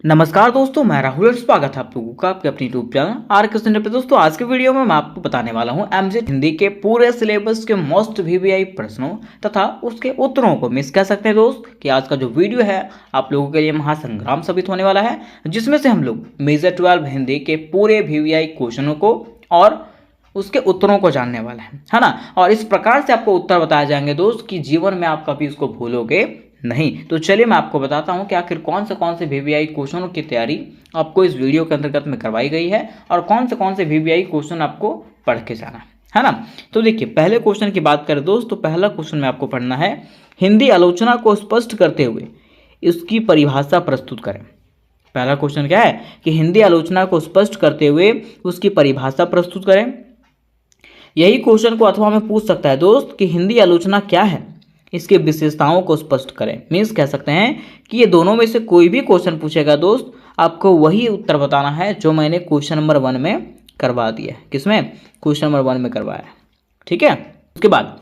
नमस्कार दोस्तों, मैं राहुल और स्वागत है आप लोगों का आपके अपनी यूट्यूब चैनल आर के सेंटर पे। दोस्तों आज के वीडियो में मैं आपको बताने वाला हूं एमजेड हिंदी के पूरे सिलेबस के मोस्ट वीवीआई प्रश्नों तथा उसके उत्तरों को मिस कह सकते हैं दोस्त कि आज का जो वीडियो है आप लोगों के लिए महासंग्राम साबित होने वाला है, जिसमें से हम लोग मेजर 12 हिंदी के पूरे वीवीआई क्वेश्चनों को और उसके उत्तरों को जानने वाला है ना। और इस प्रकार से आपको उत्तर बताए जाएंगे दोस्त कि जीवन में आप कभी उसको भूलोगे नहीं। तो चलिए मैं आपको बताता हूं कि आखिर कौन से वीवीआई क्वेश्चनों की तैयारी आपको इस वीडियो के अंतर्गत में करवाई गई है और कौन से वीवीआई क्वेश्चन आपको पढ़ के जाना है ना। तो देखिए पहले क्वेश्चन की बात करें दोस्त, तो पहला क्वेश्चन में आपको पढ़ना है हिंदी आलोचना को स्पष्ट करते हुए इसकी परिभाषा प्रस्तुत करें। पहला क्वेश्चन क्या है कि हिंदी आलोचना को स्पष्ट करते हुए उसकी परिभाषा प्रस्तुत करें। यही क्वेश्चन को अथवा में पूछ सकता है दोस्त कि हिंदी आलोचना क्या है, इसके विशेषताओं को स्पष्ट करें। मीन्स कह सकते हैं कि ये दोनों में से कोई भी क्वेश्चन पूछेगा दोस्त, आपको वही उत्तर बताना है जो मैंने क्वेश्चन नंबर 1 में करवा दिया है। किसमें? क्वेश्चन नंबर 1 में करवाया है। ठीक है। उसके बाद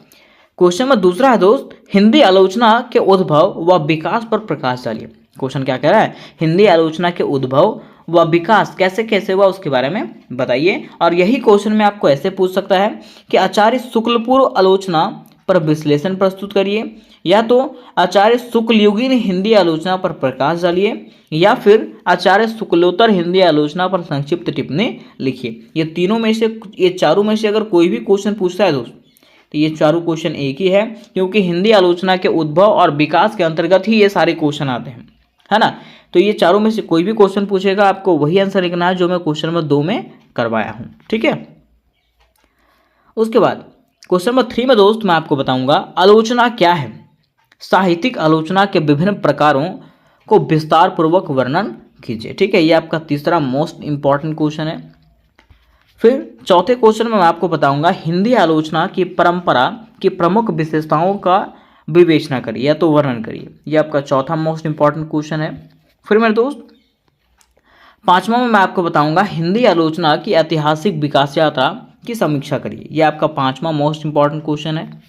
क्वेश्चन नंबर दूसरा है दोस्त, हिंदी आलोचना के उद्भव व विकास पर प्रकाश डालिए। क्वेश्चन क्या कह रहा है? हिंदी आलोचना के उद्भव व विकास कैसे कैसे हुआ उसके बारे में बताइए। और यही क्वेश्चन में आपको ऐसे पूछ सकता है कि आचार्य शुक्लपूर्व आलोचना पर विश्लेषण प्रस्तुत करिए, या तो आचार्य शुक्लयुगीन हिंदी आलोचना पर प्रकाश डालिए, या फिर आचार्य शुक्लोत्तर हिंदी आलोचना पर संक्षिप्त टिप्पणी लिखिए। ये चारों में से अगर कोई भी क्वेश्चन पूछता है दोस्त, तो ये चारों क्वेश्चन एक ही है, क्योंकि हिंदी आलोचना के उद्भव और विकास के अंतर्गत ही ये सारे क्वेश्चन आते हैं, है ना। तो ये चारों में से कोई भी क्वेश्चन पूछेगा आपको वही आंसर लिखना है जो मैं क्वेश्चन नंबर 2 में करवाया हूं। ठीक है। उसके बाद क्वेश्चन नंबर 3 में दोस्त मैं आपको बताऊंगा आलोचना क्या है। साहित्यिक आलोचना के विभिन्न प्रकारों को विस्तार पूर्वक वर्णन कीजिए। ठीक है, ये आपका तीसरा मोस्ट इंपॉर्टेंट क्वेश्चन है। फिर चौथे क्वेश्चन में मैं आपको बताऊंगा हिंदी आलोचना की परंपरा की प्रमुख विशेषताओं का विवेचना करिए या तो वर्णन करिए। ये आपका चौथा मोस्ट इंपॉर्टेंट क्वेश्चन है। फिर मेरे दोस्त पांचवा में मैं आपको बताऊंगा हिंदी आलोचना की ऐतिहासिक विकास यात्रा की समीक्षा करिए। यह आपका पांचवा मोस्ट इंपॉर्टेंट क्वेश्चन है।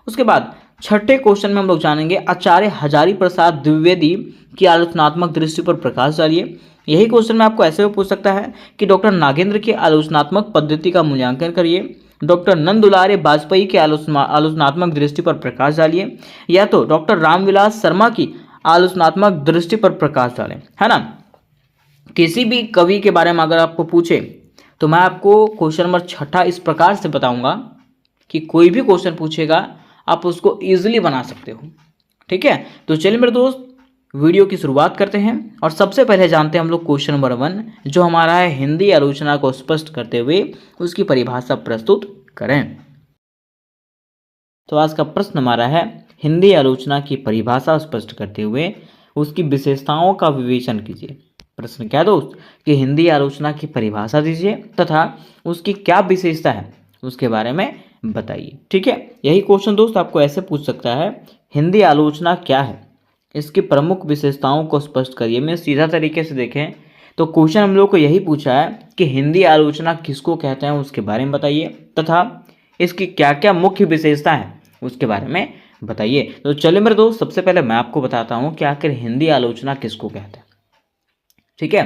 उसके बाद छठे क्वेश्चन में हम लोग जानेंगे आचार्य हजारी प्रसाद द्विवेदी की आलोचनात्मक दृष्टि पर प्रकाश डालिए। यही क्वेश्चन में आपको ऐसे भी पूछ सकता है कि डॉक्टर नागेंद्र की आलोचनात्मक पद्धति का मूल्यांकन करिए, डॉक्टर नंदुलारे वाजपेयी की आलोचनात्मक दृष्टि पर प्रकाश डालिए, या तो डॉक्टर रामविलास शर्मा की आलोचनात्मक दृष्टि पर प्रकाश डालें, है ना। किसी भी कवि के बारे में अगर आपको पूछे तो मैं आपको क्वेश्चन नंबर 6 इस प्रकार से बताऊंगा कि कोई भी क्वेश्चन पूछेगा आप उसको इजीली बना सकते हो। ठीक है। तो चलिए मेरे दोस्त वीडियो की शुरुआत करते हैं और सबसे पहले जानते हैं हम लोग क्वेश्चन नंबर 1 जो हमारा है हिंदी आलोचना को स्पष्ट करते हुए उसकी परिभाषा प्रस्तुत करें। तो आज का प्रश्न हमारा है हिंदी आलोचना की परिभाषा स्पष्ट करते हुए उसकी विशेषताओं का विवेचन कीजिए। प्रश्न क्या दोस्त कि हिंदी आलोचना की परिभाषा दीजिए तथा उसकी क्या विशेषता है उसके बारे में बताइए। ठीक है। यही क्वेश्चन दोस्त आपको ऐसे पूछ सकता है हिंदी आलोचना क्या है, इसकी प्रमुख विशेषताओं को स्पष्ट करिए। मैं सीधा तरीके से देखें तो क्वेश्चन हम लोग को यही पूछा है कि हिंदी आलोचना किसको कहते हैं उसके बारे में बताइए तथा इसकी क्या क्या मुख्य विशेषता है उसके बारे में बताइए। तो चलिए मेरे दोस्त सबसे पहले मैं आपको बताता हूँ कि आखिर हिंदी आलोचना किसको कहते हैं। ठीक है।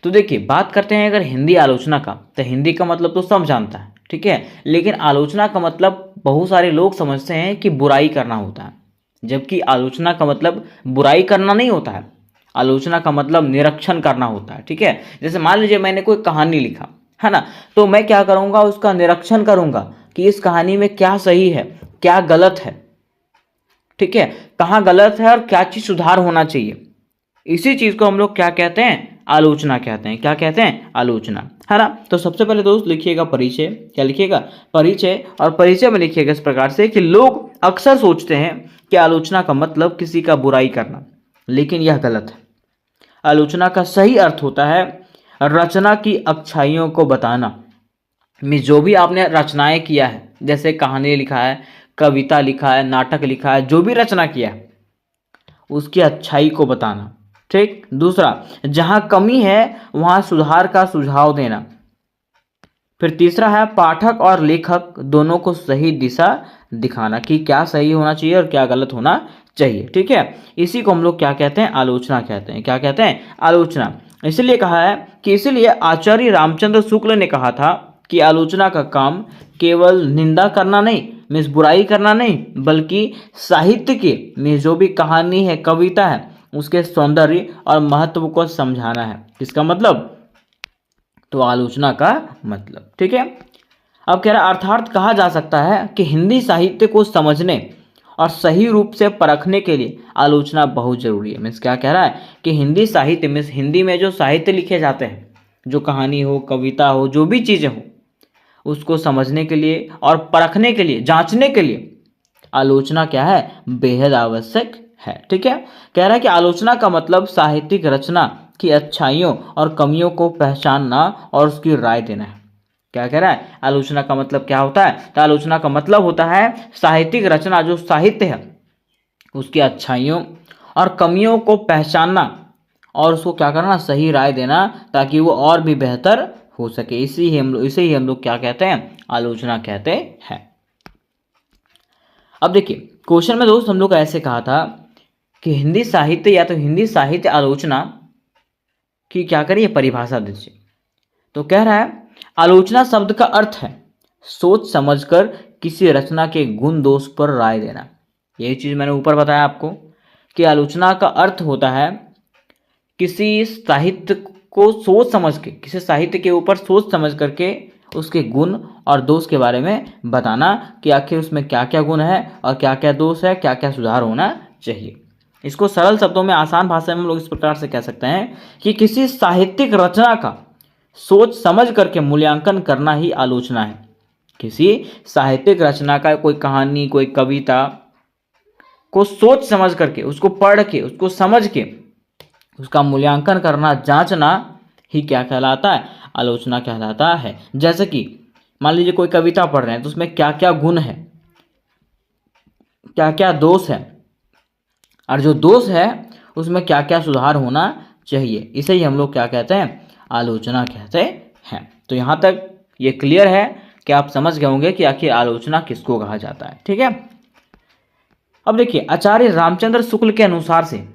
तो देखिए बात करते हैं अगर हिंदी आलोचना का, तो हिंदी का मतलब तो सब जानता है। ठीक है। लेकिन आलोचना का मतलब बहुत सारे लोग समझते हैं कि बुराई करना होता है, जबकि आलोचना का मतलब बुराई करना नहीं होता है। आलोचना का मतलब निरीक्षण करना होता है। ठीक है। जैसे मान लीजिए मैंने कोई कहानी लिखा है ना, तो मैं क्या करूंगा उसका निरीक्षण करूंगा कि इस कहानी में क्या सही है क्या गलत है। ठीक है। कहाँ गलत है और क्या चीज सुधार होना चाहिए। इसी चीज को हम लोग क्या कहते हैं? आलोचना कहते हैं। क्या कहते हैं? आलोचना, है ना। तो सबसे पहले दोस्त लिखिएगा परिचय। क्या लिखिएगा? परिचय। और परिचय में लिखिएगा इस प्रकार से कि लोग अक्सर सोचते हैं कि आलोचना का मतलब किसी का बुराई करना, लेकिन यह गलत है। आलोचना का सही अर्थ होता है रचना की अच्छाइयों को बताना। जो भी आपने रचनाएं किया है, जैसे कहानी लिखा है, कविता लिखा है, नाटक लिखा है, जो भी रचना किया है उसकी अच्छाई को बताना। ठीक। दूसरा, जहां कमी है वहां सुधार का सुझाव देना। फिर तीसरा है पाठक और लेखक दोनों को सही दिशा दिखाना कि क्या सही होना चाहिए और क्या गलत होना चाहिए। ठीक है, इसी को हम लोग क्या कहते हैं, आलोचना कहते हैं। क्या कहते हैं, आलोचना। इसलिए कहा है कि इसीलिए आचार्य रामचंद्र शुक्ल ने कहा था कि आलोचना का काम केवल निंदा करना नहीं, मीन्स बुराई करना नहीं, बल्कि साहित्य के में जो भी कहानी है, कविता है, उसके सौंदर्य और महत्व को समझाना है। इसका मतलब, तो आलोचना का मतलब। ठीक है, अब कह रहा है अर्थात कहा जा सकता है कि हिंदी साहित्य को समझने और सही रूप से परखने के लिए आलोचना बहुत जरूरी है। मीन्स क्या कह रहा है कि हिंदी साहित्य, मीन्स हिंदी में जो साहित्य लिखे जाते हैं, जो कहानी हो, कविता हो, जो भी चीज़ें हो, उसको समझने के लिए और परखने के लिए, जांचने के लिए आलोचना क्या है, बेहद आवश्यक है। ठीक है, कह रहा है कि आलोचना का मतलब साहित्यिक रचना की अच्छाइयों और कमियों को पहचानना और उसकी राय देना है। क्या कह रहा है, आलोचना का मतलब क्या होता है, तो आलोचना का मतलब होता है साहित्यिक रचना, जो साहित्य है, उसकी अच्छाइयों और कमियों को पहचानना और उसको क्या करना, सही राय देना, ताकि वो और भी बेहतर हो सके। इसे ही हम लोग क्या कहते हैं, आलोचना कहते हैं। अब देखिए क्वेश्चन में दोस्त हम लोग ऐसे कहा था कि हिंदी साहित्य या तो हिंदी साहित्य आलोचना की क्या करिए, परिभाषा दीजिए। तो कह रहा है आलोचना शब्द का अर्थ है सोच समझकर किसी रचना के गुण दोष पर राय देना। यही चीज मैंने ऊपर बताया आपको कि आलोचना का अर्थ होता है किसी साहित्य को सोच समझ के, किसी साहित्य के ऊपर सोच समझ करके उसके गुण और दोष के बारे में बताना कि आखिर उसमें क्या क्या गुण है और क्या क्या दोष है, क्या क्या सुधार होना चाहिए। इसको सरल शब्दों में, आसान भाषा में हम लोग इस प्रकार से कह सकते हैं कि किसी साहित्यिक रचना का सोच समझ करके मूल्यांकन करना ही आलोचना है। किसी साहित्यिक रचना का, कोई कहानी, कोई कविता को सोच समझ करके, उसको पढ़ के, उसको समझ के उसका मूल्यांकन करना, जांचना ही क्या कहलाता है, आलोचना कहलाता है। जैसे कि मान लीजिए कोई कविता पढ़ रहे हैं तो उसमें क्या क्या गुण है, क्या क्या दोष है, और जो दोष है उसमें क्या क्या सुधार होना चाहिए। इसे ही हम लोग क्या कहते हैं, आलोचना कहते हैं। तो यहाँ तक ये क्लियर है कि आप समझ गए होंगे कि आखिर आलोचना किसको कहा जाता है। ठीक है, अब देखिए आचार्य रामचंद्र शुक्ल के अनुसार से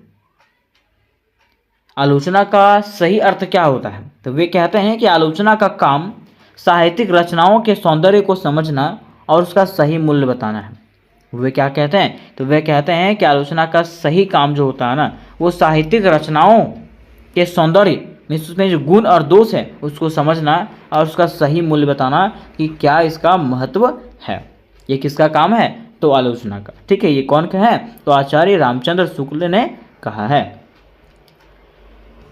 आलोचना का सही अर्थ क्या होता है। तो वे कहते हैं कि आलोचना का काम साहित्यिक रचनाओं के सौंदर्य को समझना और उसका सही मूल्य बताना है। वे क्या कहते हैं, तो वे कहते हैं कि आलोचना का सही काम जो होता है ना, वो साहित्यिक रचनाओं के सौंदर्य में उसमें जो गुण और दोष है उसको समझना और उसका सही मूल्य बताना कि क्या इसका महत्व है। ये किसका काम है, तो आलोचना का। ठीक है, ये कौन का है, तो आचार्य रामचंद्र शुक्ल ने कहा है।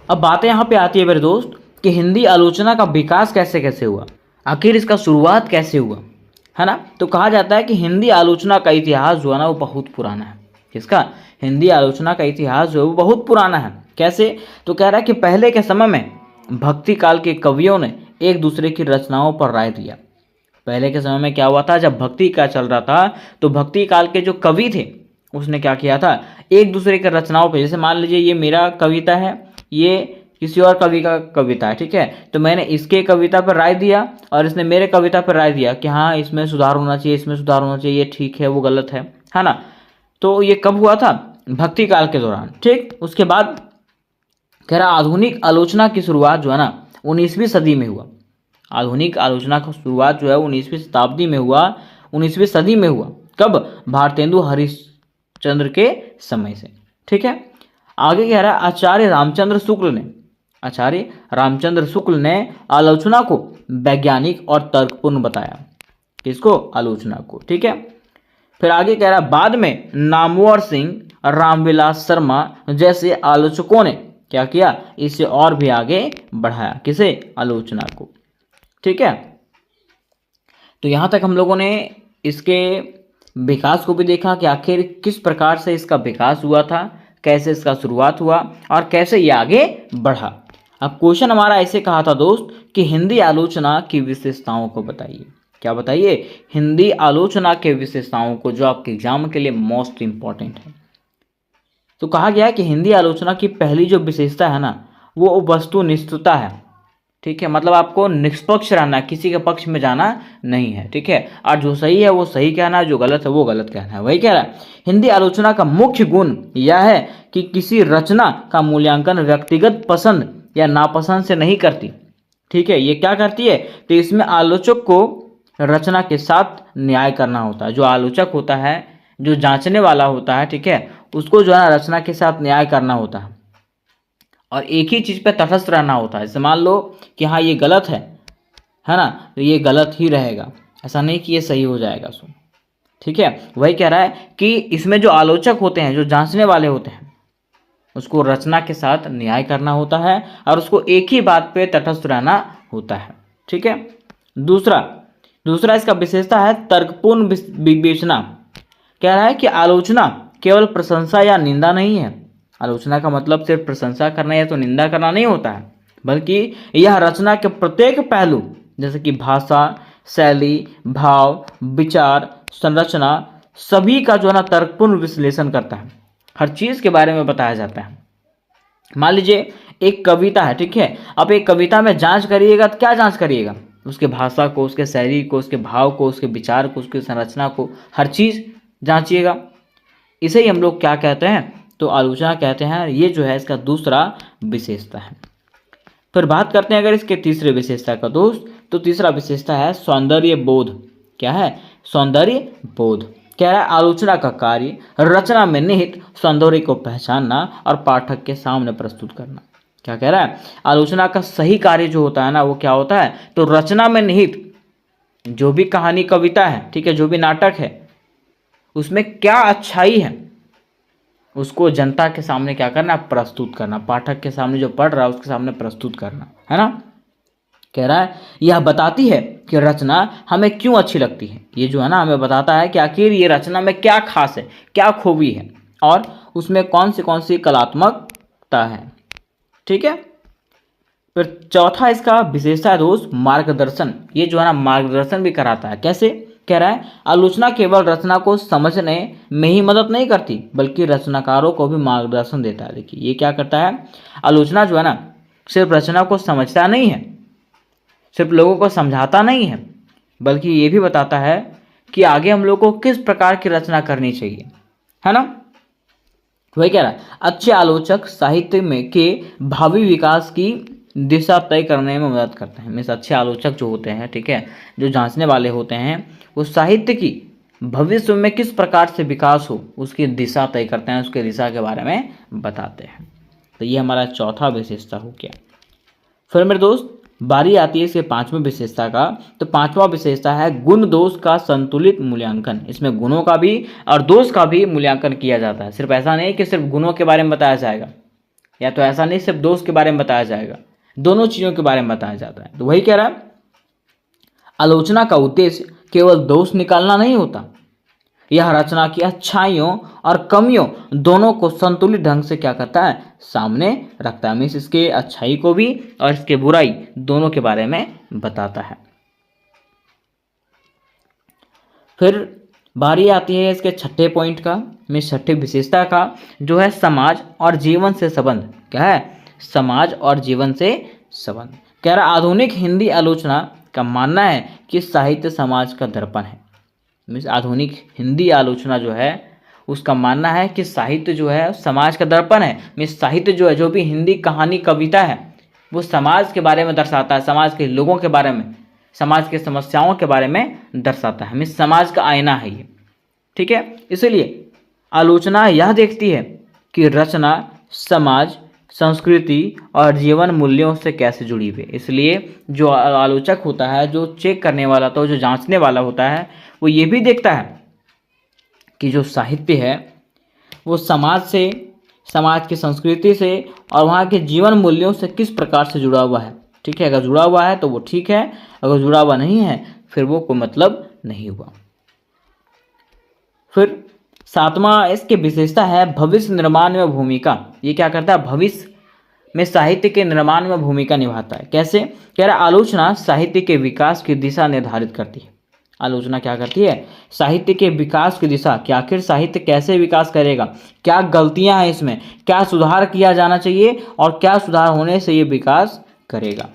अब बातें यहाँ पे आती है मेरे दोस्त कि हिंदी आलोचना का विकास कैसे कैसे हुआ, आखिर इसका शुरुआत कैसे हुआ, है ना। तो कहा जाता है कि हिंदी आलोचना का इतिहास जो है ना वो बहुत पुराना है। किसका, हिंदी आलोचना का इतिहास जो है वो बहुत पुराना है। कैसे, तो कह रहा है कि पहले के समय में भक्ति काल के कवियों ने एक दूसरे की रचनाओं पर राय दिया। पहले के समय में क्या हुआ था, जब भक्ति का चल रहा था तो भक्ति काल के जो कवि थे उसने क्या किया था, एक दूसरे के रचनाओं पर, जैसे मान लीजिए ये मेरा कविता है, ये किसी और कवि का कविता है, ठीक है, तो मैंने इसके कविता पर राय दिया और इसने मेरे कविता पर राय दिया कि हाँ इसमें सुधार होना चाहिए, इसमें सुधार होना चाहिए, ये ठीक है, वो गलत है ना। तो ये कब हुआ था, भक्ति काल के दौरान। ठीक, उसके बाद कह रहा आधुनिक आलोचना की शुरुआत जो है ना 19वीं सदी में हुआ। आधुनिक आलोचना की शुरुआत जो है 19वीं शताब्दी में हुआ, 19वीं सदी में हुआ। कब, भारतेंदु हरिश्चंद्र के समय से। ठीक है, आगे कह रहा है आचार्य रामचंद्र शुक्ल ने आलोचना को वैज्ञानिक और तर्कपूर्ण बताया। किसको, आलोचना को। ठीक है, फिर आगे कह रहा है बाद में नामवर सिंह, रामविलास शर्मा जैसे आलोचकों ने क्या किया, इसे और भी आगे बढ़ाया। किसे, आलोचना को। ठीक है, तो यहां तक हम लोगों ने इसके विकास को भी देखा कि आखिर किस प्रकार से इसका विकास हुआ था, कैसे इसका शुरुआत हुआ और कैसे ये आगे बढ़ा। अब क्वेश्चन हमारा ऐसे कहा था दोस्त कि हिंदी आलोचना की विशेषताओं को बताइए। क्या बताइए, हिंदी आलोचना के विशेषताओं को, जो आपके एग्जाम के लिए मोस्ट इंपॉर्टेंट है। तो कहा गया है कि हिंदी आलोचना की पहली जो विशेषता है ना वो वस्तुनिष्ठता है। ठीक है, मतलब आपको निष्पक्ष रहना, किसी के पक्ष में जाना नहीं है। ठीक है, और जो सही है वो सही कहना है, जो गलत है वो गलत कहना है। वही कह रहा है हिंदी आलोचना का मुख्य गुण यह है कि किसी रचना का मूल्यांकन व्यक्तिगत पसंद या नापसंद से नहीं करती। ठीक है, ये क्या करती है, तो इसमें आलोचक को रचना के साथ न्याय करना होता है। जो आलोचक होता है, जो जांचने वाला होता है, ठीक है, उसको जो है रचना के साथ न्याय करना होता है और एक ही चीज़ पे तटस्थ रहना होता है। जैसे मान लो कि हाँ ये गलत है ना, तो ये गलत ही रहेगा, ऐसा नहीं कि ये सही हो जाएगा। सो ठीक है, वही कह रहा है कि इसमें जो आलोचक होते हैं, जो जांचने वाले होते हैं, उसको रचना के साथ न्याय करना होता है और उसको एक ही बात पे तटस्थ रहना होता है। ठीक है, दूसरा इसका विशेषता है तर्कपूर्ण विवेचना। कह रहा है कि आलोचना केवल प्रशंसा या निंदा नहीं है। आलोचना का मतलब सिर्फ प्रशंसा करना या तो निंदा करना नहीं होता है, बल्कि यह रचना के प्रत्येक पहलू जैसे कि भाषा, शैली, भाव, विचार, संरचना सभी का जो है ना तर्कपूर्ण विश्लेषण करता है। हर चीज़ के बारे में बताया जाता है। मान लीजिए एक कविता है, ठीक है, अब एक कविता में जांच करिएगा तो क्या जांच करिएगा, उसके भाषा को, उसके शैली को, उसके भाव को, उसके विचार को, उसकी संरचना को, हर चीज़ जांचिएगा। इसे ही हम लोग क्या कहते हैं, तो आलोचना कहते हैं। ये जो है इसका दूसरा विशेषता है। फिर बात करते हैं अगर इसके तीसरे विशेषता का दोस्त, तो तीसरा विशेषता है सौंदर्य बोध। क्या है, सौंदर्य बोध। कह रहा है आलोचना का कार्य रचना में निहित सौंदर्य को पहचानना और पाठक के सामने प्रस्तुत करना। क्या कह रहा है, आलोचना का सही कार्य जो होता है ना, वो क्या होता है, तो रचना में निहित जो भी कहानी, कविता है, ठीक है, जो भी नाटक है, उसमें क्या अच्छाई है उसको जनता के सामने क्या करना, प्रस्तुत करना, पाठक के सामने जो पढ़ रहा है उसके सामने प्रस्तुत करना, है ना। कह रहा है यह बताती है कि रचना हमें क्यों अच्छी लगती है। ये जो है ना हमें बताता है कि आखिर ये रचना में क्या खास है, क्या खूबी है और उसमें कौन सी कलात्मकता है। ठीक है, फिर चौथा इसका विशेषता है दोस्त मार्गदर्शन। ये जो है ना मार्गदर्शन भी कराता है। कैसे, कह रहा है आलोचना केवल रचना को समझने में ही मदद नहीं करती बल्कि रचनाकारों को भी मार्गदर्शन देता है। देखिए ये क्या करता है, आलोचना जो है ना सिर्फ रचना को समझता नहीं है, सिर्फ लोगों को समझाता नहीं है, बल्कि ये भी बताता है कि आगे हम लोग को किस प्रकार की रचना करनी चाहिए, है ना। वही कह रहा है अच्छे आलोचक साहित्य में के भावी विकास की दिशा तय करने में मदद करते हैं। मीन्स अच्छे आलोचक जो होते हैं, ठीक है, जो जांचने वाले होते हैं, वो साहित्य की भविष्य में किस प्रकार से विकास हो उसकी दिशा तय करते हैं, उसके दिशा के बारे में बताते हैं। तो ये हमारा चौथा विशेषता हो गया। फिर मेरे दोस्त बारी आती है इसके पांचवें विशेषता का। तो पांचवा विशेषता है गुण दोष का संतुलित मूल्यांकन। इसमें गुणों का भी और दोष का भी मूल्यांकन किया जाता है। सिर्फ ऐसा नहीं कि सिर्फ गुणों के बारे में बताया जाएगा, या तो ऐसा नहीं सिर्फ दोष के बारे में बताया जाएगा, दोनों चीज़ों के बारे में बताया जाता है। तो वही कह रहा है आलोचना का उद्देश्य केवल दोष निकालना नहीं होता, यह रचना की अच्छाइयों और कमियों दोनों को संतुलित ढंग से क्या करता है, सामने रखता है। मीन्स इसके अच्छाई को भी और इसके बुराई दोनों के बारे में बताता है। फिर बारी आती है इसके छठे पॉइंट का, मीन्स छठे विशेषता का, जो है समाज और जीवन से संबंध। क्या है, समाज और जीवन से संबंध। कह रहा आधुनिक हिंदी आलोचना का मानना है कि साहित्य समाज का दर्पण है। मीन्स आधुनिक हिंदी आलोचना जो है उसका मानना है कि साहित्य जो है समाज का दर्पण है। मीन्स साहित्य जो है, जो भी हिंदी कहानी, कविता है, वो समाज के बारे में दर्शाता है, समाज के लोगों के बारे में, समाज के समस्याओं के बारे में दर्शाता है। मीन्स समाज का आईना है ये। ठीक है, इसलिए आलोचना यह देखती है कि रचना समाज, संस्कृति और जीवन मूल्यों से कैसे जुड़ी हुई है। इसलिए जो आलोचक होता है, जो चेक करने वाला होता है, जो जांचने वाला होता है, वो ये भी देखता है कि जो साहित्य है वो समाज से, समाज की संस्कृति से और वहाँ के जीवन मूल्यों से किस प्रकार से जुड़ा हुआ है। ठीक है, अगर जुड़ा हुआ है तो वो ठीक है, अगर जुड़ा हुआ नहीं है फिर वो कोई मतलब नहीं हुआ। फिर सातवां इसके विशेषता है भविष्य निर्माण में भूमिका। ये क्या करता है, भविष्य में साहित्य के निर्माण में भूमिका निभाता है। कैसे, कह रहा आलोचना साहित्य के विकास की दिशा निर्धारित करती है। आलोचना क्या करती है, साहित्य के विकास की दिशा, कि आखिर साहित्य कैसे विकास करेगा, क्या गलतियां हैं इसमें, क्या सुधार किया जाना चाहिए और क्या सुधार होने से ये विकास करेगा।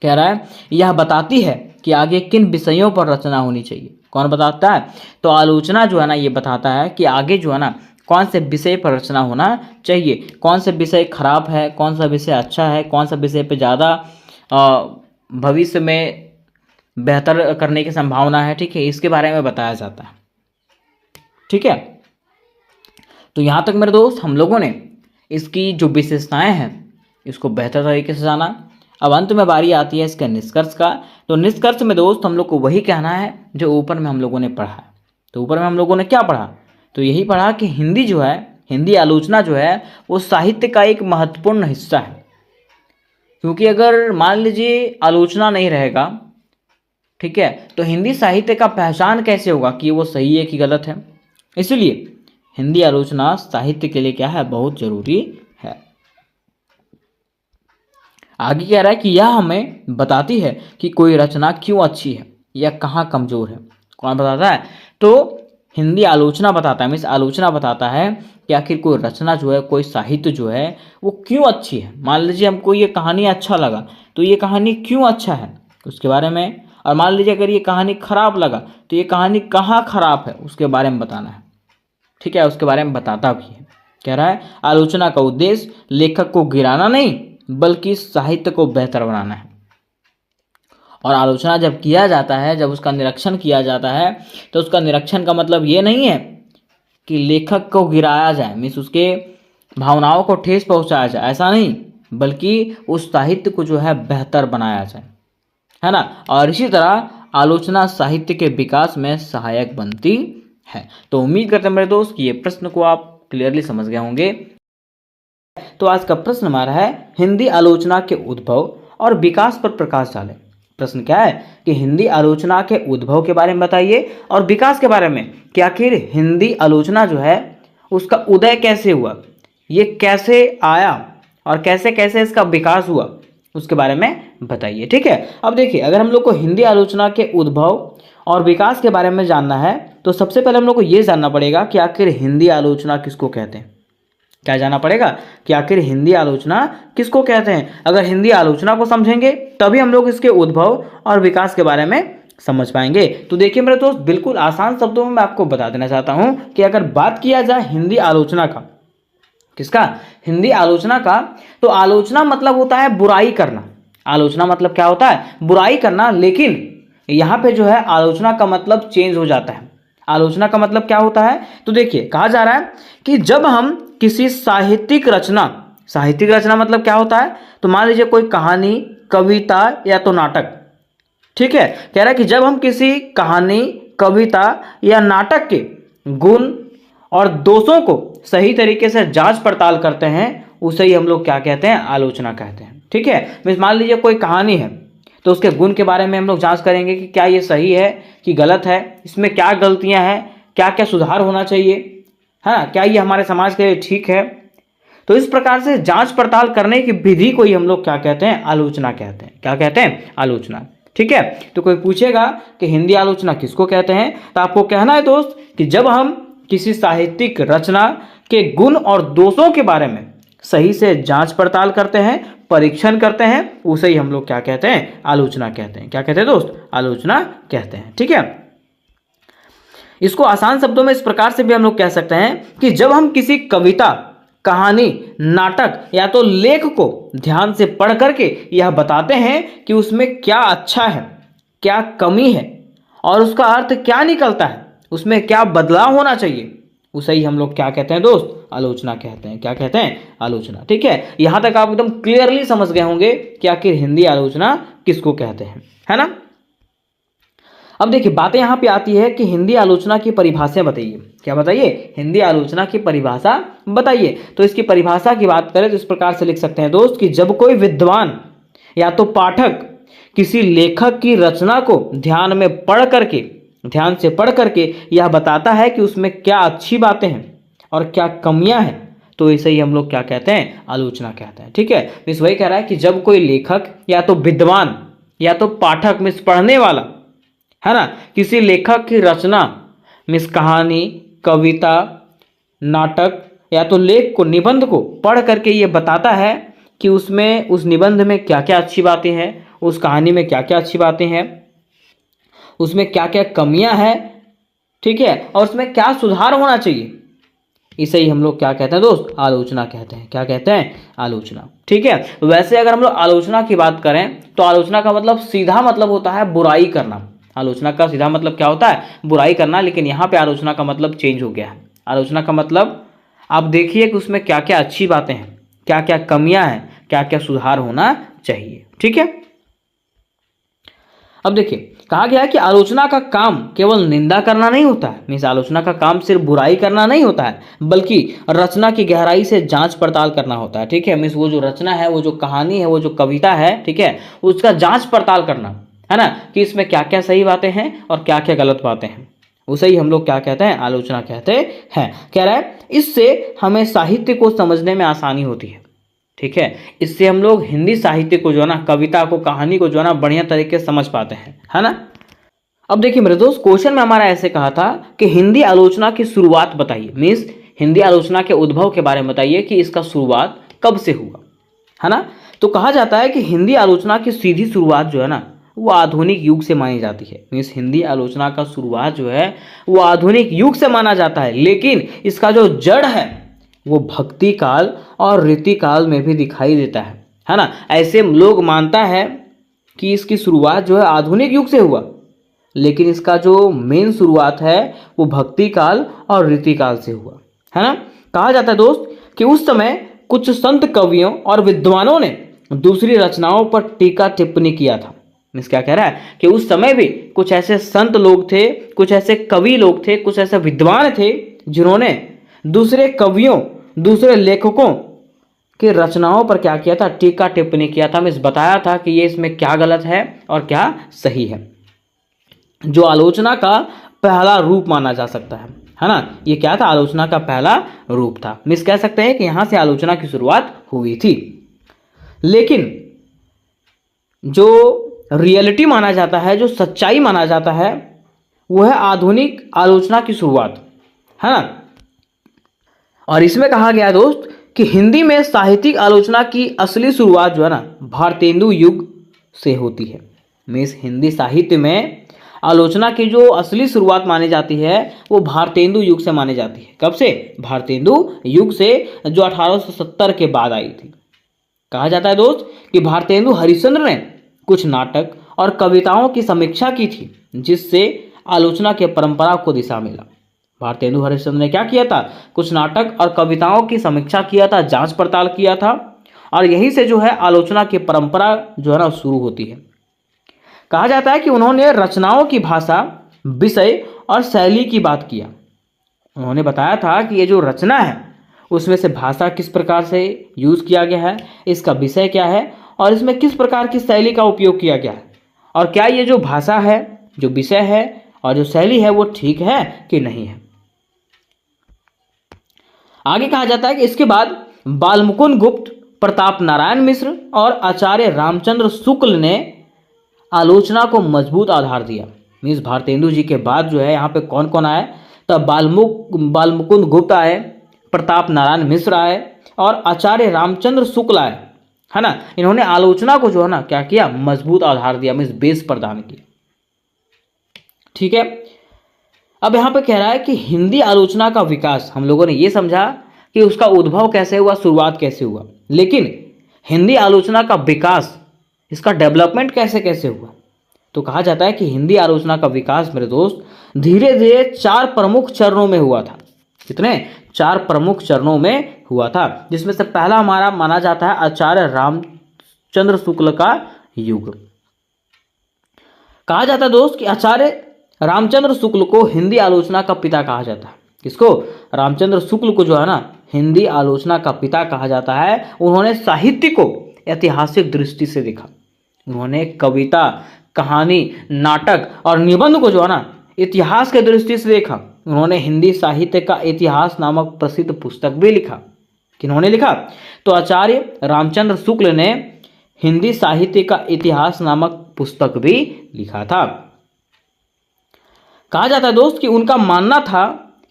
कह रहा है यह बताती है कि आगे किन विषयों पर रचना होनी चाहिए। कौन बताता है? तो आलोचना जो है ना ये बताता है कि आगे जो है ना कौन से विषय पर रचना होना चाहिए, कौन सा विषय खराब है, कौन सा विषय अच्छा है, कौन सा विषय पे ज़्यादा भविष्य में बेहतर करने की संभावना है। ठीक है, इसके बारे में बताया जाता है। ठीक है, तो यहाँ तक मेरे दोस्त हम लोगों ने इसकी जो विशेषताएं हैं इसको बेहतर तरीके से जाना। अब अंत में बारी आती है इसके निष्कर्ष का। तो निष्कर्ष में दोस्त हम लोग को वही कहना है जो ऊपर में हम लोगों ने पढ़ा है। तो ऊपर में हम लोगों ने क्या पढ़ा? तो यही पढ़ा कि हिंदी जो है, हिंदी आलोचना जो है वो साहित्य का एक महत्वपूर्ण हिस्सा है। क्योंकि अगर मान लीजिए आलोचना नहीं रहेगा, ठीक है, तो हिंदी साहित्य का पहचान कैसे होगा कि वो सही है कि गलत है। इसलिए हिंदी आलोचना साहित्य के लिए क्या है, बहुत जरूरी है। आगे कह रहा है कि यह हमें बताती है कि कोई रचना क्यों अच्छी है या कहाँ कमजोर है। कौन बताता है? तो हिंदी आलोचना बताता है, मीन्स आलोचना बताता है कि आखिर कोई रचना जो है, कोई साहित्य जो है वो क्यों अच्छी है। मान लीजिए हमको ये कहानी अच्छा लगा तो ये कहानी क्यों अच्छा है उसके बारे में, और मान लीजिए अगर ये कहानी खराब लगा तो ये कहानी कहाँ खराब है उसके बारे में बताना है। ठीक है, उसके बारे में बताता भी है। कह रहा है आलोचना का उद्देश्य लेखक को गिराना नहीं बल्कि साहित्य को बेहतर बनाना है। और आलोचना जब किया जाता है, जब उसका निरीक्षण किया जाता है, तो उसका निरीक्षण का मतलब ये नहीं है कि लेखक को गिराया जाए, मीन्स उसके भावनाओं को ठेस पहुंचाया जाए, ऐसा नहीं, बल्कि उस साहित्य को जो है बेहतर बनाया जाए, है ना। और इसी तरह आलोचना साहित्य के विकास में सहायक बनती है। तो उम्मीद करते हैं मेरे दोस्त कि ये प्रश्न को आप क्लियरली समझ गए होंगे। तो आज का प्रश्न हमारा है हिंदी आलोचना के उद्भव और विकास पर प्रकाश डालें। प्रश्न क्या है कि हिंदी आलोचना के उद्भव के बारे में बताइए और विकास के बारे में कि आखिर हिंदी आलोचना जो है उसका उदय कैसे हुआ, ये कैसे आया और कैसे कैसे इसका विकास हुआ उसके बारे में बताइए। ठीक है, अब देखिए अगर हम लोग को हिंदी आलोचना के उद्भव और विकास के बारे में जानना है तो सबसे पहले हम लोग को ये जानना पड़ेगा कि आखिर हिंदी आलोचना किसको कहते हैं। क्या जानना पड़ेगा कि आखिर हिंदी आलोचना किसको कहते हैं। अगर हिंदी आलोचना को समझेंगे तभी हम लोग इसके उद्भव और विकास के बारे में समझ पाएंगे। तो देखिए मेरे दोस्त, बिल्कुल आसान शब्दों में मैं आपको बता देना चाहता हूं कि अगर बात किया जाए हिंदी आलोचना का, किसका? हिंदी आलोचना का, तो आलोचना मतलब होता है बुराई करना। आलोचना मतलब क्या होता है? बुराई करना। लेकिन यहाँ पे जो है आलोचना का मतलब चेंज हो जाता है। आलोचना का मतलब क्या होता है? तो देखिए कहा जा रहा है कि जब हम किसी साहित्यिक रचना, साहित्यिक रचना मतलब क्या होता है? तो मान लीजिए कोई कहानी, कविता या तो नाटक, ठीक है, कह रहा है कि जब हम किसी कहानी, कविता या नाटक के गुण और दोषों को सही तरीके से जांच पड़ताल करते हैं उसे ही हम लोग क्या कहते हैं? आलोचना कहते हैं। ठीक है, मान लीजिए कोई कहानी है तो उसके गुण के बारे में हम लोग जांच करेंगे कि क्या ये सही है कि गलत है, इसमें क्या गलतियां हैं, क्या क्या सुधार होना चाहिए, है ना, क्या ये हमारे समाज के लिए ठीक है। तो इस प्रकार से जांच पड़ताल करने की विधि को ही हम लोग क्या कहते हैं? आलोचना कहते हैं। क्या कहते हैं? आलोचना। ठीक है, तो कोई पूछेगा कि हिंदी आलोचना किसको कहते हैं, तो आपको कहना है दोस्त कि जब हम किसी साहित्यिक रचना के गुण और दोषों के बारे में सही से जांच पड़ताल करते हैं, परीक्षण करते हैं, उसे ही हम लोग क्या कहते हैं? आलोचना कहते हैं। क्या कहते हैं दोस्त? आलोचना कहते हैं। ठीक है, इसको आसान शब्दों में इस प्रकार से भी हम लोग कह सकते हैं कि जब हम किसी कविता, कहानी, नाटक या तो लेख को ध्यान से पढ़ करके यह बताते हैं कि उसमें क्या अच्छा है, क्या कमी है और उसका अर्थ क्या निकलता है, उसमें क्या बदलाव होना चाहिए, उसे ही हम लोग क्या कहते हैं दोस्त? आलोचना कहते हैं। क्या कहते हैं? आलोचना। ठीक है, यहां तक आप एकदम क्लियरली समझ गए होंगे कि आखिर हिंदी आलोचना किसको कहते हैं, है ना। अब देखिए बातें यहां पे आती है कि हिंदी आलोचना की परिभाषा बताइए। क्या बताइए? हिंदी आलोचना की परिभाषा बताइए। तो इसकी परिभाषा की बात करें तो इस प्रकार से लिख सकते हैं दोस्त कि जब कोई विद्वान या तो पाठक किसी लेखक की रचना को ध्यान से पढ़ करके यह बताता है कि उसमें क्या अच्छी बातें हैं और क्या कमियां हैं, तो इसे ही हम लोग क्या कहते हैं? आलोचना कहते हैं। ठीक है, मिस वही कह रहा है कि जब कोई लेखक या तो विद्वान या तो पाठक, मिस पढ़ने वाला, है ना, किसी लेखक की रचना, मिस कहानी, कविता, नाटक या तो लेख को, निबंध को पढ़ करके ये बताता है कि उसमें, उस निबंध में क्या क्या अच्छी बातें हैं, उस कहानी में क्या क्या अच्छी बातें हैं, उसमें क्या क्या कमियां हैं, ठीक है, और उसमें क्या सुधार होना चाहिए, इसे ही हम लोग क्या कहते हैं दोस्त, आलोचना कहते हैं। क्या कहते हैं, आलोचना। ठीक है, वैसे अगर हम लोग आलोचना की बात करें तो आलोचना का मतलब सीधा मतलब होता है बुराई करना। आलोचना का सीधा मतलब क्या होता है, बुराई करना, लेकिन यहाँ पे आलोचना का मतलब चेंज हो गया है। आलोचना का मतलब आप देखिए कि उसमें क्या क्या अच्छी बातें हैं, क्या क्या कमियां हैं, क्या क्या सुधार होना चाहिए। ठीक है, अब देखिए कहा गया है कि आलोचना का काम केवल निंदा करना नहीं होता है, मीन्स आलोचना का काम सिर्फ बुराई करना नहीं होता है, बल्कि रचना की गहराई से जांच पड़ताल करना होता है। ठीक है, मीन्स वो जो रचना है, वो जो कहानी है, वो जो कविता है, ठीक है, उसका जांच पड़ताल करना है ना, कि इसमें क्या क्या सही बातें हैं और क्या क्या गलत बातें हैं, उसे ही हम लोग क्या कहते हैं, आलोचना कहते हैं। कह रहा है इससे हमें साहित्य को समझने में आसानी होती है। ठीक है, इससे हम लोग हिंदी साहित्य को जो है ना, कविता को, कहानी को जो है ना, बढ़िया तरीके से समझ पाते हैं, है ना। अब देखिए मेरे दोस्त, क्वेश्चन में हमारा ऐसे कहा था कि हिंदी आलोचना की शुरुआत बताइए, मीन्स हिंदी आलोचना के उद्भव के बारे में बताइए कि इसका शुरुआत कब से हुआ, है ना। तो कहा जाता है कि हिंदी आलोचना की सीधी शुरुआत जो है ना, वो आधुनिक युग से मानी जाती है। मीन्स हिंदी आलोचना का शुरुआत जो है वो आधुनिक युग से माना जाता है, लेकिन इसका जो जड़ है वो भक्ति काल और रीति काल में भी दिखाई देता है ना। ऐसे लोग मानता है कि इसकी शुरुआत जो है आधुनिक युग से हुआ, लेकिन इसका जो मेन शुरुआत है वो भक्ति काल और रीति काल से हुआ, है ना। कहा जाता है दोस्त कि उस समय कुछ संत कवियों और विद्वानों ने दूसरी रचनाओं पर टीका टिप्पणी किया था। मीन्स क्या कह रहा है कि उस समय भी कुछ ऐसे संत लोग थे, कुछ ऐसे कवि लोग थे, कुछ ऐसे विद्वान थे जिन्होंने दूसरे कवियों, दूसरे लेखकों की रचनाओं पर क्या किया था, टीका टिप्पणी किया था। मीन्स बताया था कि ये इसमें क्या गलत है और क्या सही है, जो आलोचना का पहला रूप माना जा सकता है ना। ये क्या था, आलोचना का पहला रूप था। मीन्स कह सकते हैं कि यहां से आलोचना की शुरुआत हुई थी, लेकिन जो रियलिटी माना जाता है, जो सच्चाई माना जाता है, वो है आधुनिक आलोचना की शुरुआत, है ना। और इसमें कहा गया दोस्त कि हिंदी में साहित्यिक आलोचना की असली शुरुआत जो है ना, भारतेंदु युग से होती है। मीन्स हिंदी साहित्य में आलोचना की जो असली शुरुआत मानी जाती है वो भारतेंदु युग से मानी जाती है। कब से, भारतेंदु युग से, जो 1870 के बाद आई थी। कहा जाता है दोस्त कि भारतेंदु हरिश्चंद्र ने कुछ नाटक और कविताओं की समीक्षा की थी, जिससे आलोचना के परंपरा को दिशा मिला। भारतेंदु हरिश्चंद्र ने क्या किया था, कुछ नाटक और कविताओं की समीक्षा किया था, जांच पड़ताल किया था, और यहीं से जो है आलोचना की परंपरा जो है ना शुरू होती है। कहा जाता है कि उन्होंने रचनाओं की भाषा, विषय और शैली की बात किया। उन्होंने बताया था कि ये जो रचना है उसमें से भाषा किस प्रकार से यूज किया गया है, इसका विषय क्या है, और इसमें किस प्रकार की शैली का उपयोग किया गया है, और क्या ये जो भाषा है, जो विषय है और जो शैली है वो ठीक है कि नहीं है। आगे कहा जाता है कि इसके बाद बालमुकुंद गुप्त, प्रताप नारायण मिश्र और आचार्य रामचंद्र शुक्ल ने आलोचना को मजबूत आधार दिया। मीन्स भारतेंदु जी के बाद जो है यहाँ पे कौन कौन आए, तो बालमुकुंद गुप्त आए, प्रताप नारायण मिश्र आए और आचार्य रामचंद्र शुक्ल आए, है ना। इन्होंने आलोचना को जो है ना क्या किया, मजबूत आधार दिया, मीन्स बेस प्रदान किया। ठीक है, अब यहाँ पे कह रहा है कि हिंदी आलोचना का विकास, हम लोगों ने ये समझा कि उसका उद्भव कैसे हुआ, शुरुआत कैसे हुआ, लेकिन हिंदी आलोचना का विकास, इसका डेवलपमेंट कैसे कैसे हुआ। तो कहा जाता है कि हिंदी आलोचना का विकास मेरे दोस्त धीरे धीरे 4 प्रमुख चरणों में हुआ था। कितने, 4 प्रमुख चरणों में हुआ था, जिसमें से पहला हमारा माना जाता है आचार्य रामचंद्र शुक्ल का युग। कहा जाता है दोस्त कि आचार्य रामचंद्र शुक्ल को हिंदी आलोचना का पिता कहा जाता है। किसको, रामचंद्र शुक्ल को जो है ना हिंदी आलोचना का पिता कहा जाता है। उन्होंने साहित्य को ऐतिहासिक दृष्टि से देखा। उन्होंने कविता, कहानी, नाटक और निबंध को जो है ना इतिहास के दृष्टि से देखा। उन्होंने हिंदी साहित्य का इतिहास नामक प्रसिद्ध पुस्तक भी लिखा। किन्होंने लिखा, तो आचार्य रामचंद्र शुक्ल ने हिंदी साहित्य का इतिहास नामक पुस्तक भी लिखा था। कहा जाता है दोस्त कि उनका मानना था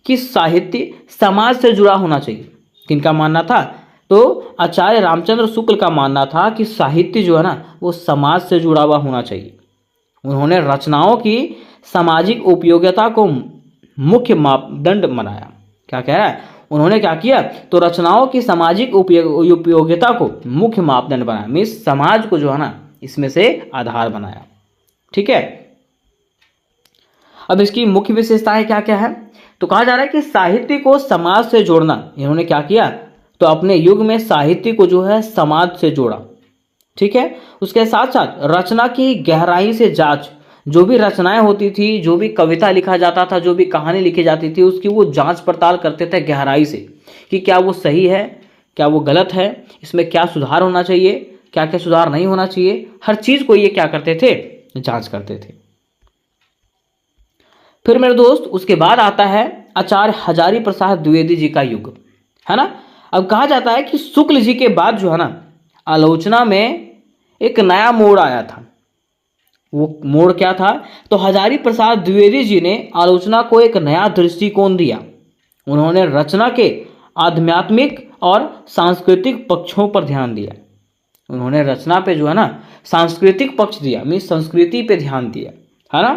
कि साहित्य समाज से जुड़ा होना चाहिए। किनका मानना था तो आचार्य रामचंद्र शुक्ल का मानना था कि साहित्य जो है ना वो समाज से जुड़ा हुआ होना चाहिए। उन्होंने रचनाओं की सामाजिक उपयोगिता को मुख्य मापदंड बनाया। क्या कह रहा है, उन्होंने क्या किया, तो रचनाओं की सामाजिक उपयोगिता को मुख्य मापदंड बनाया, मीन्स समाज को जो है ना इसमें से आधार बनाया। ठीक है, अब इसकी मुख्य विशेषताएं क्या क्या है, तो कहा जा रहा है कि साहित्य को समाज से जोड़ना। इन्होंने क्या किया, तो अपने युग में साहित्य को जो है समाज से जोड़ा। ठीक है, उसके साथ साथ रचना की गहराई से जांच, जो भी रचनाएं होती थी, जो भी कविता लिखा जाता था, जो भी कहानी लिखी जाती थी, उसकी वो जांच पड़ताल करते थे गहराई से कि क्या वो सही है, क्या वो गलत है, इसमें क्या सुधार होना चाहिए, क्या क्या सुधार नहीं होना चाहिए, हर चीज को ये क्या करते थे, जांच करते थे। फिर मेरे दोस्त उसके बाद आता है आचार्य हजारी प्रसाद द्विवेदी जी का युग, है ना। अब कहा जाता है कि शुक्ल जी के बाद जो है ना आलोचना में एक नया मोड़ आया था। वो मोड़ क्या था, तो हजारी प्रसाद द्विवेदी जी ने आलोचना को एक नया दृष्टिकोण दिया। उन्होंने रचना के आध्यात्मिक और सांस्कृतिक पक्षों पर ध्यान दिया। उन्होंने रचना पे जो है ना सांस्कृतिक पक्ष दिया, मीन्स संस्कृति पे ध्यान दिया, है ना।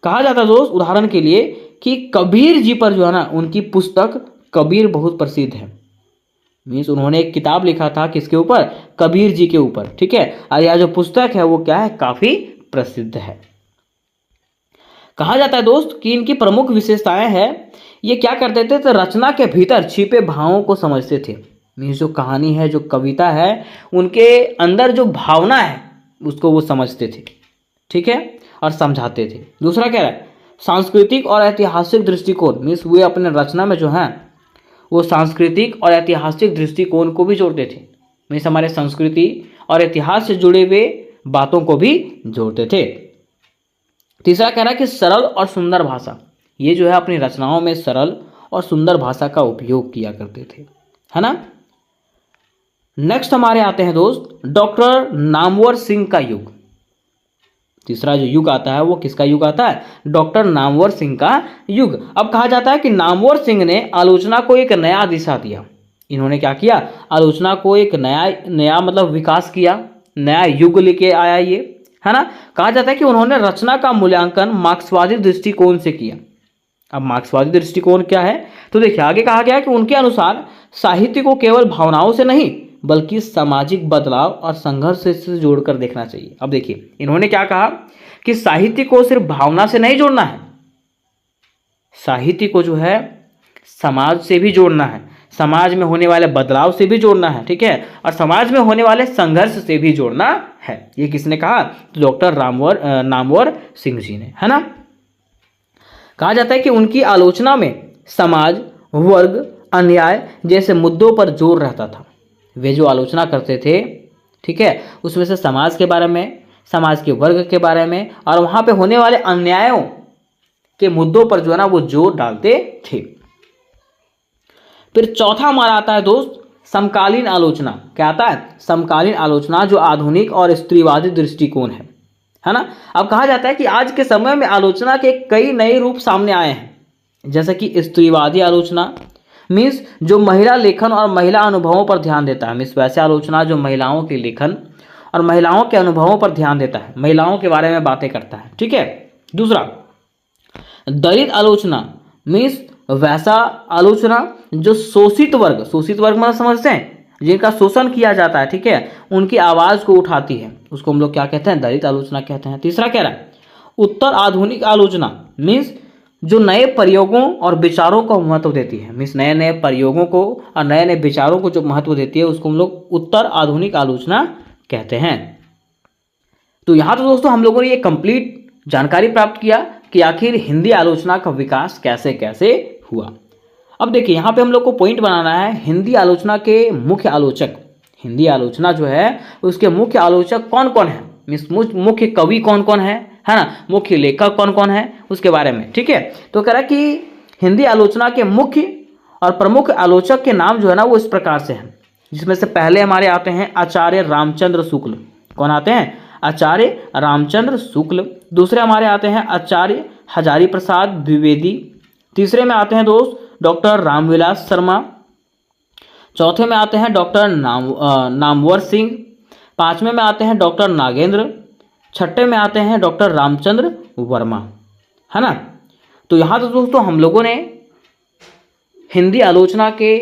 कहा जाता है दोस्त उदाहरण के लिए कि कबीर जी पर जो है ना उनकी पुस्तक कबीर बहुत प्रसिद्ध है। मीन्स उन्होंने एक किताब लिखा था किसके ऊपर, कबीर जी के ऊपर। ठीक है, और यह जो पुस्तक है वो क्या है, काफी प्रसिद्ध है। कहा जाता है दोस्त कि इनकी प्रमुख विशेषताएं हैं, ये क्या करते थे, तो रचना के भीतर छिपे भावों को समझते थे। मीन्स जो कहानी है, जो कविता है, उनके अंदर जो भावना है उसको वो समझते थे। ठीक है, और समझाते थे। दूसरा क्या है, सांस्कृतिक और ऐतिहासिक दृष्टिकोण, मीन्स वे अपने रचना में जो है वो सांस्कृतिक और ऐतिहासिक दृष्टिकोण को भी जोड़ते थे। मीन्स हमारे संस्कृति और इतिहास से जुड़े हुए बातों को भी जोड़ते थे। तीसरा कह रहा है कि सरल और सुंदर भाषा, ये जो है अपनी रचनाओं में सरल और सुंदर भाषा का उपयोग किया करते थे, है ना। नेक्स्ट हमारे आते हैं दोस्त डॉक्टर नामवर सिंह का युग। तीसरा जो युग आता है वो किसका युग आता है, डॉक्टर नामवर सिंह का युग। अब कहा जाता है कि नामवर सिंह ने आलोचना को एक नया दिशा दिया। इन्होंने क्या किया, आलोचना को एक नया मतलब विकास किया, नया युग लेके आया ये, है ना। कहा जाता है कि उन्होंने रचना का मूल्यांकन मार्क्सवादी दृष्टिकोण से किया। अब मार्क्सवादी दृष्टिकोण क्या है, तो देखिए आगे कहा गया कि उनके अनुसार साहित्य को केवल भावनाओं से नहीं बल्कि सामाजिक बदलाव और संघर्ष से जोड़कर देखना चाहिए। अब देखिए इन्होंने क्या कहा कि साहित्य को सिर्फ भावना से नहीं जोड़ना है, साहित्य को जो है समाज से भी जोड़ना है, समाज में होने वाले बदलाव से भी जोड़ना है। ठीक है, और समाज में होने वाले संघर्ष से भी जोड़ना है। ये किसने कहा, तो डॉक्टर नामवर सिंह जी ने, है ना। कहा जाता है कि उनकी आलोचना में समाज, वर्ग, अन्याय जैसे मुद्दों पर जोर रहता था। वे जो आलोचना करते थे, ठीक है, उसमें से समाज के बारे में, समाज के वर्ग के बारे में और वहां पे होने वाले अन्यायों के मुद्दों पर जो है ना वो जोर डालते थे। फिर चौथा हमारा आता है दोस्त समकालीन आलोचना। क्या आता है, समकालीन आलोचना, जो आधुनिक और स्त्रीवादी दृष्टिकोण है ना। अब कहा जाता है कि आज के समय में आलोचना के कई नए रूप सामने आए हैं, जैसे कि स्त्रीवादी आलोचना, मीन्स जो महिला लेखन और महिला अनुभवों पर ध्यान देता है। मीन्स वैसे आलोचना जो महिलाओं के लेखन और महिलाओं के अनुभवों पर ध्यान देता है, महिलाओं के बारे में बातें करता है। ठीक है, दूसरा दलित आलोचना, मीन्स वैसा आलोचना जो शोषित वर्ग मतलब समझते हैं जिनका शोषण किया जाता है, ठीक है, उनकी आवाज को उठाती है, उसको हम लोग क्या कहते हैं, दलित आलोचना कहते हैं। तीसरा कह रहा है उत्तर आधुनिक आलोचना, मीन्स जो नए प्रयोगों और विचारों को महत्व देती है। मीन्स नए नए प्रयोगों को और नए नए विचारों को जो महत्व देती है उसको हम लोग उत्तर आधुनिक आलोचना कहते हैं। तो यहाँ तो दोस्तों हम लोगों ने ये कंप्लीट जानकारी प्राप्त किया कि आखिर हिंदी आलोचना का विकास कैसे कैसे हुआ। अब देखिए यहाँ पे हम लोग को पॉइंट बनाना है, हिंदी आलोचना के मुख्य आलोचक, हिंदी आलोचना जो है उसके मुख्य आलोचक कौन कौन है, मीन्स मुख्य कवि कौन कौन है ना, मुख्य लेखक कौन कौन है उसके बारे में। ठीक है, तो कह रहा है कि हिंदी आलोचना के मुख्य और प्रमुख आलोचक के नाम जो है ना वो इस प्रकार से हैं, जिसमें से पहले हमारे आते हैं आचार्य रामचंद्र शुक्ल। कौन आते हैं, आचार्य रामचंद्र शुक्ल। दूसरे हमारे आते हैं आचार्य हजारी प्रसाद द्विवेदी। तीसरे में आते हैं दोस्त डॉक्टर रामविलास शर्मा। चौथे में आते हैं डॉक्टर नामवर सिंह, पांचवें में आते हैं डॉक्टर नागेंद्र, छठे में आते हैं डॉक्टर रामचंद्र वर्मा, है ना। तो यहाँ तो दोस्तों हम लोगों ने हिंदी आलोचना के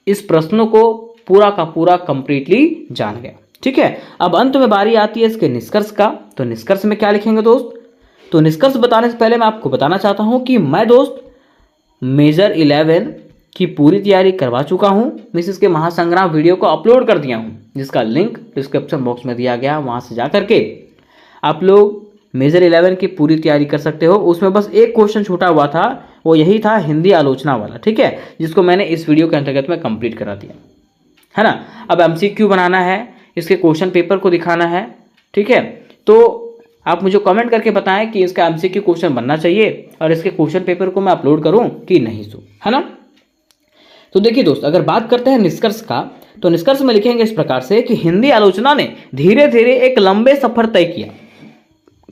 इस प्रश्नों को पूरा का पूरा कंप्लीटली जान गया। ठीक है, अब अंत में बारी आती है इसके निष्कर्ष का। तो निष्कर्ष में क्या लिखेंगे दोस्त? तो निष्कर्ष बताने से पहले मैं आपको बताना चाहता हूं कि मैं दोस्त मेजर 11 की पूरी तैयारी करवा चुका हूं। मिसेस के महासंग्राम वीडियो को अपलोड कर दिया हूं, जिसका लिंक डिस्क्रिप्शन बॉक्स में दिया गया, वहां से जा करके आप लोग मेजर 11 की पूरी तैयारी कर सकते हो। उसमें बस एक क्वेश्चन छूटा हुआ था, वो यही था हिंदी आलोचना वाला। ठीक है, जिसको मैंने इस वीडियो के अंतर्गत में कंप्लीट करा दिया, है ना। अब MCQ बनाना है, इसके क्वेश्चन पेपर को दिखाना है। ठीक है, तो आप मुझे कमेंट करके बताएं कि इसका MCQ क्वेश्चन बनना चाहिए और इसके क्वेश्चन पेपर को मैं अपलोड करूं कि नहीं, सो है ना। तो देखिए दोस्त, अगर बात करते हैं निष्कर्ष का, तो निष्कर्ष में लिखेंगे इस प्रकार से कि हिंदी आलोचना ने धीरे धीरे एक लंबे सफर तय किया।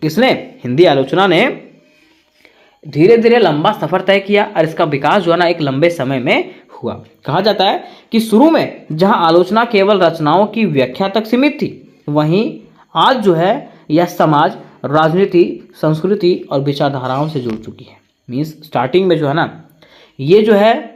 किसने? हिंदी आलोचना ने धीरे धीरे लंबा सफर तय किया और इसका विकास जो है ना एक लंबे समय में हुआ। कहा जाता है कि शुरू में जहां आलोचना केवल रचनाओं की व्याख्या तक सीमित थी, वहीं आज जो है यह समाज, राजनीति, संस्कृति और विचारधाराओं से जुड़ चुकी है। मीन्स स्टार्टिंग में जो है ना ये जो है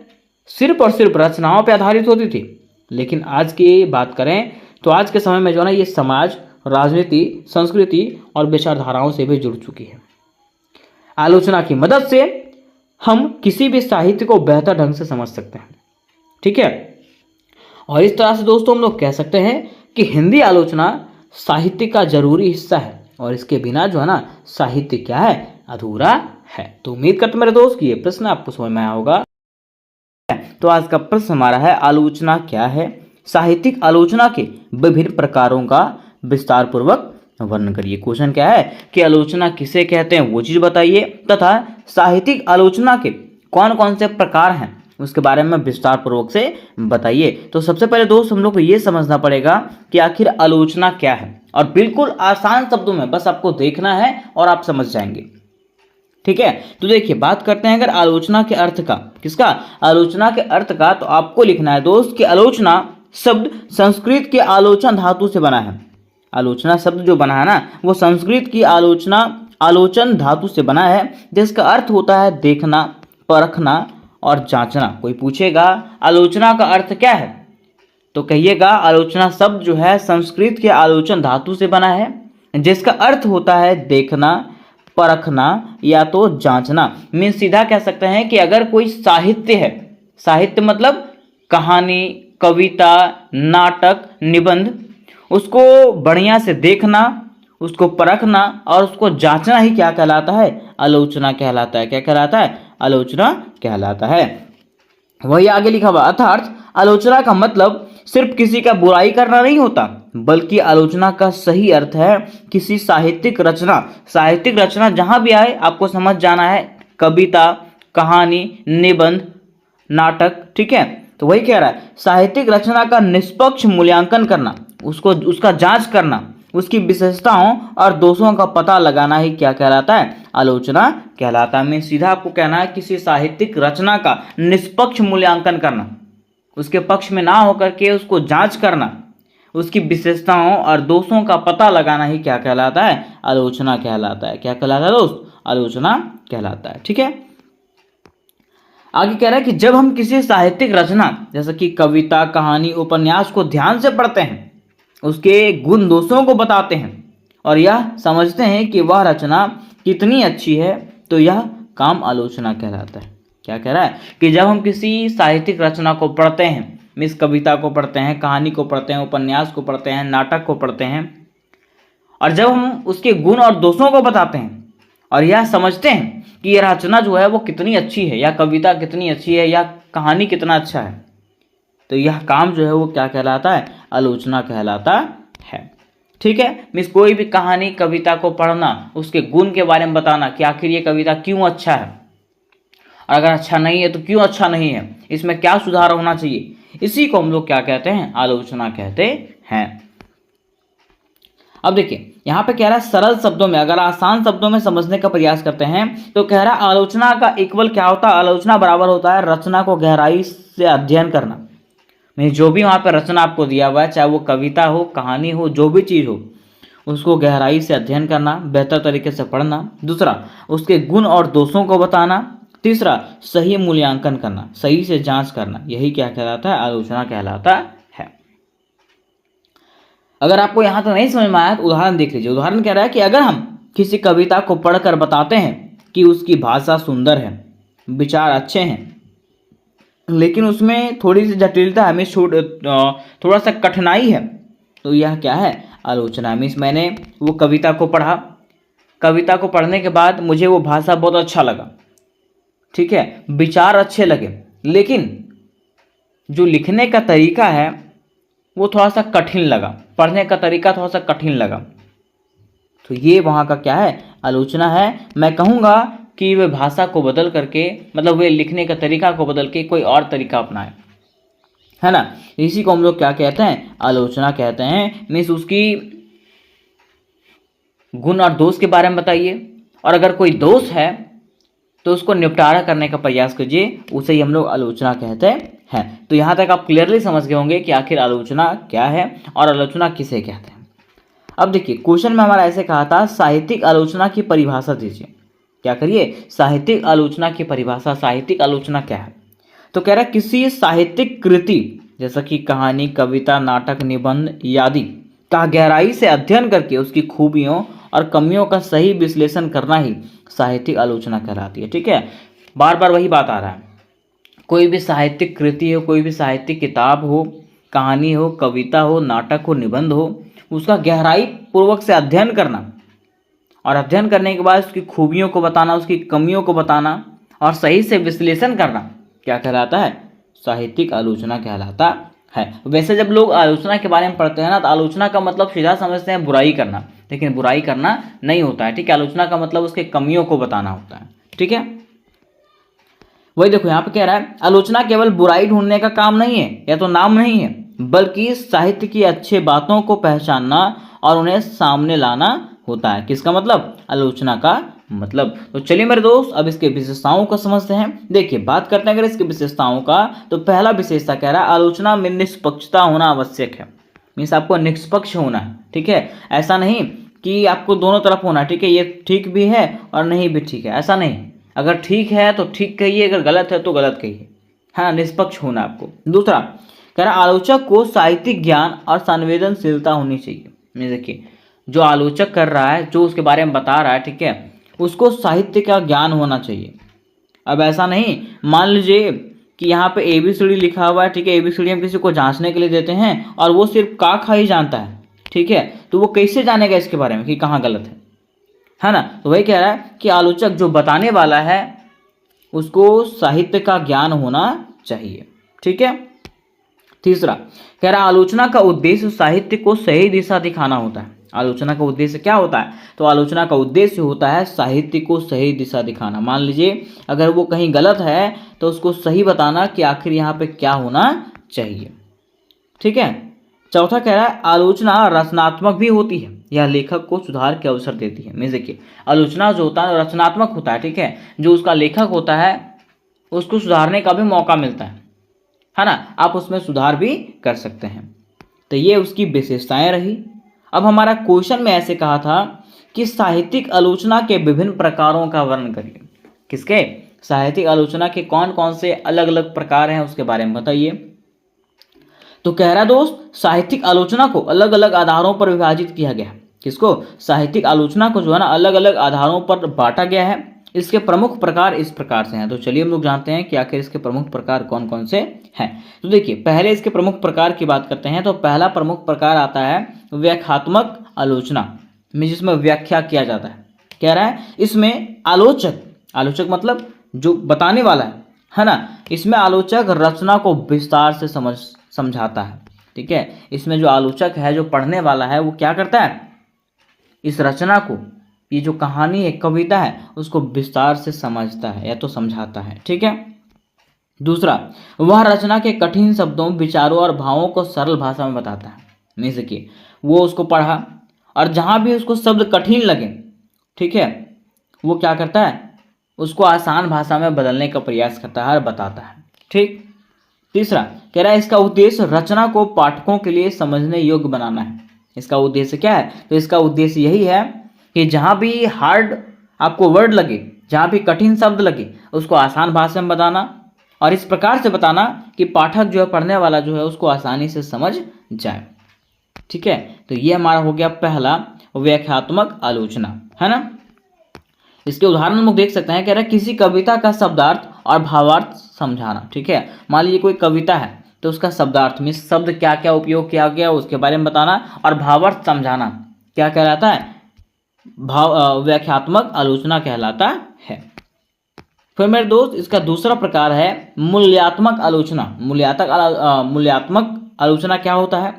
सिर्फ और सिर्फ रचनाओं पर आधारित होती थी, लेकिन आज की बात करें तो आज के समय में जो है ना ये समाज, राजनीति, संस्कृति और विचारधाराओं से भी जुड़ चुकी है। आलोचना की मदद से हम किसी भी साहित्य को बेहतर ढंग से समझ सकते हैं। ठीक है, और इस तरह से दोस्तों हम लोग कह सकते हैं कि हिंदी आलोचना साहित्य का जरूरी हिस्सा है और इसके बिना जो है ना साहित्य क्या है? अधूरा है। तो उम्मीद करते मेरे दोस्त कि ये प्रश्न आपको समझ में आया होगा। तो आज का प्रश्न हमारा है, आलोचना क्या है? साहित्यिक आलोचना के विभिन्न प्रकारों का विस्तार पूर्वक वर्णन करिए। क्वेश्चन क्या है कि आलोचना किसे कहते हैं वो चीज बताइए, तथा साहित्यिक आलोचना के कौन कौन से प्रकार हैं उसके बारे में विस्तार पूर्वक से बताइए। तो सबसे पहले दोस्त हम लोग को ये समझना पड़ेगा कि आखिर आलोचना क्या है, और बिल्कुल आसान शब्दों में बस आपको देखना है और आप समझ जाएंगे। ठीक है, तो देखिए बात करते हैं अगर आलोचना के अर्थ का। किसका? आलोचना के अर्थ का। तो आपको लिखना है दोस्त कि आलोचना शब्द संस्कृत के आलोचन धातु से बना है। आलोचना शब्द जो बना है ना वो संस्कृत की आलोचन धातु से बना है, जिसका अर्थ होता है देखना, परखना और जांचना। कोई पूछेगा आलोचना का अर्थ क्या है, तो कहिएगा आलोचना शब्द जो है संस्कृत के आलोचन धातु से बना है, जिसका अर्थ होता है देखना, परखना या तो जांचना। मीन सीधा कह सकते हैं कि अगर कोई साहित्य है, साहित्य मतलब कहानी, कविता, नाटक, निबंध, उसको बढ़िया से देखना, उसको परखना और उसको जांचना ही क्या कहलाता है? आलोचना कहलाता है। क्या कहलाता है? आलोचना कहलाता है। वही आगे लिखा हुआ, अर्थात आलोचना का मतलब सिर्फ किसी का बुराई करना नहीं होता, बल्कि आलोचना का सही अर्थ है किसी साहित्यिक रचना। साहित्यिक रचना जहां भी आए आपको समझ जाना है, कविता, कहानी, निबंध, नाटक। ठीक है, तो वही कह रहा है साहित्यिक रचना का निष्पक्ष मूल्यांकन करना, उसका जांच करना, उसकी विशेषताओं और दोषों का पता लगाना ही क्या कहलाता है? आलोचना कहलाता है। मैं सीधा आपको कहना है किसी साहित्यिक रचना का निष्पक्ष मूल्यांकन करना, उसके पक्ष में ना होकर के उसको जांच करना, उसकी विशेषताओं और दोषों का पता लगाना ही क्या कहलाता है? आलोचना कहलाता है। क्या कहलाता है दोस्त? आलोचना कहलाता है। ठीक है, आगे कह रहा है कि जब हम किसी साहित्यिक रचना जैसे कि कविता, कहानी, उपन्यास को ध्यान से पढ़ते हैं, उसके गुण दोषों को बताते हैं और यह समझते हैं कि वह रचना कितनी अच्छी है, तो यह काम आलोचना कहलाता है। क्या कह रहा है कि जब हम किसी साहित्यिक रचना को पढ़ते हैं, मिस कविता को पढ़ते हैं, कहानी को पढ़ते हैं, उपन्यास को पढ़ते हैं, नाटक को पढ़ते हैं, और जब हम उसके गुण और दोषों को बताते हैं और यह समझते हैं कि यह रचना जो है वो कितनी अच्छी है, या कविता कितनी अच्छी है, या कहानी कितना अच्छा है, तो यह काम जो है वो क्या कहलाता है? आलोचना कहलाता है। ठीक है, मिस कोई भी कहानी, कविता को पढ़ना, उसके गुण के बारे में बताना कि आखिर ये कविता क्यों अच्छा है, और अगर अच्छा नहीं है तो क्यों अच्छा नहीं है, इसमें क्या सुधार होना चाहिए, इसी को हम लोग क्या कहते हैं? आलोचना कहते हैं। अब देखिए यहाँ पे कह रहा है सरल शब्दों में, अगर आसान शब्दों में समझने का प्रयास करते हैं तो कह रहा है आलोचना का इक्वल क्या होता है? आलोचना बराबर होता है रचना को गहराई से अध्ययन करना, मैं जो भी वहाँ पर रचना आपको दिया हुआ है, चाहे वो कविता हो, कहानी हो, जो भी चीज़ हो, उसको गहराई से अध्ययन करना, बेहतर तरीके से पढ़ना। दूसरा, उसके गुण और दोषों को बताना। तीसरा, सही मूल्यांकन करना, सही से जांच करना। यही क्या कहलाता है? आलोचना कहलाता है। अगर आपको यहाँ तक नहीं समझ में आया तो उदाहरण देख लीजिए। उदाहरण कह रहा है कि अगर हम किसी कविता को पढ़कर बताते हैं कि उसकी भाषा सुंदर है, विचार अच्छे हैं, लेकिन उसमें थोड़ी सी जटिलता है, थोड़ा सा कठिनाई है, तो यह क्या है? आलोचना। मीन्स मैंने वो कविता को पढ़ा, कविता को पढ़ने के बाद मुझे वो भाषा बहुत अच्छा लगा, ठीक है, विचार अच्छे लगे, लेकिन जो लिखने का तरीका है वो थोड़ा सा कठिन लगा, पढ़ने का तरीका थोड़ा सा कठिन लगा, तो ये वहाँ का क्या है? आलोचना है। मैं कहूँगा कि वे भाषा को बदल करके, मतलब वे लिखने का तरीका को बदल के कोई और तरीका अपनाए, है ना। इसी को हम लोग क्या कहते हैं? आलोचना कहते हैं। मीन्स उसकी गुण और दोष के बारे में बताइए, और अगर कोई दोष है तो उसको निपटारा करने का प्रयास कीजिए, उसे ही हम लोग आलोचना कहते हैं। तो यहाँ तक आप क्लियरली समझ गए होंगे कि आखिर आलोचना क्या है और आलोचना किसे कहते हैं। अब देखिए, क्वेश्चन में हमारा ऐसे कहा था, साहित्यिक आलोचना की परिभाषा दीजिए। क्या करिए? साहित्यिक आलोचना की परिभाषा। साहित्यिक आलोचना क्या है? तो कह रहा है किसी साहित्यिक कृति जैसा कि कहानी, कविता, नाटक, निबंध आदि का गहराई से अध्ययन करके उसकी खूबियों और कमियों का सही विश्लेषण करना ही साहित्यिक आलोचना कहलाती है। ठीक है, बार बार वही बात आ रहा है। कोई भी साहित्यिक कृति हो, कोई भी साहित्यिक किताब हो, कहानी हो, कविता हो, नाटक हो, निबंध हो, उसका गहराई पूर्वक से अध्ययन करना, और अध्ययन करने के बाद उसकी खूबियों को बताना, उसकी कमियों को बताना और सही से विश्लेषण करना क्या कहलाता है? साहित्यिक आलोचना कहलाता है। वैसे जब लोग आलोचना के बारे में पढ़ते हैं ना, तो आलोचना का मतलब सीधा समझते हैं बुराई करना, लेकिन बुराई करना नहीं होता है। ठीक है, आलोचना का मतलब उसके कमियों को बताना होता है। ठीक है, वही देखो यहाँ पे कह रहा है, आलोचना केवल बुराई ढूंढने का काम नहीं है, या तो नाम नहीं है, बल्कि साहित्य की अच्छे बातों को पहचानना और उन्हें सामने लाना होता है। किसका मतलब? आलोचना का मतलब। तो चलिए मेरे दोस्त, अब इसके विशेषताओं को समझते हैं। देखिए, बात करते हैं अगर इसकी विशेषताओं का, तो पहला विशेषता कह रहा है, आलोचना में निष्पक्षता होना आवश्यक है। मीन्स आपको निष्पक्ष होना है। ठीक है, ऐसा नहीं कि आपको दोनों तरफ होना। ठीक है, ये ठीक भी है और नहीं भी ठीक है, ऐसा नहीं। अगर ठीक है तो ठीक कहिए, अगर गलत है तो गलत कहिए। हाँ, निष्पक्ष होना आपको। दूसरा कह रहा, आलोचक को साहित्यिक ज्ञान और संवेदनशीलता होनी चाहिए। मैं देखिए, जो आलोचक कर रहा है, जो उसके बारे में बता रहा है, ठीक है, उसको साहित्य का ज्ञान होना चाहिए। अब ऐसा नहीं, मान लीजिए कि यहाँ पे ABCD लिखा हुआ है, ठीक है, ABCD हम किसी को जांचने के लिए देते हैं और वो सिर्फ का खा ही जानता है, ठीक है, तो वो कैसे जानेगा इसके बारे में कि कहाँ गलत है ना। तो वही कह रहा है कि आलोचक जो बताने वाला है उसको साहित्य का ज्ञान होना चाहिए। ठीक है। तीसरा कह रहा, आलोचना का उद्देश्य साहित्य को सही दिशा दिखाना होता है। आलोचना का उद्देश्य क्या होता है? तो आलोचना का उद्देश्य होता है साहित्य को सही दिशा दिखाना। मान लीजिए अगर वो कहीं गलत है तो उसको सही बताना कि आखिर यहाँ पे क्या होना चाहिए। ठीक है। चौथा कह रहा है, आलोचना रचनात्मक भी होती है, यह लेखक को सुधार के अवसर देती है। मीन्स देखिए, आलोचना जो होता है रचनात्मक होता है। ठीक है, जो उसका लेखक होता है उसको सुधारने का भी मौका मिलता है ना, आप उसमें सुधार भी कर सकते हैं। तो ये उसकी विशेषताएं रही। अब हमारा क्वेश्चन में ऐसे कहा था कि साहित्यिक आलोचना के विभिन्न प्रकारों का वर्णन करिए। किसके? साहित्यिक आलोचना के कौन कौन से अलग अलग प्रकार हैं उसके बारे में बताइए। तो कह रहा दोस्त, साहित्यिक आलोचना को अलग अलग आधारों पर विभाजित किया गया है। किसको? साहित्यिक आलोचना को जो है ना अलग अलग आधारों पर बांटा गया है। इसके प्रमुख प्रकार इस प्रकार से हैं। तो चलिए हम लोग जानते हैं कि आखिर इसके प्रमुख प्रकार कौन कौन से हैं। तो देखिए, पहले इसके प्रमुख प्रकार की बात करते हैं। तो पहला प्रमुख प्रकार आता है व्याख्यात्मक आलोचना में, जिसमें व्याख्या किया जाता है। कह रहा है इसमें आलोचक मतलब जो बताने वाला है ना, इसमें आलोचक रचना को विस्तार से समझाता है। ठीक है, इसमें जो आलोचक है, जो पढ़ने वाला है, वो क्या करता है? इस रचना को, ये जो कहानी है, कविता है, उसको विस्तार से समझता है या तो समझाता है। ठीक है। दूसरा, वह रचना के कठिन शब्दों, विचारों और भावों को सरल भाषा में बताता है। मीन्स कि वो उसको पढ़ा और जहां भी उसको शब्द कठिन लगे, ठीक है, वो क्या करता है? उसको आसान भाषा में बदलने का प्रयास करता है और बताता है। ठीक। तीसरा कह रहा है इसका उद्देश्य रचना को पाठकों के लिए समझने योग्य बनाना है। इसका उद्देश्य क्या है? तो इसका उद्देश्य यही है कि जहाँ भी हार्ड आपको वर्ड लगे, जहाँ भी कठिन शब्द लगे, उसको आसान भाषा में बताना और इस प्रकार से बताना कि पाठक जो है, पढ़ने वाला जो है, उसको आसानी से समझ जाए। ठीक है, तो ये हमारा हो गया पहला व्याख्यात्मक आलोचना, है ना। इसके उदाहरण हम लोग देख सकते हैं। कह रहा है किसी कविता का शब्दार्थ और भावार्थ समझाना। ठीक है, मान लीजिए कोई कविता है तो उसका शब्दार्थ में शब्द क्या क्या उपयोग किया गया उसके बारे में बताना और भावार्थ समझाना क्या कहलाता है? व्याख्यात्मक आलोचना कहलाता है। फिर मेरे दोस्त इसका दूसरा प्रकार है मूल्यात्मक आलोचना। मूल्यात्मक आलोचना क्या होता है?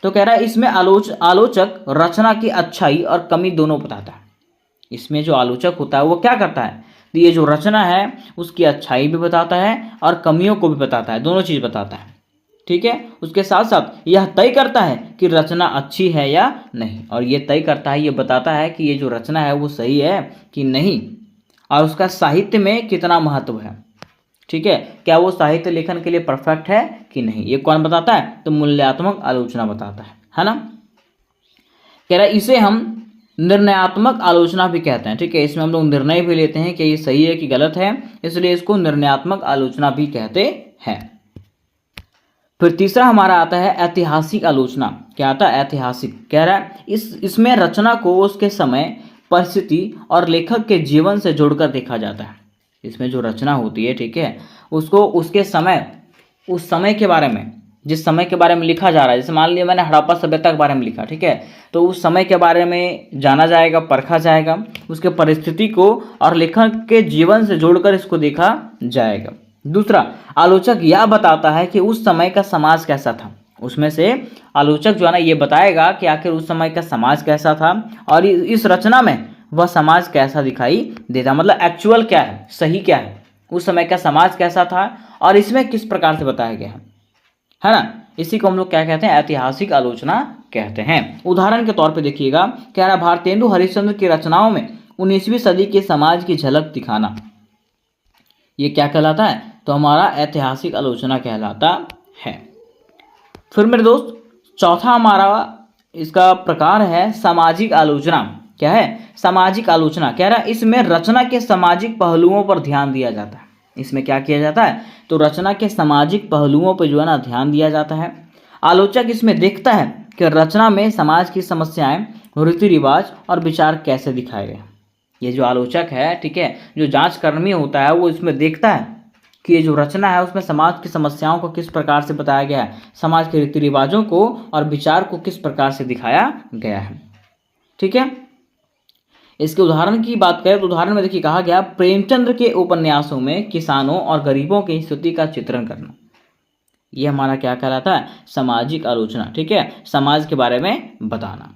तो कह रहा है इसमें आलोचक रचना की अच्छाई और कमी दोनों बताता है। इसमें जो आलोचक होता है वो क्या करता है? तो ये जो रचना है उसकी अच्छाई भी बताता है और कमियों को भी बताता है, दोनों चीज बताता है। ठीक है, उसके साथ साथ यह तय करता है कि रचना अच्छी है या नहीं, और ये तय करता है, ये बताता है कि ये जो रचना है वो सही है कि नहीं और उसका साहित्य में कितना महत्व है। ठीक है, क्या वो साहित्य लेखन के लिए परफेक्ट है कि नहीं, ये कौन बताता है? तो मूल्यात्मक आलोचना बताता है ना। कह रहा है इसे हम निर्णयात्मक आलोचना भी कहते हैं। ठीक है, इसमें हम लोग निर्णय भी लेते हैं कि ये सही है कि गलत है, इसलिए इसको निर्णयात्मक आलोचना भी कहते हैं। फिर तीसरा हमारा आता है ऐतिहासिक आलोचना। क्या आता है? ऐतिहासिक। कह रहा है इसमें रचना को उसके समय, परिस्थिति और लेखक के जीवन से जोड़कर देखा जाता है। इसमें जो रचना होती है, ठीक है, उसको उसके समय, उस समय के बारे में, जिस समय के बारे में लिखा जा रहा है, जैसे मान लिया मैंने हड़प्पा सभ्यता के बारे में लिखा, ठीक है, तो उस समय के बारे में जाना जाएगा, परखा जाएगा, उसके परिस्थिति को और लेखक के जीवन से जोड़कर इसको देखा जाएगा। दूसरा, आलोचक यह बताता है कि उस समय का समाज कैसा था। उसमें से आलोचक जो है ना ये बताएगा कि आखिर उस समय का समाज कैसा था और इस रचना में वह समाज कैसा दिखाई देता, मतलब एक्चुअल क्या है, सही क्या है, उस समय का समाज कैसा था और इसमें किस प्रकार से बताया गया है ना। इसी को हम लोग क्या कहते हैं? ऐतिहासिक आलोचना कहते हैं। उदाहरण के तौर पे देखिएगा, कह रहा भारतेंदु हरिश्चंद्र की रचनाओं में 19वीं सदी के समाज की झलक दिखाना, ये क्या कहलाता है? तो हमारा ऐतिहासिक आलोचना कहलाता है। फिर मेरे दोस्त चौथा हमारा इसका प्रकार है सामाजिक आलोचना। क्या है? सामाजिक आलोचना। कह रहा है इसमें रचना के सामाजिक पहलुओं पर ध्यान दिया जाता है। इसमें क्या किया जाता है? तो रचना के सामाजिक पहलुओं पर जो है ना ध्यान दिया जाता है। आलोचक इसमें देखता है कि रचना में समाज की समस्याएं, रीति रिवाज और विचार कैसे दिखाए गए। ये जो आलोचक है, ठीक है, जो जांच कर्मी होता है, वो इसमें देखता है कि ये जो रचना है उसमें समाज की समस्याओं को किस प्रकार से बताया गया है, समाज के रीति रिवाजों को और विचार को किस प्रकार से दिखाया गया है। ठीक है, इसके उदाहरण की बात करें तो उदाहरण में देखिए कहा गया प्रेमचंद्र के उपन्यासों में किसानों और गरीबों की स्थिति का चित्रण करना। यह हमारा क्या कहलाता है? सामाजिक आलोचना। ठीक है, समाज के बारे में बताना।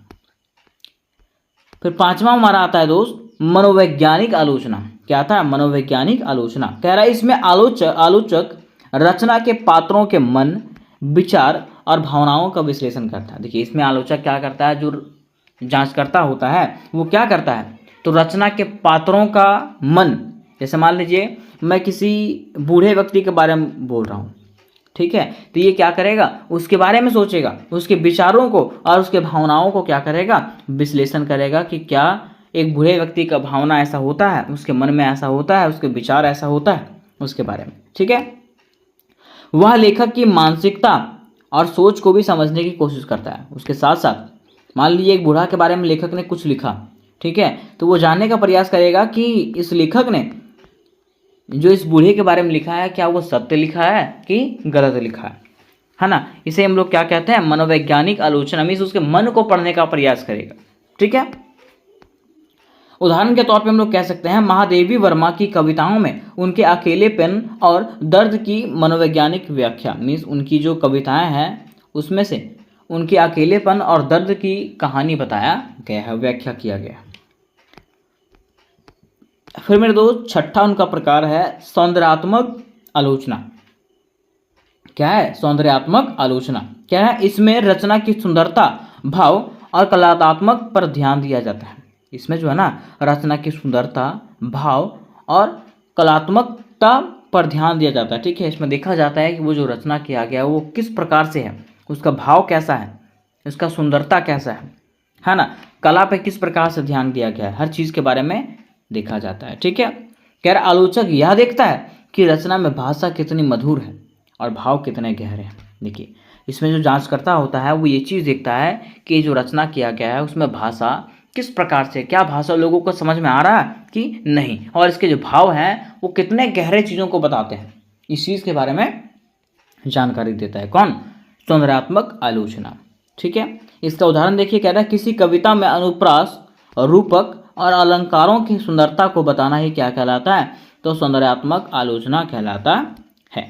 फिर पांचवा हमारा आता है दोस्त मनोवैज्ञानिक आलोचना। क्या आता है? मनोवैज्ञानिक आलोचना। कह रहा है इसमें आलोचक रचना के पात्रों के मन, विचार और भावनाओं का विश्लेषण करता है। देखिए इसमें आलोचक क्या करता है, जो जांचकर्ता होता है वो क्या करता है, तो रचना के पात्रों का मन, जैसे मान लीजिए मैं किसी बूढ़े व्यक्ति के बारे में बोल रहा हूँ, ठीक है, तो ये क्या करेगा, उसके बारे में सोचेगा, उसके विचारों को और उसके भावनाओं को क्या करेगा, विश्लेषण करेगा कि क्या एक बूढ़े व्यक्ति का भावना ऐसा होता है, उसके मन में ऐसा होता है, उसके विचार ऐसा होता है, उसके बारे में। ठीक है, वह लेखक की मानसिकता और सोच को भी समझने की कोशिश करता है। उसके साथ साथ मान लीजिए एक बूढ़ा के बारे में लेखक ने कुछ लिखा, ठीक है, तो वो जानने का प्रयास करेगा कि इस लेखक ने जो इस बूढ़े के बारे में लिखा है क्या वो सत्य लिखा है कि गलत लिखा है ना। इसे हम लोग क्या कहते हैं, मनोवैज्ञानिक आलोचना। मीन्स उसके मन को पढ़ने का प्रयास करेगा। ठीक है, उदाहरण के तौर पे हम लोग कह सकते हैं महादेवी वर्मा की कविताओं में उनके अकेलेपन और दर्द की मनोवैज्ञानिक व्याख्या। मीन्स उनकी जो कविताएं हैं उसमें से उनके अकेलेपन और दर्द की कहानी बताया गया है, व्याख्या किया गया है। फिर मेरे दोस्त छठा उनका प्रकार है सौंदर्यात्मक आलोचना। क्या है? सौंदर्यात्मक आलोचना। क्या है? इसमें रचना की सुंदरता, भाव और कलात्मक पर ध्यान दिया जाता है। इसमें जो है ना रचना की सुंदरता, भाव और कलात्मकता पर ध्यान दिया जाता है। ठीक है, इसमें देखा जाता है कि वो जो रचना किया गया है वो किस प्रकार से है, उसका भाव कैसा है, इसका सुंदरता कैसा है ना, कला पे किस प्रकार से ध्यान दिया गया है, हर चीज़ के बारे में देखा जाता है। ठीक है, कह रहा आलोचक यह देखता है कि रचना में भाषा कितनी मधुर है और भाव कितने गहरे हैं। देखिए, इसमें जो जांचकर्ता होता है वो ये चीज़ देखता है कि जो रचना किया गया है उसमें भाषा किस प्रकार से, क्या भाषा लोगों को समझ में आ रहा है कि नहीं, और इसके जो भाव हैं वो कितने गहरे चीज़ों को बताते हैं, इस चीज़ के बारे में जानकारी देता है। कौन? सौंदर्यात्मक आलोचना। ठीक है, इसका उदाहरण देखिए, कह रहा है किसी कविता में अनुप्रास, रूपक और अलंकारों की सुंदरता को बताना ही क्या कहलाता है? तो सौंदर्यात्मक आलोचना कहलाता है।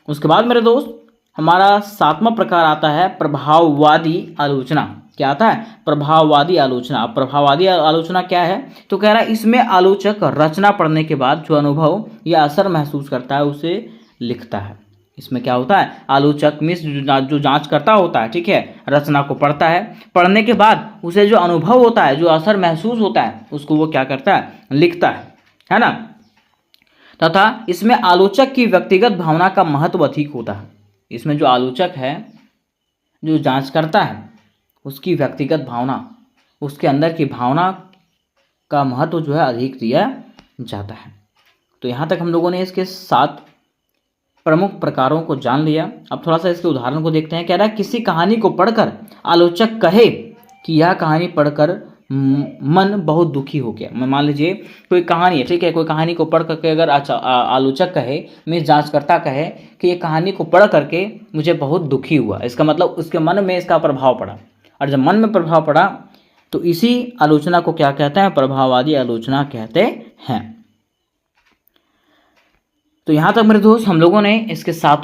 उसके बाद मेरे दोस्त हमारा 7वां प्रकार आता है प्रभाववादी आलोचना। क्या आता है? प्रभाववादी आलोचना। अब प्रभाववादी आलोचना क्या है? तो कह रहा है इसमें आलोचक रचना पढ़ने के बाद जो अनुभव या असर महसूस करता है उसे लिखता है। इसमें क्या होता है? आलोचक में जो जांच करता होता है, ठीक है, रचना को पढ़ता है, पढ़ने के बाद उसे जो अनुभव होता है, जो असर महसूस होता है, उसको वो क्या करता है? लिखता है ना। तथा इसमें आलोचक की व्यक्तिगत भावना का महत्व अधिक होता है। इसमें जो आलोचक है, जो जांच करता है, उसकी व्यक्तिगत भावना, उसके अंदर की भावना का महत्व जो है अधिक दिया जाता है। तो यहाँ तक हम लोगों ने इसके 7 प्रमुख प्रकारों को जान लिया। अब थोड़ा सा इसके उदाहरण को देखते हैं। कह रहा है किसी कहानी को पढ़कर आलोचक कहे कि यह कहानी पढ़कर मन बहुत दुखी हो गया। मैं मान लीजिए कोई कहानी है, ठीक है, कोई कहानी को पढ़ करके अगर आलोचक कहे, मैं जांचकर्ता कहे कि ये कहानी को पढ़ करके मुझे बहुत दुखी हुआ, इसका मतलब उसके मन में इसका प्रभाव पड़ा, और जब मन में प्रभाव पड़ा तो इसी आलोचना को क्या कहते हैं? प्रभाववादी आलोचना कहते हैं। तो यहाँ तक मेरे दोस्त हम लोगों ने इसके 7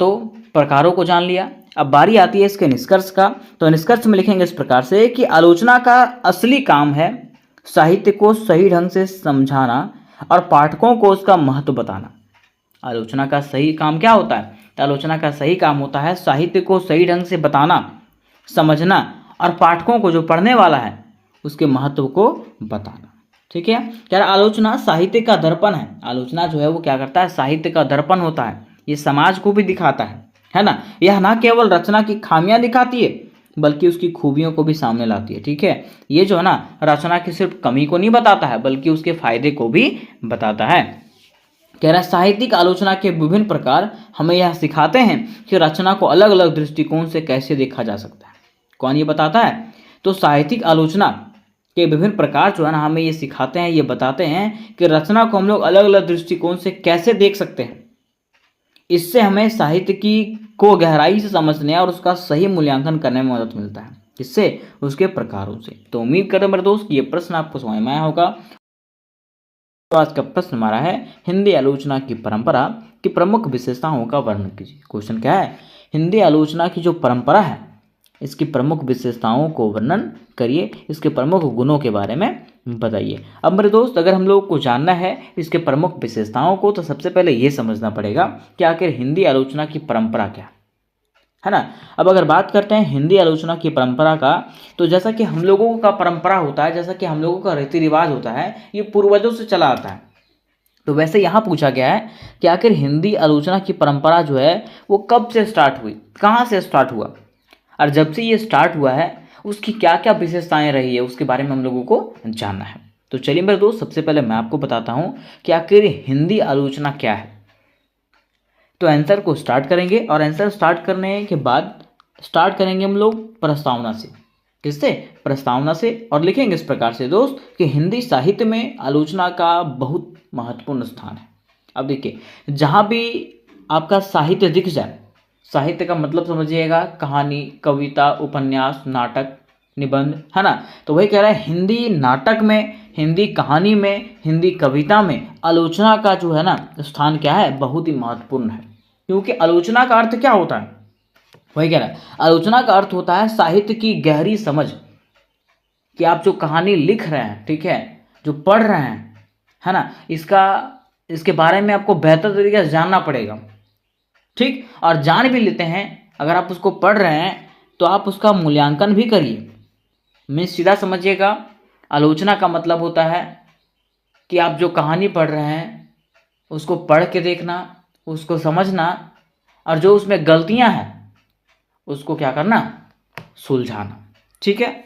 प्रकारों को जान लिया। अब बारी आती है इसके निष्कर्ष का। तो निष्कर्ष में लिखेंगे इस प्रकार से कि आलोचना का असली काम है साहित्य को सही ढंग से समझाना और पाठकों को उसका महत्व बताना। आलोचना का सही काम क्या होता है? तो आलोचना का सही काम होता है साहित्य को सही ढंग से बताना, समझना और पाठकों को, जो पढ़ने वाला है, उसके महत्व को बताना। ठीक है, क्या आलोचना साहित्य का दर्पण है। आलोचना जो है वो क्या करता है? साहित्य का दर्पण होता है, ये समाज को भी दिखाता है ना। यह ना केवल रचना की खामियां दिखाती है बल्कि उसकी खूबियों को भी सामने लाती है। ठीक है, ये जो है ना, रचना की सिर्फ कमी को नहीं बताता है बल्कि उसके फायदे को भी बताता है। कह रहा है साहित्यिक आलोचना के विभिन्न प्रकार हमें यह सिखाते हैं कि रचना को अलग अलग दृष्टिकोण से कैसे देखा जा सकता है। कौन ये बताता है? तो साहित्यिक आलोचना के विभिन्न प्रकार जो है ना, हमें ये सिखाते हैं, ये बताते हैं कि रचना को हम लोग अलग अलग दृष्टिकोण से कैसे देख सकते हैं। इससे हमें साहित्य को गहराई से समझने और उसका सही मूल्यांकन करने में मदद मिलता है, इससे उसके प्रकारों से। तो उम्मीद करते हैं मेरे दोस्त ये प्रश्न आपको समझ में आया होगा। तो आज का प्रश्न हमारा है हिंदी आलोचना की परंपरा की प्रमुख विशेषताओं का वर्णन कीजिए। क्वेश्चन क्या है? हिंदी आलोचना की जो परंपरा है इसकी प्रमुख विशेषताओं को वर्णन करिए, इसके प्रमुख गुणों के बारे में बताइए। अब मेरे दोस्त अगर हम लोग को जानना है इसके प्रमुख विशेषताओं को, तो सबसे पहले ये समझना पड़ेगा कि आखिर हिंदी आलोचना की परंपरा क्या है ना। अब अगर बात करते हैं हिंदी आलोचना की परंपरा का, तो जैसा कि हम लोगों का परंपरा होता है, जैसा कि हम लोगों का रीति रिवाज होता है, ये पूर्वजों से चला आता है। तो वैसे यहाँ पूछा गया है कि आखिर हिंदी आलोचना की परंपरा जो है वो कब से स्टार्ट हुई, कहाँ से स्टार्ट हुआ, और जब से ये स्टार्ट हुआ है उसकी क्या क्या विशेषताएं रही है, उसके बारे में हम लोगों को जानना है। तो चलिए मेरे दोस्त सबसे पहले मैं आपको बताता हूँ कि आखिर हिंदी आलोचना क्या है। तो आंसर को स्टार्ट करेंगे, और आंसर स्टार्ट करने के बाद स्टार्ट करेंगे हम लोग प्रस्तावना से। किससे? प्रस्तावना से। और लिखेंगे इस प्रकार से दोस्त कि हिंदी साहित्य में आलोचना का बहुत महत्वपूर्ण स्थान है। अब देखिए, जहाँ भी आपका साहित्य दिख जाए, साहित्य का मतलब समझिएगा कहानी, कविता, उपन्यास, नाटक, निबंध, है ना। तो वही कह रहा है हिंदी नाटक में, हिंदी कहानी में, हिंदी कविता में आलोचना का जो है ना स्थान क्या है? बहुत ही महत्वपूर्ण है। क्योंकि आलोचना का अर्थ क्या होता है? वही कह रहा है आलोचना का अर्थ होता है साहित्य की गहरी समझ, कि आप जो कहानी लिख रहे हैं, ठीक है, जो पढ़ रहे हैं, है ना, इसके बारे में आपको बेहतर तरीके से जानना पड़ेगा। ठीक, और जान भी लेते हैं, अगर आप उसको पढ़ रहे हैं तो आप उसका मूल्यांकन भी करिए। मैं सीधा समझिएगा, आलोचना का मतलब होता है कि आप जो कहानी पढ़ रहे हैं उसको पढ़ के देखना, उसको समझना, और जो उसमें गलतियां हैं उसको क्या करना, सुलझाना। ठीक है,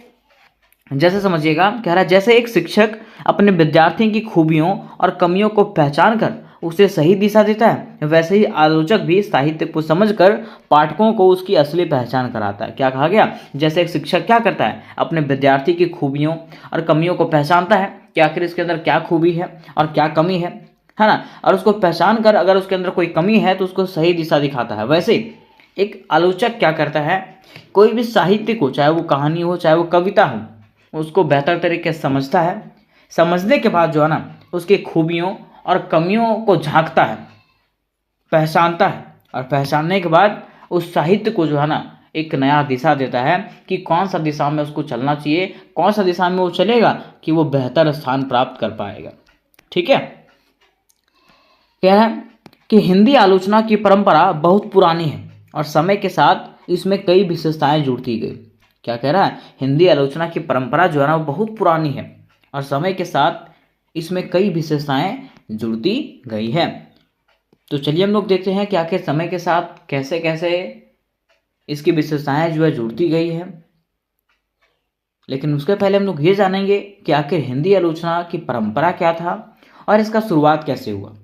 जैसे समझिएगा, कह रहा है जैसे एक शिक्षक अपने विद्यार्थी की खूबियों और कमियों को पहचान कर उसे सही दिशा देता है, वैसे ही आलोचक भी साहित्य को समझकर पाठकों को उसकी असली पहचान कराता है। क्या कहा गया, जैसे एक शिक्षक क्या करता है, अपने विद्यार्थी की खूबियों और कमियों को पहचानता है कि आखिर इसके अंदर क्या खूबी है और क्या कमी है ना, और उसको पहचान कर अगर उसके अंदर कोई कमी है तो उसको सही दिशा दिखाता है। वैसे एक आलोचक क्या करता है, कोई भी साहित्य को, चाहे वो कहानी हो चाहे वो कविता हो, उसको बेहतर तरीके से समझता है। समझने के बाद जो है ना, उसकी खूबियों और कमियों को झांकता है, पहचानता है, और पहचानने के बाद उस साहित्य को जो है ना एक नया दिशा देता है कि कौन सा दिशा में उसको चलना चाहिए, कौन सा दिशा में वो चलेगा कि वो बेहतर स्थान प्राप्त कर पाएगा। ठीक है, क्या है कि हिंदी आलोचना की परंपरा बहुत पुरानी है और समय के साथ इसमें कई विशेषताएं जुड़ती गई। क्या कह रहा है, हिंदी आलोचना की परंपरा जो है ना वो बहुत पुरानी है और समय के साथ इसमें कई विशेषताएं जुड़ती गई है। तो चलिए हम लोग देखते हैं कि आखिर समय के साथ कैसे कैसे इसकी विशेषताएं जो है जुड़ती गई है। लेकिन उसके पहले हम लोग ये जानेंगे कि आखिर हिंदी आलोचना की परंपरा क्या था और इसका शुरुआत कैसे हुआ।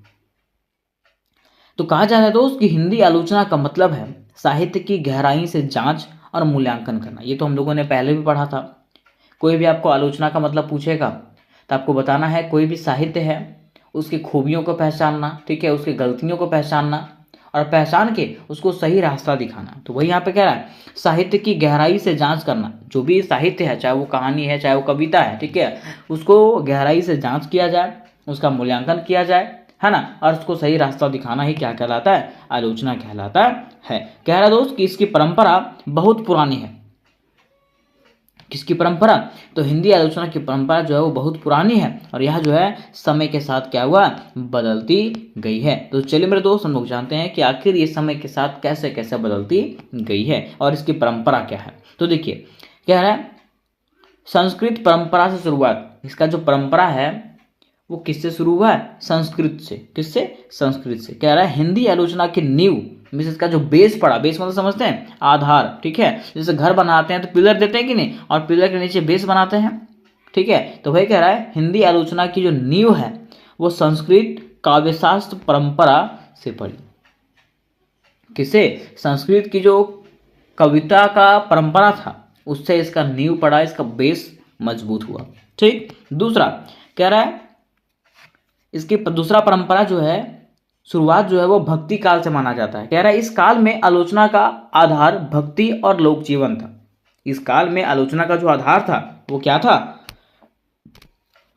तो कहा जाता है दोस्त कि हिंदी आलोचना का मतलब है साहित्य की गहराई से जांच और मूल्यांकन करना। ये तो हम लोगों ने पहले भी पढ़ा था। कोई भी आपको आलोचना का मतलब पूछेगा तो आपको बताना है कोई भी साहित्य है उसकी खूबियों को पहचानना, ठीक है, उसकी गलतियों को पहचानना और पहचान के उसको सही रास्ता दिखाना। तो वही यहाँ पे कह रहा है साहित्य की गहराई से जांच करना। जो भी साहित्य है, चाहे वो कहानी है चाहे वो कविता है, ठीक है, उसको गहराई से जांच किया जाए, उसका मूल्यांकन किया जाए, है ना, और उसको सही रास्ता दिखाना ही क्या कहलाता है, आलोचना कहलाता है। कह रहा दोस्त कि इसकी परंपरा बहुत पुरानी है। किसकी परंपरा, तो हिंदी आलोचना की परंपरा जो है वो बहुत पुरानी है और यह जो है समय के साथ क्या हुआ, बदलती गई है। तो चलिए मेरे दोस्त हम लोग जानते हैं कि आखिर ये समय के साथ कैसे कैसे बदलती गई है और इसकी परंपरा क्या है। तो देखिए क्या है, संस्कृत परंपरा से शुरुआत। इसका जो परंपरा है वो किससे शुरू हुआ है, संस्कृत से। किससे, संस्कृत से। कह रहा है हिंदी आलोचना की नींव मीन्स इसका जो बेस पड़ा, बेस मतलब समझते हैं आधार, ठीक है, जैसे घर बनाते हैं तो पिलर देते हैं कि नहीं, और पिलर के नीचे बेस बनाते हैं, ठीक है, तो वही कह रहा है हिंदी आलोचना की जो नींव है वो संस्कृत काव्यशास्त्र परंपरा से पड़ी। किसे, संस्कृत की जो कविता का परंपरा था उससे इसका नींव पड़ा, इसका बेस मजबूत हुआ। ठीक, दूसरा कह रहा है इसकी दूसरा परंपरा जो है शुरुआत जो है वो भक्ति काल से माना जाता है। कह रहा है इस काल में आलोचना का आधार भक्ति और लोक जीवन था। इस काल में आलोचना का जो आधार था वो क्या था,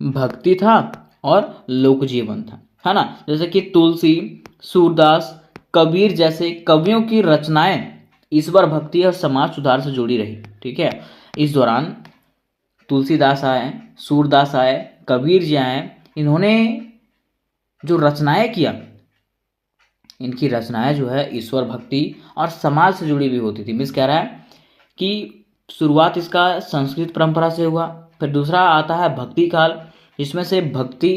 भक्ति था और लोक जीवन था, है ना। जैसे कि तुलसी, सूरदास, कबीर जैसे कवियों की रचनाएं ईश्वर भक्ति और समाज सुधार से जुड़ी रही। ठीक है, इस दौरान तुलसीदास आए, सूरदास आए, कबीर जी आए, इन्होंने जो रचनाएं किया, इनकी रचनाएं जो है ईश्वर भक्ति और समाज से जुड़ी हुई होती थी। मिस कह रहा है कि शुरुआत इसका संस्कृत परंपरा से हुआ। फिर दूसरा आता है भक्ति काल, जिसमें से भक्ति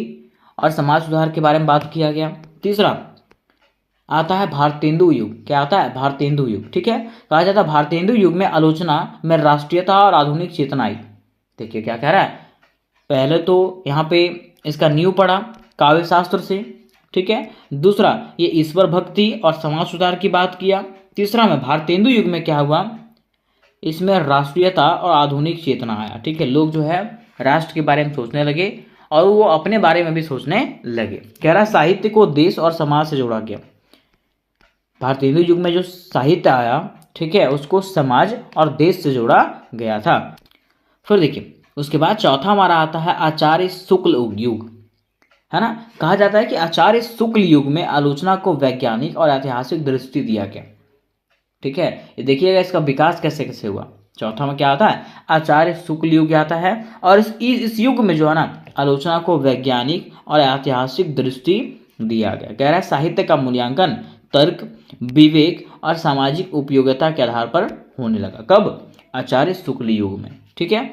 और समाज सुधार के बारे में बात किया गया। तीसरा आता है भारतेंदु युग। क्या आता है, भारतेंदु युग। ठीक है, कहा जाता है भारतेंदु युग में आलोचना में राष्ट्रीयता और आधुनिक चेतना आई। देखिए क्या कह रहा है, पहले तो यहाँ पे इसका नींव पड़ा काव्य शास्त्र से, ठीक है, दूसरा ये ईश्वर भक्ति और समाज सुधार की बात किया, तीसरा में भारतेंदु युग में क्या हुआ, इसमें राष्ट्रीयता और आधुनिक चेतना आया। ठीक है, लोग जो है राष्ट्र के बारे में सोचने लगे और वो अपने बारे में भी सोचने लगे। कह रहा साहित्य को देश और समाज से जोड़ा गया। भारतेंदु युग में जो साहित्य आया, ठीक है, उसको समाज और देश से जोड़ा गया था। फिर देखिए उसके बाद चौथा हमारा आता है आचार्य शुक्ल युग, है ना। कहा जाता है कि आचार्य शुक्ल युग में आलोचना को वैज्ञानिक और ऐतिहासिक दृष्टि दिया गया। ठीक है, ये देखिएगा इसका विकास कैसे कैसे हुआ। चौथा में क्या आता है, आचार्य शुक्ल युग आता है और इस युग में जो है ना आलोचना को वैज्ञानिक और ऐतिहासिक दृष्टि दिया गया। कह रहा है साहित्य का मूल्यांकन तर्क, विवेक और सामाजिक उपयोगिता के आधार पर होने लगा। कब, आचार्य शुक्ल युग में। ठीक है,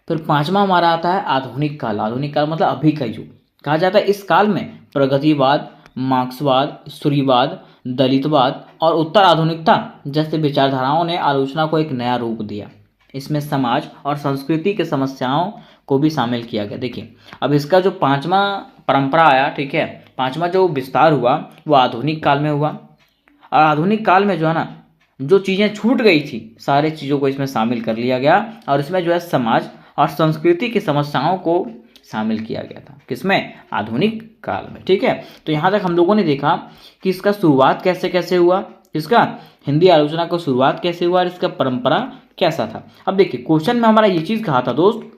फिर पांचवा हमारा आता है आधुनिक काल। आधुनिक काल मतलब अभी का युग। कहा जाता है इस काल में प्रगतिवाद, मार्क्सवाद, स्त्रीवाद, दलितवाद और उत्तर आधुनिकता जैसे विचारधाराओं ने आलोचना को एक नया रूप दिया। इसमें समाज और संस्कृति की समस्याओं को भी शामिल किया गया। देखिए, अब इसका जो पांचवा परंपरा आया, ठीक है, पांचवा जो विस्तार हुआ वो आधुनिक काल में हुआ। और आधुनिक काल में जो है ना, जो चीज़ें छूट गई थी सारी चीज़ों को इसमें शामिल कर लिया गया और इसमें जो है समाज और संस्कृति की समस्याओं को शामिल किया गया था। किसमें? आधुनिक काल में। ठीक है, तो यहाँ तक हम लोगों ने देखा कि इसका शुरुआत कैसे कैसे हुआ, इसका हिंदी आलोचना का शुरुआत कैसे हुआ और इसका परंपरा कैसा था। अब देखिए, क्वेश्चन में हमारा ये चीज़ कहा था दोस्त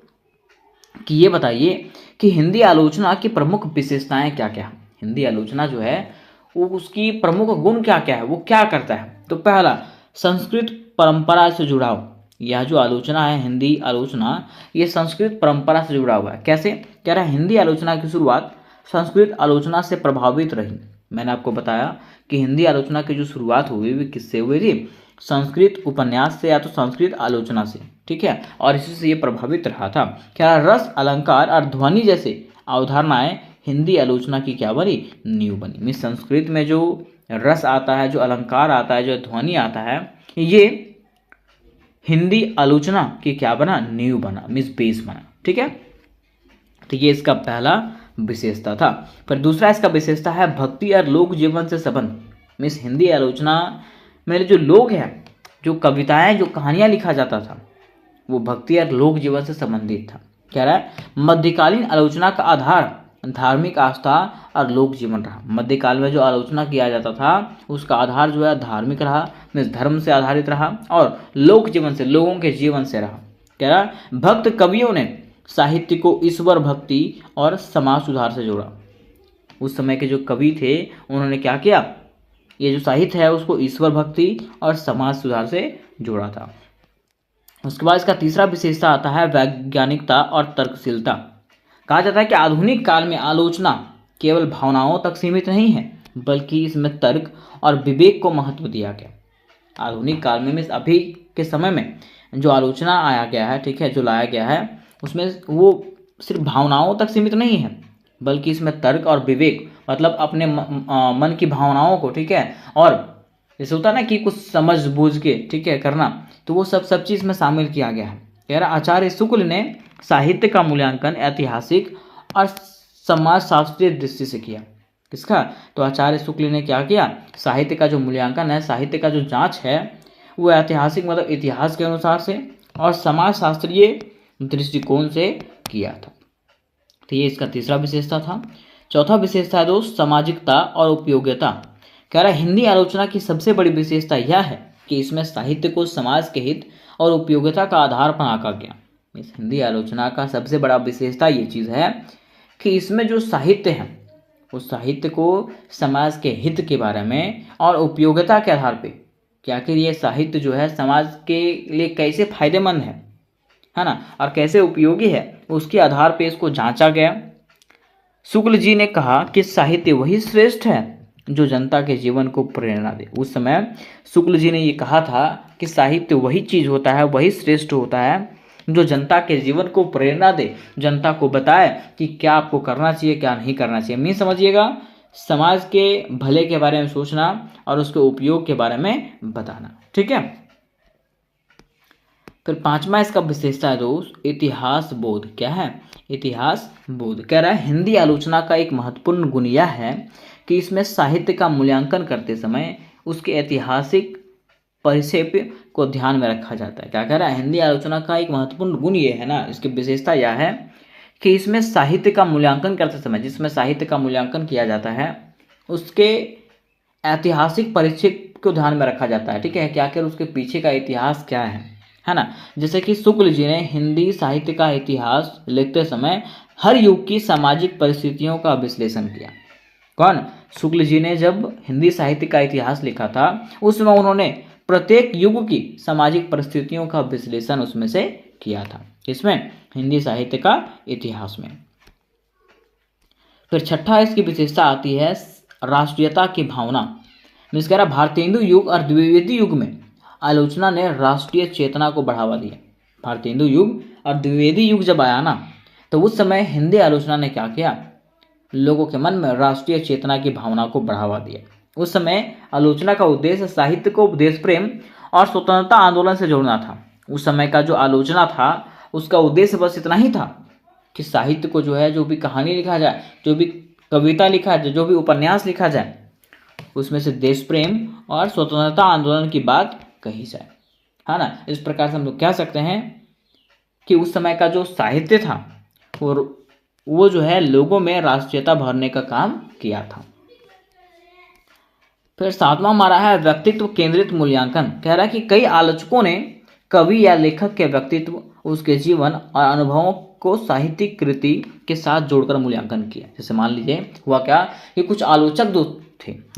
कि ये बताइए कि हिंदी आलोचना की प्रमुख विशेषताएं क्या क्या है। हिंदी आलोचना जो है वो उसकी प्रमुख गुण क्या क्या है, वो क्या करता है। तो पहला, संस्कृत परंपरा से जुड़ाव। यह जो आलोचना है हिंदी आलोचना, ये संस्कृत परंपरा से जुड़ा हुआ है। कैसे? कह रहा है हिंदी आलोचना की शुरुआत संस्कृत आलोचना से प्रभावित रही। मैंने आपको बताया कि हिंदी आलोचना की जो शुरुआत हुई वो किससे हुई थी? संस्कृत उपन्यास से या तो संस्कृत आलोचना से। ठीक है, और इसी से ये प्रभावित रहा था। क्या रस, अलंकार और ध्वनि जैसे अवधारणाएं हिंदी आलोचना की क्या बनी? नींव बनी। मीन्स संस्कृत में जो रस आता है, जो अलंकार आता है, जो ध्वनि आता है, ये हिंदी आलोचना की क्या बना? नींव बना, मीन्स बेस बना। ठीक है, तो ये इसका पहला विशेषता था। फिर दूसरा इसका विशेषता है भक्ति और लोक जीवन से संबंध। मीन्स हिंदी आलोचना में जो लोग हैं, जो कविताएं, जो कहानियां लिखा जाता था, वो भक्ति और लोक जीवन से संबंधित था। कह रहा है मध्यकालीन आलोचना का आधार धार्मिक आस्था और लोक जीवन रहा। मध्यकाल में जो आलोचना किया जाता था उसका आधार जो है धार्मिक रहा, मीन्स धर्म से आधारित रहा, और लोक जीवन से, लोगों के जीवन से रहा। कह रहा भक्त कवियों ने साहित्य को ईश्वर भक्ति और समाज सुधार से जोड़ा। उस समय के जो कवि थे उन्होंने क्या किया? ये जो साहित्य है उसको ईश्वर भक्ति और समाज सुधार से जोड़ा था। उसके बाद इसका तीसरा विशेषता आता है वैज्ञानिकता और तर्कशीलता। कहा जाता है कि आधुनिक काल में आलोचना केवल भावनाओं तक सीमित नहीं है, बल्कि इसमें तर्क और विवेक को महत्व दिया गया। आधुनिक काल में मीन्स अभी के समय में जो आलोचना आया गया है, ठीक है, जो लाया गया है, उसमें वो सिर्फ भावनाओं तक सीमित नहीं है, बल्कि इसमें तर्क और विवेक, मतलब अपने मन की भावनाओं को, ठीक है, और जैसे होता है ना कि कुछ समझ बूझ के, ठीक है, करना, तो वो सब चीज़ में शामिल किया गया है। कह रहा आचार्य शुक्ल ने साहित्य का मूल्यांकन ऐतिहासिक और समाज शास्त्रीय दृष्टि से किया। किसका? तो आचार्य शुक्ल ने क्या किया? साहित्य का जो मूल्यांकन है, साहित्य का जो जांच है, वो ऐतिहासिक मतलब इतिहास के अनुसार से और समाज शास्त्रीय दृष्टिकोण से किया था। तो ये इसका तीसरा विशेषता था। चौथा विशेषता है दोस्त सामाजिकता और उपयोगिता। कह रहा है हिंदी आलोचना की सबसे बड़ी विशेषता यह है कि इसमें साहित्य को समाज के हित और उपयोगिता का आधार पर आंका गया। इस हिंदी आलोचना का सबसे बड़ा विशेषता ये चीज़ है कि इसमें जो साहित्य है उस साहित्य को समाज के हित के बारे में और उपयोगिता के आधार पे कि आखिर ये साहित्य जो है समाज के लिए कैसे फायदेमंद है ना, और कैसे उपयोगी है, उसके आधार पे इसको जांचा गया। शुक्ल जी ने कहा कि साहित्य वही श्रेष्ठ है जो जनता के जीवन को प्रेरणा दे। उस समय शुक्ल जी ने ये कहा था कि साहित्य वही चीज़ होता है, वही श्रेष्ठ होता है जो जनता के जीवन को प्रेरणा दे, जनता को बताए कि क्या आपको करना चाहिए, क्या नहीं करना चाहिए। मीन समझिएगा, समाज के भले के बारे में सोचना और उसके उपयोग के बारे में बताना। ठीक है, फिर पांचवा इसका विशेषता है दोस्त इतिहास बोध। क्या है? इतिहास बोध। कह रहा है हिंदी आलोचना का एक महत्वपूर्ण गुण यह है कि इसमें साहित्य का मूल्यांकन करते समय उसके ऐतिहासिक परिप्रेक्ष्य को ध्यान में रखा जाता है। क्या कह रहा है? हिंदी आलोचना का एक महत्वपूर्ण गुण ये है ना, इसकी विशेषता यह है कि इसमें साहित्य का मूल्यांकन करते समय, जिसमें साहित्य का मूल्यांकन किया जाता है, उसके ऐतिहासिक परिप्रेक्ष्य को ध्यान में रखा जाता है। ठीक है, क्या आखिर उसके पीछे का इतिहास क्या है ना। जैसे कि शुक्ल जी ने हिंदी साहित्य का इतिहास लिखते समय हर युग की सामाजिक परिस्थितियों का विश्लेषण किया। कौन? शुक्ल जी ने जब हिंदी साहित्य का इतिहास लिखा था उस समय उन्होंने प्रत्येक युग की सामाजिक परिस्थितियों का विश्लेषण उसमें से किया था। इसमें हिंदी साहित्य का इतिहास में। फिर छठा इसकी विशेषता आती है राष्ट्रीयता की भावना। मीन्स कह रहा भारतेंदु युग और द्विवेदी युग में आलोचना ने राष्ट्रीय चेतना को बढ़ावा दिया। भारतेंदु युग और द्विवेदी युग जब आया ना, तो उस समय हिंदी आलोचना ने क्या किया? लोगों के मन में राष्ट्रीय चेतना की भावना को बढ़ावा दिया। उस समय आलोचना का उद्देश्य साहित्य को देश प्रेम और स्वतंत्रता आंदोलन से जोड़ना था। उस समय का जो आलोचना था उसका उद्देश्य बस इतना ही था कि साहित्य को जो है, जो भी कहानी लिखा जाए, जो भी कविता लिखा जाए, जो भी उपन्यास लिखा जाए, उसमें से देश प्रेम और स्वतंत्रता आंदोलन की बात कही जाए, है ना। इस प्रकार से हम लोग कह सकते हैं कि उस समय का जो साहित्य था वो जो है लोगों में राष्ट्रीयता भरने का काम किया था। फिर सातवां हमारा है व्यक्तित्व केंद्रित मूल्यांकन। कह रहा है कि कई आलोचकों ने कवि या लेखक के व्यक्तित्व, उसके जीवन और अनुभवों को साहित्यिक कृति के साथ जोड़कर मूल्यांकन किया। जैसे मान लीजिए हुआ क्या कि कुछ आलोचक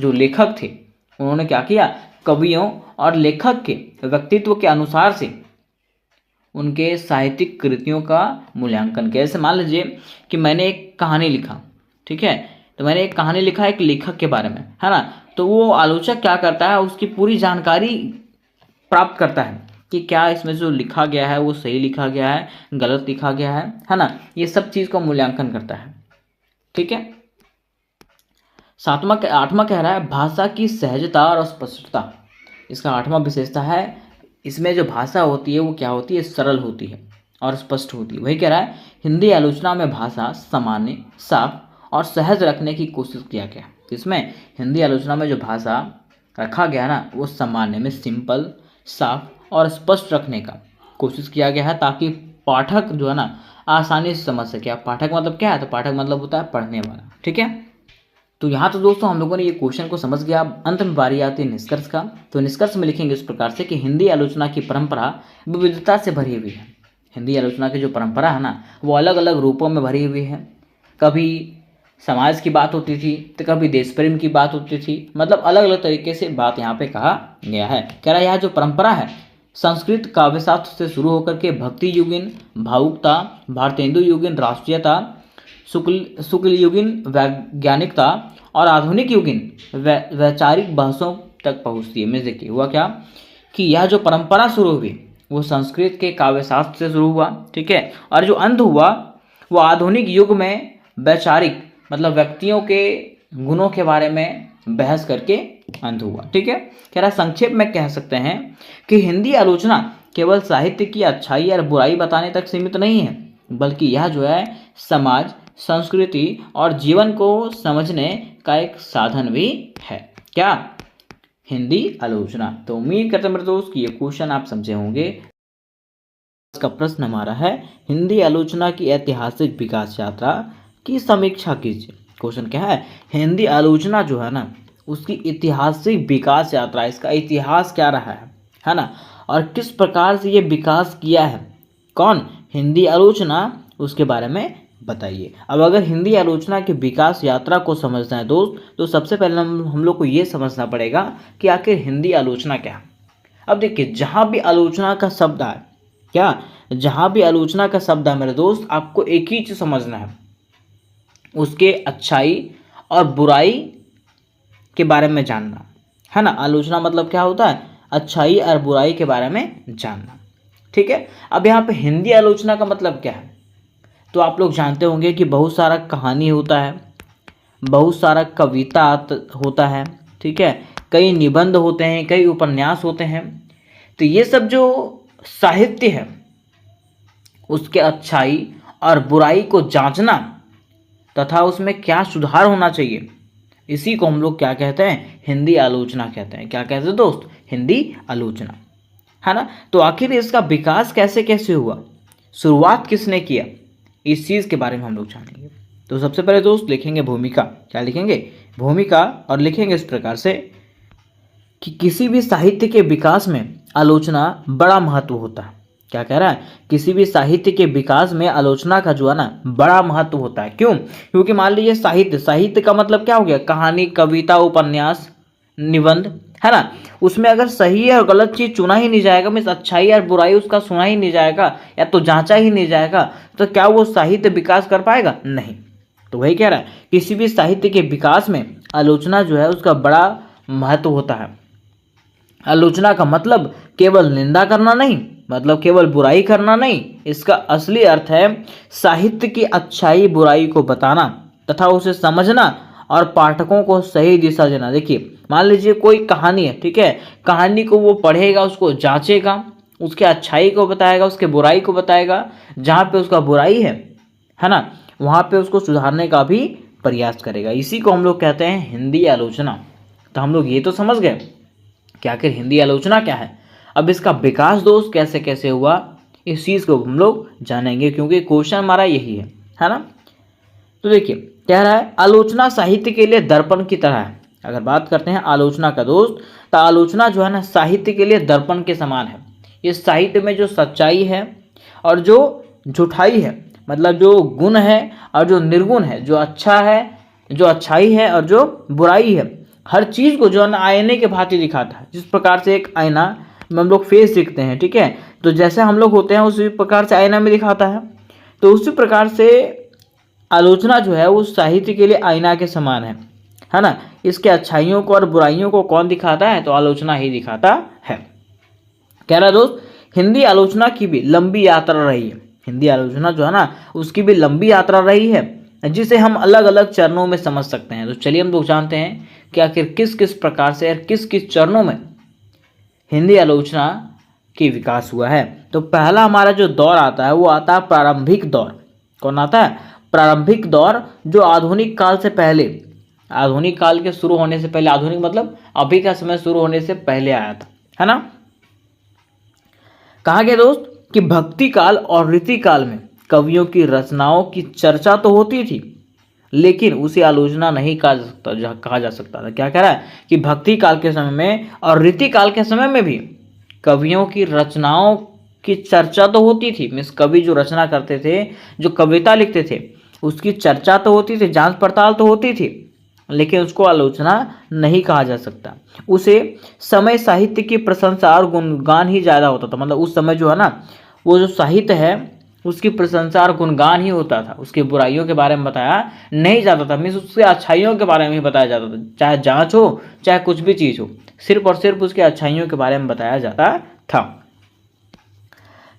जो लेखक थे, उन्होंने क्या किया, कवियों और लेखक के व्यक्तित्व के अनुसार से उनके साहित्यिक कृतियों का मूल्यांकन किया। जैसे मान लीजिए कि मैंने एक कहानी लिखा, ठीक है, तो मैंने एक कहानी लिखा एक लेखक के बारे में, है ना। तो वो आलोचक क्या करता है, उसकी पूरी जानकारी प्राप्त करता है कि क्या इसमें जो लिखा गया है वो सही लिखा गया है, गलत लिखा गया है ना। ये सब चीज़ का मूल्यांकन करता है, ठीक है। आठवां कह रहा है भाषा की सहजता और स्पष्टता। इसका आठवां विशेषता है, इसमें जो भाषा होती है वो क्या होती है, सरल होती है और स्पष्ट होती है। वही कह रहा है हिंदी आलोचना में भाषा सामान्य, साफ और सहज रखने की कोशिश किया गया। इसमें हिंदी आलोचना में जो भाषा रखा गया ना, वो सामान्य में सिंपल, साफ और स्पष्ट रखने का कोशिश किया गया है, ताकि पाठक जो है ना आसानी से समझ सके। अब पाठक मतलब क्या है, तो पाठक मतलब होता है पढ़ने वाला, ठीक है। तो यहाँ तो दोस्तों हम लोगों ने ये क्वेश्चन को समझ गया। अब अंत में बारी आती है निष्कर्ष का। तो निष्कर्ष में लिखेंगे इस प्रकार से कि हिंदी आलोचना की परंपरा विविधता से भरी हुई है। हिंदी आलोचना की जो परंपरा है ना, वो अलग अलग रूपों में भरी हुई है। कभी समाज की बात होती थी, तो कभी देश प्रेम की बात होती थी, मतलब अलग अलग तरीके से बात यहाँ पे कहा गया है। कह रहा है यह जो परंपरा है संस्कृत काव्यशास्त्र से शुरू होकर के भक्ति युगीन भावुकता, भारतेंदु युगीन राष्ट्रीयता, शुक्ल युगीन वैज्ञानिकता और आधुनिक युगीन वैचारिक बहसों तक पहुँचती है। में देखिए हुआ क्या कि यह जो परंपरा शुरू हुई वो संस्कृत के काव्यशास्त्र से शुरू हुआ, ठीक है, और जो अंत हुआ वो आधुनिक युग में वैचारिक मतलब व्यक्तियों के गुणों के बारे में बहस करके अंत हुआ, ठीक है। कह रहा संक्षेप में कह सकते हैं कि हिंदी आलोचना केवल साहित्य की अच्छाई और बुराई बताने तक सीमित नहीं है, बल्कि यह जो है समाज, संस्कृति और जीवन को समझने का एक साधन भी है। क्या? हिंदी आलोचना। तो उम्मीद करते हैं मेरे दोस्त कि ये क्वेश्चन आप समझे होंगे। इसका प्रश्न हमारा है हिंदी आलोचना की ऐतिहासिक विकास यात्रा की समीक्षा कीजिए। क्वेश्चन क्या है, हिंदी आलोचना जो है ना उसकी ऐतिहासिक विकास यात्रा, इसका इतिहास क्या रहा है ना, और किस प्रकार से ये विकास किया है, कौन, हिंदी आलोचना, उसके बारे में बताइए। अब अगर हिंदी आलोचना की विकास यात्रा को समझना है दोस्त, तो सबसे पहले हम लोग को ये समझना पड़ेगा कि आखिर हिंदी आलोचना क्या है। अब देखिए जहाँ भी आलोचना का शब्द है, क्या, जहाँ भी आलोचना का शब्द है मेरे दोस्त, आपको एक ही चीज़ समझना है, उसके अच्छाई और बुराई के बारे में जानना, है ना। आलोचना मतलब क्या होता है, अच्छाई और बुराई के बारे में जानना, ठीक है। अब यहाँ पे हिंदी आलोचना का मतलब क्या है, तो आप लोग जानते होंगे कि बहुत सारा कहानी होता है, बहुत सारा कविता होता है, ठीक है, कई निबंध होते हैं, कई उपन्यास होते हैं। तो ये सब जो साहित्य है उसके अच्छाई और बुराई को जांचना तथा उसमें क्या सुधार होना चाहिए, इसी को हम लोग क्या कहते हैं, हिंदी आलोचना कहते हैं। क्या कहते हैं दोस्त, हिंदी आलोचना, है ना। तो आखिर इसका विकास कैसे कैसे हुआ, शुरुआत किसने किया, इस चीज़ के बारे में हम लोग जानेंगे। तो सबसे पहले दोस्त लिखेंगे भूमिका। क्या लिखेंगे, भूमिका, और लिखेंगे इस प्रकार से कि किसी भी साहित्य के विकास में आलोचना बड़ा महत्व होता है। क्या कह रहा है, किसी भी साहित्य के विकास में आलोचना का जो है ना बड़ा महत्व होता है। क्यों, क्योंकि मान लीजिए साहित्य का मतलब क्या हो गया, कहानी, कविता, उपन्यास, निबंध, है ना। उसमें अगर सही और गलत चीज़ चुना ही नहीं जाएगा, मीन्स अच्छाई और बुराई उसका सुना ही नहीं जाएगा या तो जांचा ही नहीं जाएगा, तो क्या वो साहित्य विकास कर पाएगा, नहीं। तो वही कह रहा है किसी भी साहित्य के विकास में आलोचना जो है उसका बड़ा महत्व होता है। आलोचना का मतलब केवल निंदा करना नहीं, मतलब केवल बुराई करना नहीं, इसका असली अर्थ है साहित्य की अच्छाई बुराई को बताना तथा उसे समझना और पाठकों को सही दिशा देना। देखिए, मान लीजिए कोई कहानी है, ठीक है, कहानी को वो पढ़ेगा, उसको जांचेगा, उसके अच्छाई को बताएगा, उसके बुराई को बताएगा, जहाँ पे उसका बुराई है ना, वहाँ पे उसको सुधारने का भी प्रयास करेगा। इसी को हम लोग कहते हैं हिंदी आलोचना। तो हम लोग ये तो समझ गए कि आखिर हिंदी आलोचना क्या है। अब इसका विकास दोस्त कैसे कैसे हुआ, इस चीज़ को हम लोग जानेंगे, क्योंकि क्वेश्चन हमारा यही है ना। तो देखिए, कह रहा है आलोचना साहित्य के लिए दर्पण की तरह है। अगर बात करते हैं आलोचना का दोस्त, तो आलोचना जो है ना साहित्य के लिए दर्पण के समान है। इस साहित्य में जो सच्चाई है और जो झूठाई है, मतलब जो गुण है और जो निर्गुण है, जो अच्छा है, जो अच्छाई है और जो बुराई है, हर चीज़ को जो है ना आईने के भांति दिखाता है। जिस प्रकार से एक आईना में हम लोग फेस देखते हैं, ठीक है, तो जैसे हम लोग होते हैं उसी प्रकार से आईना में दिखाता है। तो उसी प्रकार से आलोचना जो है वो साहित्य के लिए आईना के समान है ना। इसके अच्छाइयों को और बुराइयों को कौन दिखाता है, तो आलोचना ही दिखाता है। कह रहा दोस्त, हिंदी आलोचना की भी लंबी यात्रा रही है। हिंदी आलोचना जो है ना उसकी भी लंबी यात्रा रही है, जिसे हम अलग अलग चरणों में समझ सकते हैं। तो चलिए हम लोग जानते हैं कि आखिर किस किस प्रकार से और किस किस चरणों में हिंदी आलोचना की विकास हुआ है। तो पहला हमारा जो दौर आता है वो आता है प्रारंभिक दौर। कौन आता है? प्रारंभिक दौर, जो आधुनिक काल से पहले, आधुनिक काल के शुरू होने से पहले, आधुनिक मतलब अभी का समय शुरू होने से पहले आया था, है ना। कहा गया दोस्त कि भक्ति काल और रीति काल में कवियों की रचनाओं की चर्चा तो होती थी, लेकिन उसे आलोचना नहीं कहा जा सकता था। क्या कह रहा है कि भक्ति काल के समय में और रीति काल के समय में भी कवियों की रचनाओं की चर्चा तो होती थी। मीन्स कवि जो रचना करते थे, जो कविता लिखते थे, उसकी चर्चा तो होती थी, जांच पड़ताल तो होती थी, लेकिन उसको आलोचना नहीं कहा जा सकता। उसे समय साहित्य की प्रशंसा और गुणगान ही ज़्यादा होता था। मतलब उस समय जो है ना वो जो साहित्य है उसकी प्रशंसा और गुणगान ही होता था, उसकी बुराइयों के बारे में बताया नहीं जाता था। मीन्स उसके अच्छाइयों के बारे में ही बताया जाता था, चाहे जांच हो चाहे कुछ भी चीज़ हो, सिर्फ और सिर्फ उसके अच्छाइयों के बारे में बताया जाता था।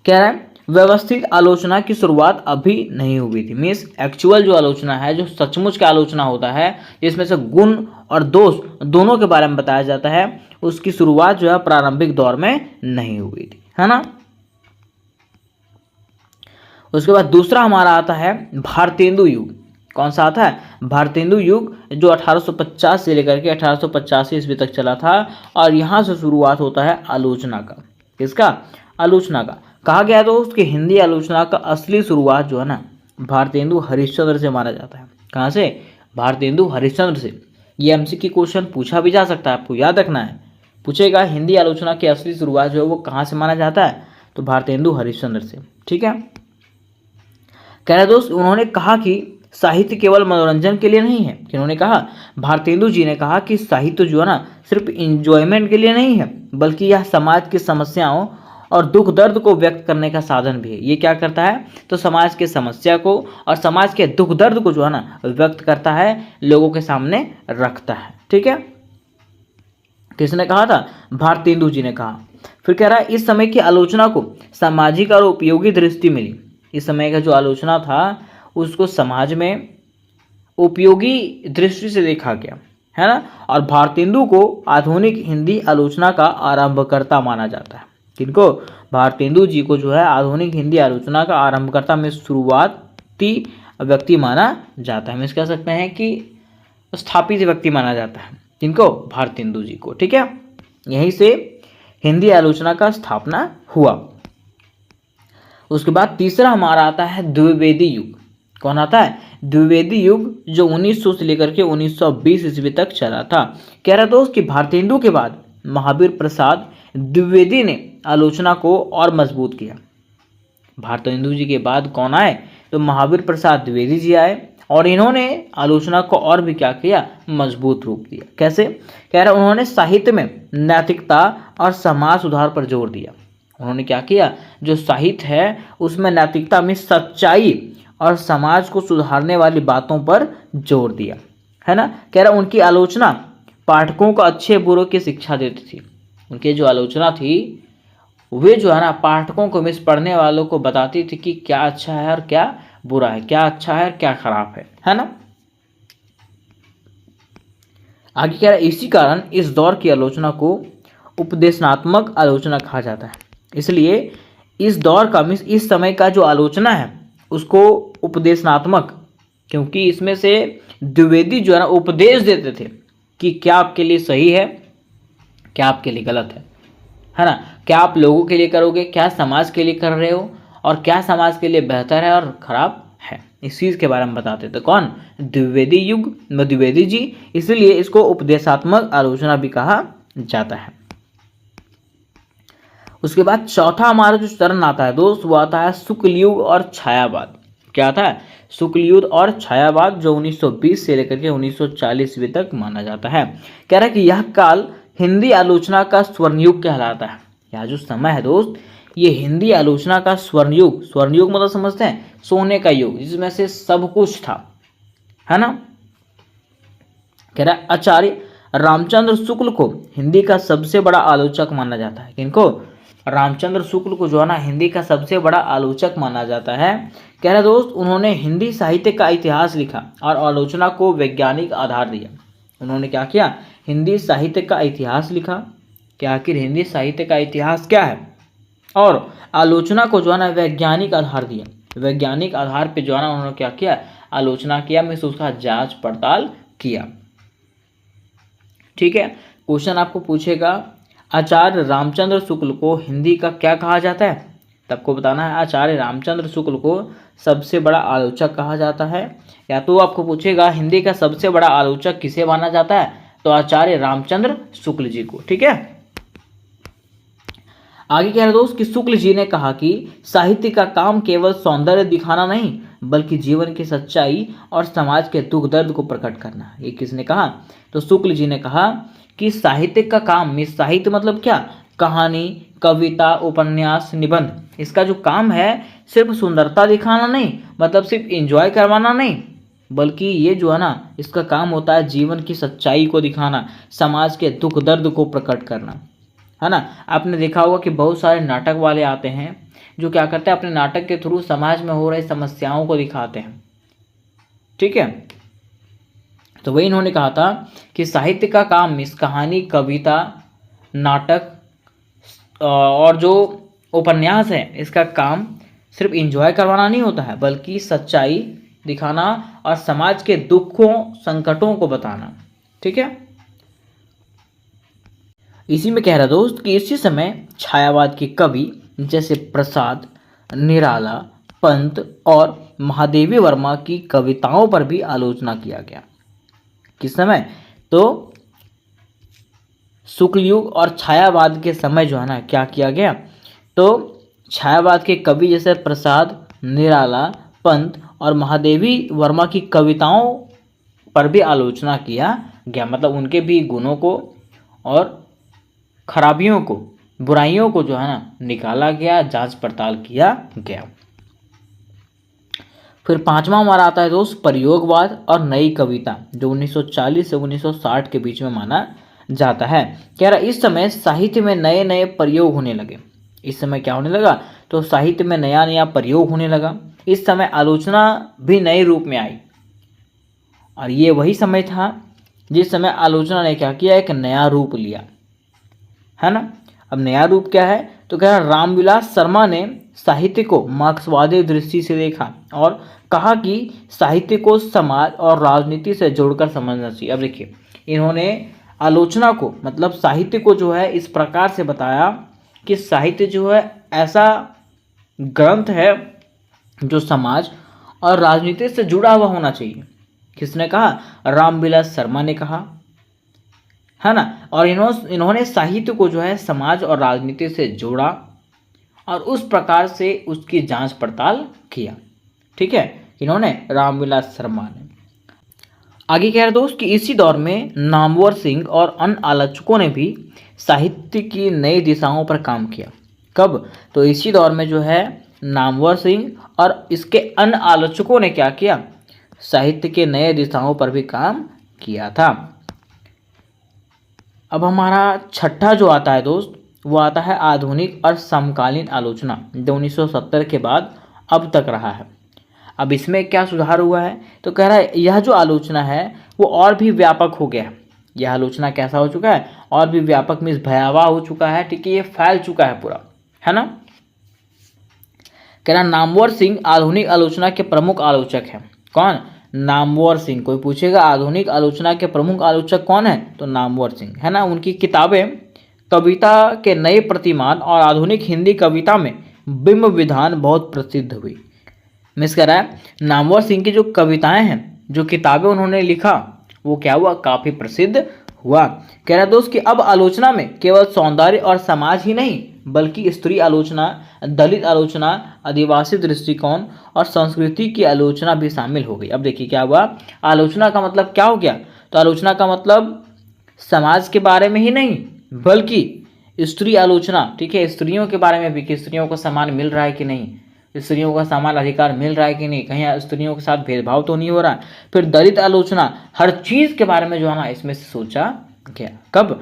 कह रहा है व्यवस्थित आलोचना की शुरुआत अभी नहीं हुई थी। मीन्स एक्चुअल जो आलोचना है, जो सचमुच की आलोचना होता है, जिसमें से गुण और दोष दोनों के बारे में बताया जाता है, उसकी शुरुआत जो है प्रारंभिक दौर में नहीं हुई थी, है ना। उसके बाद दूसरा हमारा आता है भारतेंदु युग। कौन सा आता है? भारतेंदु युग, जो 1850 से लेकर के 1885 ईस्वी तक चला था, और यहाँ से शुरुआत होता है आलोचना का। किसका? आलोचना का। कहा गया दोस्त कि हिंदी आलोचना का असली शुरुआत जो है ना भारतेंदु हरिश्चंद्र से माना जाता है। कहाँ से? भारतेंदु हरिश्चंद्र से। ये एमसीक्यू क्वेश्चन पूछा भी जा सकता है, आपको याद रखना है। पूछेगा हिंदी आलोचना की असली शुरुआत जो है वो कहाँ से माना जाता है, तो भारतेंदु हरिश्चंद्र से। ठीक है। कह रहे दोस्त, उन्होंने कहा कि साहित्य केवल मनोरंजन के लिए नहीं है। उन्होंने कहा, भारतेंदु जी ने कहा कि साहित्य जो है ना सिर्फ इंजॉयमेंट के लिए नहीं है, बल्कि यह समाज की समस्याओं और दुख दर्द को व्यक्त करने का साधन भी है। ये क्या करता है? तो समाज के समस्या को और समाज के दुख दर्द को जो है ना व्यक्त करता है, लोगों के सामने रखता है। ठीक है। किसने कहा था? भारतेंदु जी ने कहा। फिर कह रहा है इस समय की आलोचना को सामाजिक और उपयोगी दृष्टि मिली। इस समय का जो आलोचना था उसको समाज में उपयोगी दृष्टि से देखा गया, है ना। और भारतेंदु को आधुनिक हिंदी आलोचना का आरंभकर्ता माना जाता है। किनको? भारतेंदु जी को जो है आधुनिक हिंदी आलोचना का आरंभकर्ता में शुरुआती व्यक्ति माना जाता है। हम इस कह सकते हैं कि स्थापित व्यक्ति माना जाता है। किनको? भारतेंदु जी को। ठीक है। यहीं से हिंदी आलोचना का स्थापना हुआ। उसके बाद तीसरा हमारा आता है द्विवेदी युग। कौन आता है? द्विवेदी युग, जो 1900 से लेकर के 1920 ईस्वी तक चला था। कह रहा दोस्त कि भारतेंदु के बाद महावीर प्रसाद द्विवेदी ने आलोचना को और मजबूत किया। भारतेंदु जी के बाद कौन आए? तो महावीर प्रसाद द्विवेदी जी आए, और इन्होंने आलोचना को और भी क्या किया? मजबूत रूप दिया। कैसे? कह रहा उन्होंने साहित्य में नैतिकता और समाज सुधार पर जोर दिया। उन्होंने क्या किया? जो साहित्य है उसमें नैतिकता में सच्चाई और समाज को सुधारने वाली बातों पर जोर दिया, है ना। कह रहा उनकी आलोचना पाठकों को अच्छे बुरे की शिक्षा देती थी। उनकी जो आलोचना थी वे जो है ना पाठकों को, मिस पढ़ने वालों को बताती थी कि क्या अच्छा है और क्या बुरा है, क्या अच्छा है और क्या खराब है ना। आगे कह रहा है इसी कारण इस दौर की आलोचना को उपदेशनात्मक आलोचना कहा जाता है। इसलिए इस दौर का मीन्स इस समय का जो आलोचना है उसको उपदेशनात्मक, क्योंकि इसमें से द्विवेदी जो है ना उपदेश देते थे कि क्या आपके लिए सही है, क्या आपके लिए गलत है ना, क्या आप लोगों के लिए करोगे, क्या समाज के लिए कर रहे हो, और क्या समाज के लिए बेहतर है और खराब है, इस चीज़ के बारे में बताते थे। कौन? द्विवेदी युग में द्विवेदी जी। इसलिए इसको उपदेशात्मक आलोचना भी कहा जाता है। उसके बाद चौथा हमारा जो चरण आता है दोस्त वो आता है शुक्ल युग और छायावाद। क्या आता है? शुक्ल युग और छायावाद, जो 1920 से लेकर के 1940 ईस्वी तक माना जाता है। कह रहा है कि यह काल हिंदी आलोचना का स्वर्ण युग कहलाता है। यह जो समय है दोस्त ये हिंदी आलोचना का स्वर्ण युग, स्वर्ण युग मतलब समझते हैं सोने का युग जिसमें से सब कुछ था, है ना। कह रहा है आचार्य रामचंद्र शुक्ल को हिंदी का सबसे बड़ा आलोचक माना जाता है। किनको? रामचंद्र शुक्ल को जो है ना हिंदी का सबसे बड़ा आलोचक माना जाता है। कह रहा दोस्त उन्होंने हिंदी साहित्य का इतिहास लिखा और आलोचना को वैज्ञानिक आधार दिया। उन्होंने क्या किया? हिंदी साहित्य का इतिहास लिखा कि आखिर हिंदी साहित्य का इतिहास क्या है, और आलोचना को जो है ना वैज्ञानिक आधार दिया। वैज्ञानिक आधार पे जो है ना उन्होंने क्या किया? आलोचना किया, मीन्स उसका जांच पड़ताल किया। ठीक है, क्वेश्चन आपको पूछेगा आचार्य रामचंद्र शुक्ल को हिंदी का क्या कहा जाता है, तब को बताना है आचार्य रामचंद्र शुक्ल को सबसे बड़ा आलोचक कहा जाता है। या तो आपको पूछेगा हिंदी का सबसे बड़ा आलोचक किसे माना जाता है, तो आचार्य रामचंद्र शुक्ल जी को। ठीक है, आगे कह रहे दोस्त कि शुक्ल जी ने कहा कि साहित्य का काम केवल सौंदर्य दिखाना नहीं बल्कि जीवन की सच्चाई और समाज के दुख दर्द को प्रकट करना है। ये किसने कहा? तो शुक्ल जी ने कहा कि साहित्य का काम, में साहित्य मतलब क्या? कहानी, कविता, उपन्यास, निबंध, इसका जो काम है सिर्फ सुंदरता दिखाना नहीं, मतलब सिर्फ एंजॉय करवाना नहीं, बल्कि ये जो है ना इसका काम होता है जीवन की सच्चाई को दिखाना, समाज के दुख दर्द को प्रकट करना, है ना। आपने देखा होगा कि बहुत सारे नाटक वाले आते हैं जो क्या करते हैं, अपने नाटक के थ्रू समाज में हो रही समस्याओं को दिखाते हैं। ठीक है, तो वही इन्होंने कहा था कि साहित्य का काम इस कहानी, कविता, नाटक और जो उपन्यास है इसका काम सिर्फ एंजॉय करवाना नहीं होता है बल्कि सच्चाई दिखाना और समाज के दुखों संकटों को बताना। ठीक है, इसी में कह रहा दोस्त कि इसी समय छायावाद के कवि जैसे प्रसाद, निराला, पंत और महादेवी वर्मा की कविताओं पर भी आलोचना किया गया। किस समय? तो शुक्ल युग और छायावाद के समय जो है ना क्या किया गया, तो छायावाद के कवि जैसे प्रसाद, निराला, पंत और महादेवी वर्मा की कविताओं पर भी आलोचना किया गया, मतलब उनके भी गुणों को और खराबियों को, बुराइयों को जो है ना निकाला गया, जांच पड़ताल किया गया। फिर पांचवा हमारा आता है दोस्त प्रयोगवाद और नई कविता, जो 1940 से 1960 के बीच में माना जाता है। कह रहा इस समय साहित्य में नए नए प्रयोग होने लगे। इस समय क्या होने लगा? तो साहित्य में नया नया प्रयोग होने लगा। इस समय आलोचना भी नए रूप में आई, और ये वही समय था जिस समय आलोचना ने क्या किया? एक नया रूप लिया, है ना। अब नया रूप क्या है? तो कह रहा रामविलास शर्मा ने साहित्य को मार्क्सवादी दृष्टि से देखा और कहा कि साहित्य को समाज और राजनीति से जोड़कर समझना चाहिए। अब देखिए इन्होंने आलोचना को, मतलब साहित्य को जो है इस प्रकार से बताया कि साहित्य जो है ऐसा ग्रंथ है जो समाज और राजनीति से जुड़ा हुआ होना चाहिए। किसने कहा? रामविलास शर्मा ने कहा, है ना। और इन्होंने साहित्य को जो है समाज और राजनीति से जोड़ा और उस प्रकार से उसकी जांच पड़ताल किया। ठीक है, इन्होंने रामविलास शर्मा ने। आगे कह रहे दोस्त कि इसी दौर में नामवर सिंह और अन्य आलोचकों ने भी साहित्य की नई दिशाओं पर काम किया। कब? तो इसी दौर में जो है नामवर सिंह और इसके अन्य आलोचकों ने क्या किया? साहित्य के नए दिशाओं पर भी काम किया था। अब हमारा छठा जो आता है दोस्त वो आता है आधुनिक और समकालीन आलोचना, जो 1970 के बाद अब तक रहा है। अब इसमें क्या सुधार हुआ है? तो कह रहा है यह जो आलोचना है वो और भी व्यापक हो गया है। यह आलोचना कैसा हो चुका है, और भी व्यापक मीन्स भयावह हो चुका है, ठीक है, ये फैल चुका है पूरा, है ना। कह रहा नामवर सिंह आधुनिक आलोचना के प्रमुख आलोचक हैं। कौन? नामवर सिंह। कोई पूछेगा आधुनिक आलोचना के प्रमुख आलोचक कौन है, तो नामवर सिंह, है ना। उनकी किताबें कविता के नए प्रतिमान और आधुनिक हिंदी कविता में बिंब विधान बहुत प्रसिद्ध हुई। मिस कर रहा है नामवर सिंह की जो कविताएं हैं, जो किताबें उन्होंने लिखा, वो क्या हुआ, काफी प्रसिद्ध हुआ। कह रहा दोस्त कि अब आलोचना में केवल सौंदर्य और समाज ही नहीं, बल्कि स्त्री आलोचना, दलित आलोचना, आदिवासी दृष्टिकोण और संस्कृति की आलोचना भी शामिल हो गई। अब देखिए क्या हुआ, आलोचना का मतलब क्या हो गया, तो आलोचना का मतलब समाज के बारे में ही नहीं, बल्कि स्त्री आलोचना, ठीक है, स्त्रियों के बारे में भी, कि स्त्रियों को सम्मान मिल रहा है कि नहीं, स्त्रियों का समान अधिकार मिल रहा है कि नहीं, कहीं स्त्रियों के साथ भेदभाव तो नहीं हो रहा है। फिर दलित आलोचना, हर चीज़ के बारे में जो है ना इसमें से सोचा गया। कब?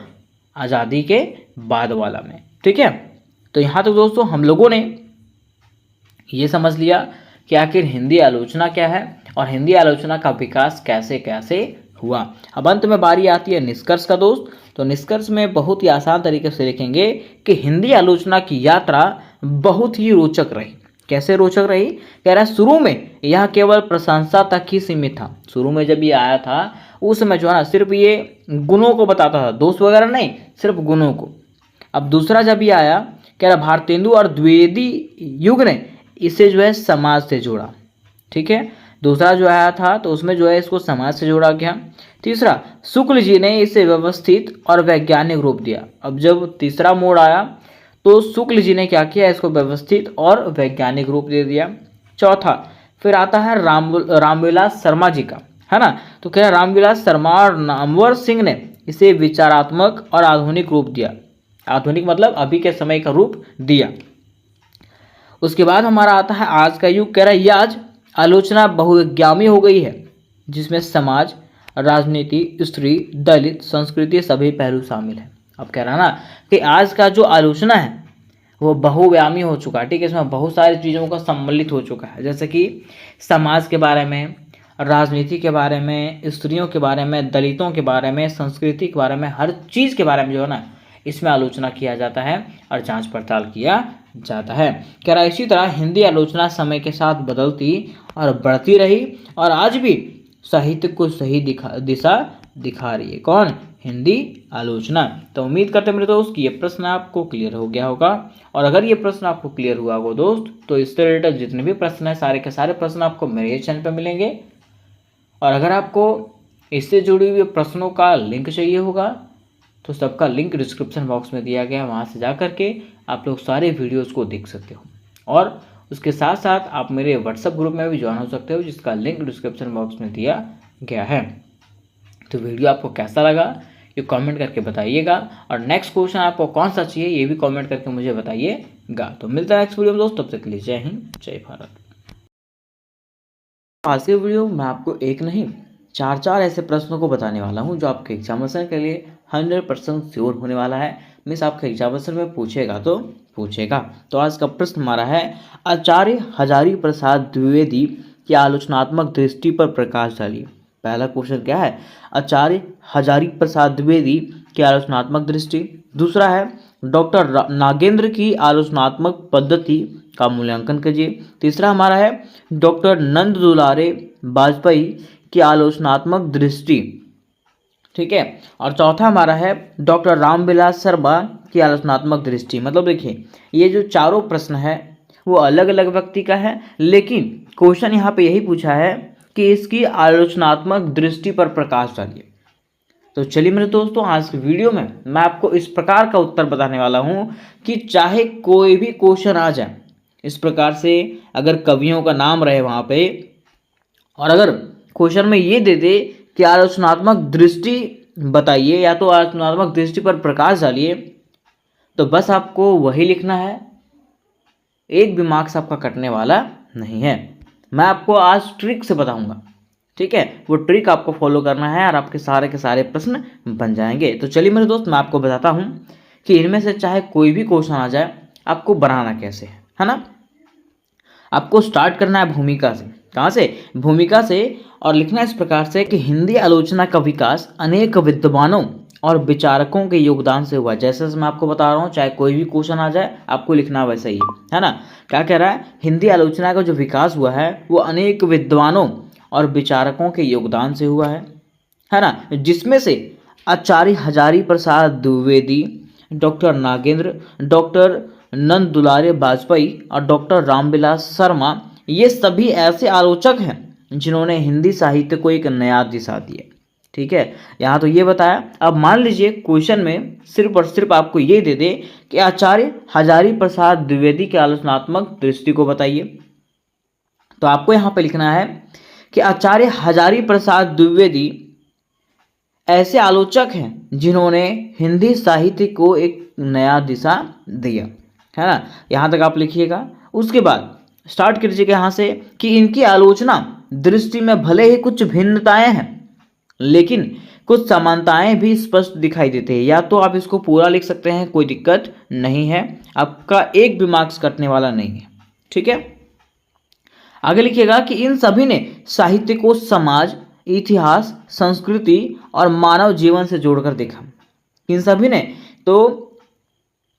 आज़ादी के बाद वाला में, ठीक है। तो यहाँ तक दोस्तों हम लोगों ने ये समझ लिया कि आखिर हिंदी आलोचना क्या है और हिंदी आलोचना का विकास कैसे कैसे हुआ। अब अंत में बारी आती है निष्कर्ष का दोस्त। तो निष्कर्ष में बहुत ही आसान तरीके से लिखेंगे कि हिंदी आलोचना की यात्रा बहुत ही रोचक रही। कैसे रोचक रही? कह रहा है शुरू में यह केवल प्रशंसा तक ही सीमित था। शुरू में जब ये आया था उस समय जो है ना सिर्फ ये गुणों को बताता था, दोष वगैरह नहीं, सिर्फ गुणों को। अब दूसरा जब ये आया, कह रहा भारतेंदु और द्विवेदी युग ने इसे जो है समाज से जोड़ा, ठीक है। दूसरा जो आया था तो उसमें जो है इसको समाज से जोड़ा गया। तीसरा, शुक्ल जी ने इसे व्यवस्थित और वैज्ञानिक रूप दिया। अब जब तीसरा मोड़ आया तो शुक्ल जी ने क्या किया, इसको व्यवस्थित और वैज्ञानिक रूप दे दिया। चौथा, फिर आता है रामविलास शर्मा जी का, है ना। तो क्या रामविलास शर्मा और नामवर सिंह ने इसे विचारात्मक और आधुनिक रूप दिया। आधुनिक मतलब अभी के समय का रूप दिया। उसके बाद हमारा आता है आज का युग। कह रहा है आज आलोचना बहुविज्ञानी हो गई है, जिसमें समाज, राजनीति, स्त्री, दलित, संस्कृति सभी पहलू शामिल है। अब कह रहा ना कि आज का जो आलोचना है वो बहुव्यामी हो चुका है, ठीक है। इसमें बहुत सारी चीज़ों का सम्मिलित हो चुका है, जैसे कि समाज के बारे में, राजनीति के बारे में, स्त्रियों के बारे में, दलितों के बारे में, संस्कृति के बारे में, हर चीज़ के बारे में जो है ना इसमें आलोचना किया जाता है और जांच पड़ताल किया जाता है। कह रहा इसी तरह हिंदी आलोचना समय के साथ बदलती और बढ़ती रही और आज भी साहित्य को सही दिशा दिखा रही है। कौन? हिंदी आलोचना। तो उम्मीद करते हैं मेरे दोस्त कि ये प्रश्न आपको क्लियर हो गया होगा, और अगर ये प्रश्न आपको क्लियर हुआ होगा दोस्त, तो इससे रिलेटेड जितने भी प्रश्न हैं सारे के सारे प्रश्न आपको मेरे चैनल पर मिलेंगे। और अगर आपको इससे जुड़ी हुई प्रश्नों का लिंक चाहिए होगा तो सबका लिंक डिस्क्रिप्शन बॉक्स में दिया गया, वहाँ से जा करके आप लोग सारे वीडियोज़ को देख सकते हो। और उसके साथ साथ आप मेरे व्हाट्सएप ग्रुप में भी ज्वाइन हो सकते हो, जिसका लिंक डिस्क्रिप्शन बॉक्स में दिया गया है। तो वीडियो आपको कैसा लगा ये कमेंट करके बताइएगा, और नेक्स्ट क्वेश्चन आपको कौन सा चाहिए ये भी कमेंट करके मुझे बताइएगा। तो मिलता है नेक्स्ट वीडियो में दोस्त, तब तक के लिए जय हिंद, जय भारत। आज के वीडियो में आपको एक नहीं चार ऐसे प्रश्नों को बताने वाला हूं जो आपके एग्जामिनेशन के लिए 100% श्योर होने वाला है। मिस आपके एग्जामिनेशन में पूछेगा तो पूछेगा। तो आज का प्रश्न हमारा है, आचार्य हजारी प्रसाद द्विवेदी की आलोचनात्मक दृष्टि पर प्रकाश डालिए। पहला क्वेश्चन क्या है? आचार्य हजारी प्रसाद द्विवेदी की आलोचनात्मक दृष्टि। दूसरा है डॉक्टर नागेंद्र की आलोचनात्मक पद्धति का मूल्यांकन कीजिए। तीसरा हमारा है डॉक्टर नंद दुलारे वाजपेयी की आलोचनात्मक दृष्टि, ठीक है। और चौथा हमारा है डॉक्टर रामविलास शर्मा की आलोचनात्मक दृष्टि। मतलब देखिए ये जो चारों प्रश्न है वो अलग अलग व्यक्ति का है, लेकिन क्वेश्चन यहाँ पे यही पूछा है कि इसकी आलोचनात्मक दृष्टि पर प्रकाश डालिए। तो चलिए मेरे दोस्तों, आज की वीडियो में मैं आपको इस प्रकार का उत्तर बताने वाला हूँ कि चाहे कोई भी क्वेश्चन आ जाए, इस प्रकार से अगर कवियों का नाम रहे वहाँ पे, और अगर क्वेश्चन में ये दे दे कि आलोचनात्मक दृष्टि बताइए या तो आलोचनात्मक दृष्टि पर प्रकाश डालिए, तो बस आपको वही लिखना है, एक भी मार्क्स आपका कटने वाला नहीं है। मैं आपको आज ट्रिक से बताऊंगा, ठीक है। वो ट्रिक आपको फॉलो करना है और आपके सारे के सारे प्रश्न बन जाएंगे। तो चलिए मेरे दोस्त, मैं आपको बताता हूँ कि इनमें से चाहे कोई भी क्वेश्चन आ जाए आपको बनाना कैसे है ना। आपको स्टार्ट करना है भूमिका से, कहाँ से? भूमिका से। और लिखना इस प्रकार से कि हिंदी आलोचना का विकास अनेक विद्वानों और विचारकों के योगदान से हुआ। जैसे मैं आपको बता रहा हूँ, चाहे कोई भी क्वेश्चन आ जाए आपको लिखना वैसा ही है ना। क्या कह रहा है? हिंदी आलोचना का जो विकास हुआ है वो अनेक विद्वानों और विचारकों के योगदान से हुआ है ना, जिसमें से आचार्य हजारी प्रसाद द्विवेदी, डॉक्टर नागेंद्र, डॉक्टर नंद दुलारे वाजपेयी और डॉक्टर रामविलास शर्मा, ये सभी ऐसे आलोचक हैं जिन्होंने हिंदी साहित्य को एक नया दिशा दिया। ठीक है, यहाँ तो ये बताया। अब मान लीजिए क्वेश्चन में सिर्फ और सिर्फ आपको ये दे दे कि आचार्य हजारी प्रसाद द्विवेदी के आलोचनात्मक दृष्टि को बताइए, तो आपको यहाँ पे लिखना है कि आचार्य हजारी प्रसाद द्विवेदी ऐसे आलोचक हैं जिन्होंने हिंदी साहित्य को एक नया दिशा दिया, है ना। यहाँ तक आप लिखिएगा। उसके बाद स्टार्ट कीजिएगा यहाँ से कि इनकी आलोचना दृष्टि में भले ही कुछ भिन्नताएं हैं लेकिन कुछ समानताएं भी स्पष्ट दिखाई देती है। या तो आप इसको पूरा लिख सकते हैं, कोई दिक्कत नहीं है, आपका एक भी मार्क्स कटने वाला नहीं है। ठीक है, आगे लिखिएगा कि इन सभी ने साहित्य को समाज, इतिहास, संस्कृति और मानव जीवन से जोड़कर देखा। इन सभी ने तो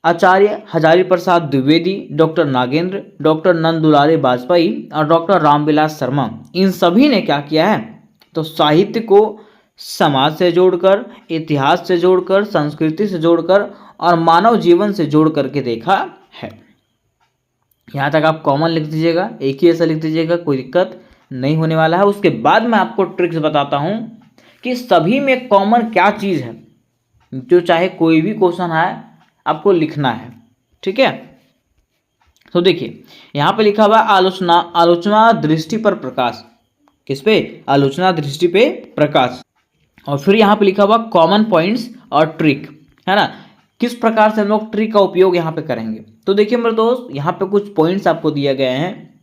आचार्य हजारी प्रसाद द्विवेदी, डॉक्टर नागेंद्र, डॉक्टर नंद दुलारे वाजपेयी और डॉक्टर रामविलास शर्मा, इन सभी ने क्या किया है? तो साहित्य को समाज से जोड़कर, इतिहास से जोड़कर, संस्कृति से जोड़कर और मानव जीवन से जोड़ करके देखा है। यहाँ तक आप कॉमन लिख दीजिएगा, एक ही ऐसा लिख दीजिएगा, कोई दिक्कत नहीं होने वाला है। उसके बाद मैं आपको ट्रिक्स बताता हूँ कि सभी में कॉमन क्या चीज़ है, जो चाहे कोई भी क्वेश्चन आए आपको लिखना है। ठीक है, तो देखिए यहाँ पे लिखा हुआ आलोचना दृष्टि पर प्रकाश। किस पे? आलोचना दृष्टि पे प्रकाश। और फिर यहाँ पे लिखा हुआ कॉमन पॉइंट्स और ट्रिक, है ना। किस प्रकार से हम लोग ट्रिक का उपयोग यहाँ पे करेंगे? तो देखिए मेरे दोस्त, यहाँ पे कुछ पॉइंट्स आपको दिए गए हैं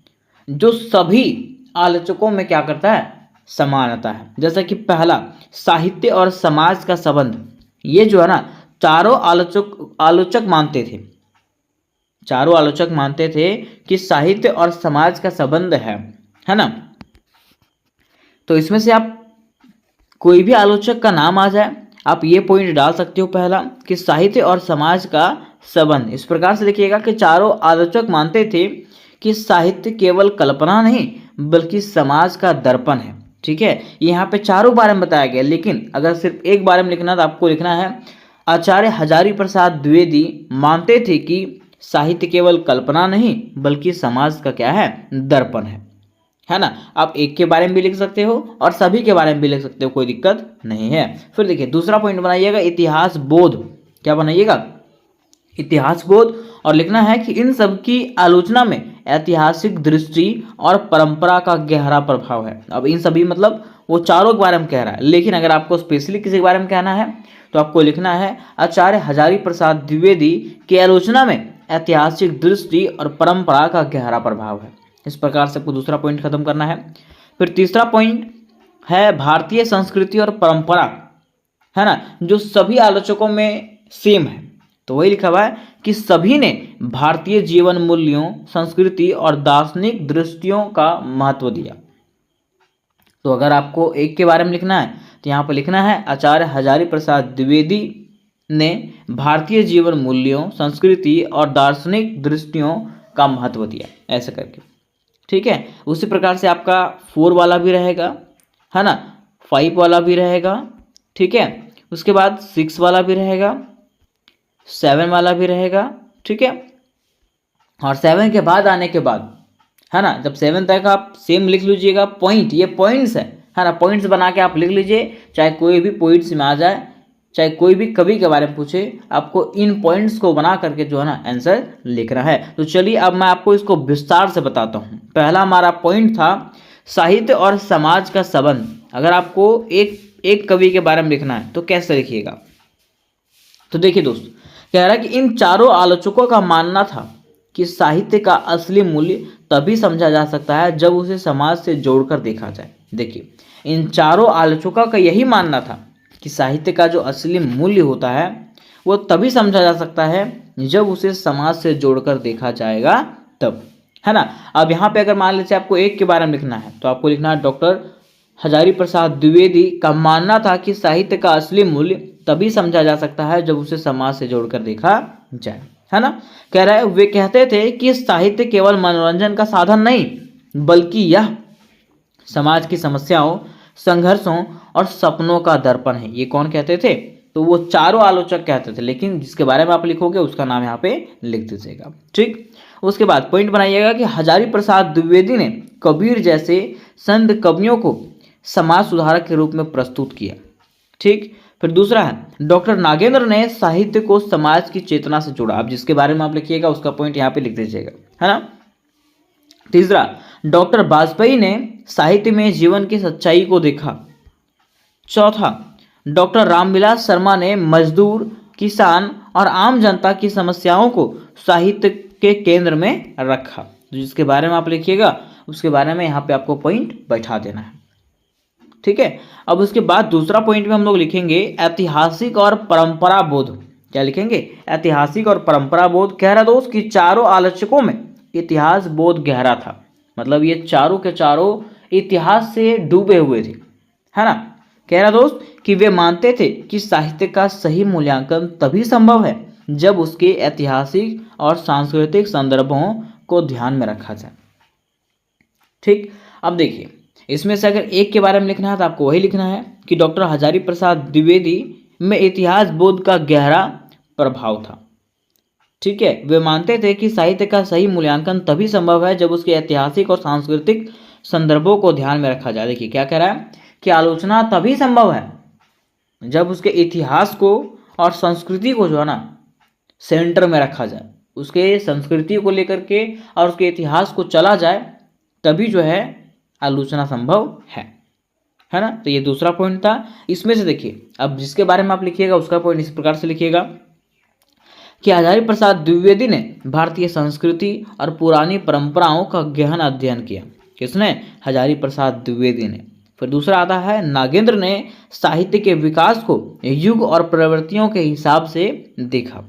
जो सभी आलोचकों में क्या करता है? समानता है। जैसा कि पहला, साहित्य और समाज का संबंध। ये जो है ना, चारों आलोचक मानते थे, चारों आलोचक मानते थे कि साहित्य और समाज का संबंध है ना। तो इसमें से आप कोई भी आलोचक का नाम आ जाए आप ये पॉइंट डाल सकते हो, पहला कि साहित्य और समाज का संबंध। इस प्रकार से लिखिएगा कि चारों आलोचक मानते थे कि साहित्य केवल कल्पना नहीं बल्कि समाज का दर्पण है। ठीक है, यहाँ पे चारों बारे में बताया गया, लेकिन अगर सिर्फ एक बारे में लिखना तो आपको लिखना है आचार्य हजारी प्रसाद द्विवेदी मानते थे कि साहित्य केवल कल्पना नहीं बल्कि समाज का क्या है? दर्पण है ना। आप एक के बारे में भी लिख सकते हो और सभी के बारे में भी लिख सकते हो, कोई दिक्कत नहीं है। फिर देखिए दूसरा पॉइंट बनाइएगा इतिहास बोध। क्या बनाइएगा? इतिहास बोध। और लिखना है कि इन सब की आलोचना में ऐतिहासिक दृष्टि और परंपरा का गहरा प्रभाव है। अब इन सभी मतलब वो चारों के बारे में कह रहा है, लेकिन अगर आपको स्पेशली किसी के बारे में कहना है तो आपको लिखना है आचार्य हजारी प्रसाद द्विवेदी की आलोचना में ऐतिहासिक दृष्टि और परंपरा का गहरा प्रभाव है। इस प्रकार से आपको दूसरा पॉइंट खत्म करना है। फिर तीसरा पॉइंट है भारतीय संस्कृति और परंपरा, है ना, जो सभी आलोचकों में सेम है। तो वही लिखा हुआ है कि सभी ने भारतीय जीवन मूल्यों, संस्कृति और दार्शनिक दृष्टियों का महत्व दिया। तो अगर आपको एक के बारे में लिखना है तो यहाँ पर लिखना है आचार्य हजारी प्रसाद द्विवेदी ने भारतीय जीवन मूल्यों, संस्कृति और दार्शनिक दृष्टियों का महत्व दिया, ऐसे करके। ठीक है, उसी प्रकार से आपका 4 वाला भी रहेगा, है ना, 5 वाला भी रहेगा। ठीक है, उसके बाद 6 वाला भी रहेगा, 7 वाला भी रहेगा। ठीक है, और 7 के बाद आने के बाद, है ना, जब 7 तक आप सेम लिख लीजिएगा पॉइंट, ये पॉइंट्स है ना, पॉइंट्स बना के आप लिख लीजिए, चाहे कोई भी पॉइंट्स में आ जाए, चाहे कोई भी कवि के बारे में पूछे, आपको इन पॉइंट्स को बना करके जो है ना आंसर लिखना है। तो चलिए अब मैं आपको इसको विस्तार से बताता हूँ। पहला हमारा पॉइंट था साहित्य और समाज का संबंध। अगर आपको एक कवि के बारे में लिखना है तो कैसे लिखिएगा? तो देखिए दोस्त, कह रहा है कि इन चारों आलोचकों का मानना था कि साहित्य का असली मूल्य तभी समझा जा सकता है जब उसे समाज से जोड़कर देखा जाए। देखिए, इन चारों आलोचकों का यही मानना था कि साहित्य का जो असली मूल्य होता है वो तभी समझा जा सकता है जब उसे समाज से जोड़कर देखा जाएगा तब। है ना। अब यहाँ पे अगर मान लीजिए आपको एक के बारे में लिखना है तो आपको लिखना है डॉक्टर हजारी प्रसाद द्विवेदी का मानना था कि साहित्य का असली मूल्य तभी समझा जा सकता है जब उसे समाज से जोड़कर देखा जाए, है ना। कह रहा है वे कहते थे कि साहित्य केवल मनोरंजन का साधन नहीं बल्कि यह समाज की समस्याओं, संघर्षों और सपनों का दर्पण है। ये कौन कहते थे? तो वो चारों आलोचक कहते थे, लेकिन जिसके बारे में आप लिखोगे उसका नाम यहाँ पे लिख दीजिएगा, ठीक। उसके बाद पॉइंट बनाइएगा कि हजारी प्रसाद द्विवेदी ने कबीर जैसे संत कवियों को समाज सुधारक के रूप में प्रस्तुत किया, ठीक। फिर दूसरा है डॉक्टर नागेंद्र ने साहित्य को समाज की चेतना से जोड़ा। अब जिसके बारे में आप लिखिएगा उसका पॉइंट यहाँ पे लिख दीजिएगा, है ना। तीसरा, डॉक्टर वाजपेयी ने साहित्य में जीवन की सच्चाई को देखा। चौथा, डॉक्टर रामविलास शर्मा ने मजदूर, किसान और आम जनता की समस्याओं को साहित्य के केंद्र में रखा। तो जिसके बारे में आप लिखिएगा उसके बारे में यहाँ पे आपको पॉइंट बैठा देना है, ठीक है। अब उसके बाद दूसरा पॉइंट में हम लोग लिखेंगे ऐतिहासिक और परंपरा बोध। क्या लिखेंगे? ऐतिहासिक और परंपरा बोध। कह रहा दोस्त कि चारों आलोचकों में इतिहास बोध गहरा था, मतलब ये चारों के चारों इतिहास से डूबे हुए थे, है ना। कह रहा दोस्त कि वे मानते थे कि साहित्य का सही मूल्यांकन तभी संभव है जब उसके ऐतिहासिक और सांस्कृतिक संदर्भों को ध्यान में रखा जाए, ठीक। अब देखिए इसमें से अगर एक के बारे में लिखना है तो आपको वही लिखना है कि डॉक्टर हजारी प्रसाद द्विवेदी में इतिहास बोध का गहरा प्रभाव था, ठीक है। वे मानते थे कि साहित्य का सही मूल्यांकन तभी संभव है जब उसके ऐतिहासिक और सांस्कृतिक संदर्भों को ध्यान में रखा जाए। देखिए क्या कह रहा है कि आलोचना तभी संभव है जब उसके इतिहास को और संस्कृति को जो है ना सेंटर में रखा जाए, उसके संस्कृति को लेकर के और उसके इतिहास को चला जाए, तभी जो है आलोचना संभव है ना। तो ये दूसरा पॉइंट था। इसमें से देखिए अब जिसके बारे में आप लिखिएगा उसका पॉइंट इस प्रकार से लिखिएगा कि हजारी प्रसाद द्विवेदी ने भारतीय संस्कृति और पुरानी परंपराओं का गहन अध्ययन किया। किसने? हजारी प्रसाद द्विवेदी ने। फिर दूसरा आता है नागेंद्र ने साहित्य के विकास को युग और प्रवृत्तियों के हिसाब से देखा।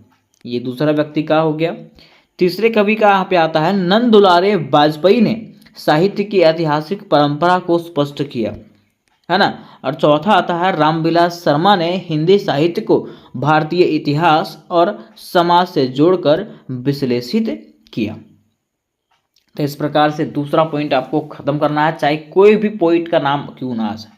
ये दूसरा व्यक्ति का हो गया। तीसरे कवि का यहाँ पे आता है नंद दुलारे वाजपेयी ने साहित्य की ऐतिहासिक परंपरा को स्पष्ट किया, है ना। और चौथा आता है रामविलास शर्मा ने हिंदी साहित्य को भारतीय इतिहास और समाज से जोड़कर विश्लेषित किया। तो इस प्रकार से दूसरा पॉइंट आपको खत्म करना है, चाहे कोई भी पॉइंट का नाम क्यों ना आ जाए।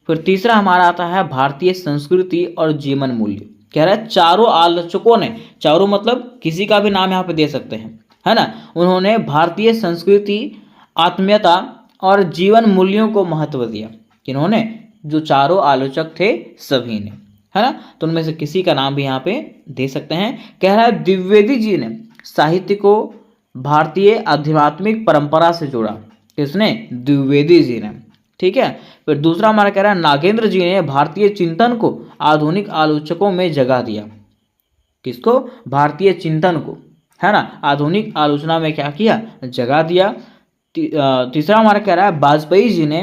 फिर तीसरा हमारा आता है भारतीय संस्कृति और जीवन मूल्य। कह रहा है चारों आलोचकों ने, चारों मतलब किसी का भी नाम यहाँ पे दे सकते हैं, है ना, उन्होंने भारतीय संस्कृति, आत्मीयता और जीवन मूल्यों को महत्व दिया। किन्होंने? जो चारों आलोचक थे सभी ने, है ना। तो उनमें से किसी का नाम भी यहाँ पे दे सकते हैं। कह रहा है द्विवेदी जी ने साहित्य को भारतीय आध्यात्मिक परंपरा से जोड़ा। किसने? द्विवेदी जी ने, ठीक है। फिर दूसरा हमारा कह रहा है नागेंद्र जी ने भारतीय चिंतन को आधुनिक आलोचकों में जगह दिया। किसको? भारतीय चिंतन को, है ना, आधुनिक आलोचना में क्या किया? जगह दिया। तीसरा हमारा कह रहा है वाजपेयी जी ने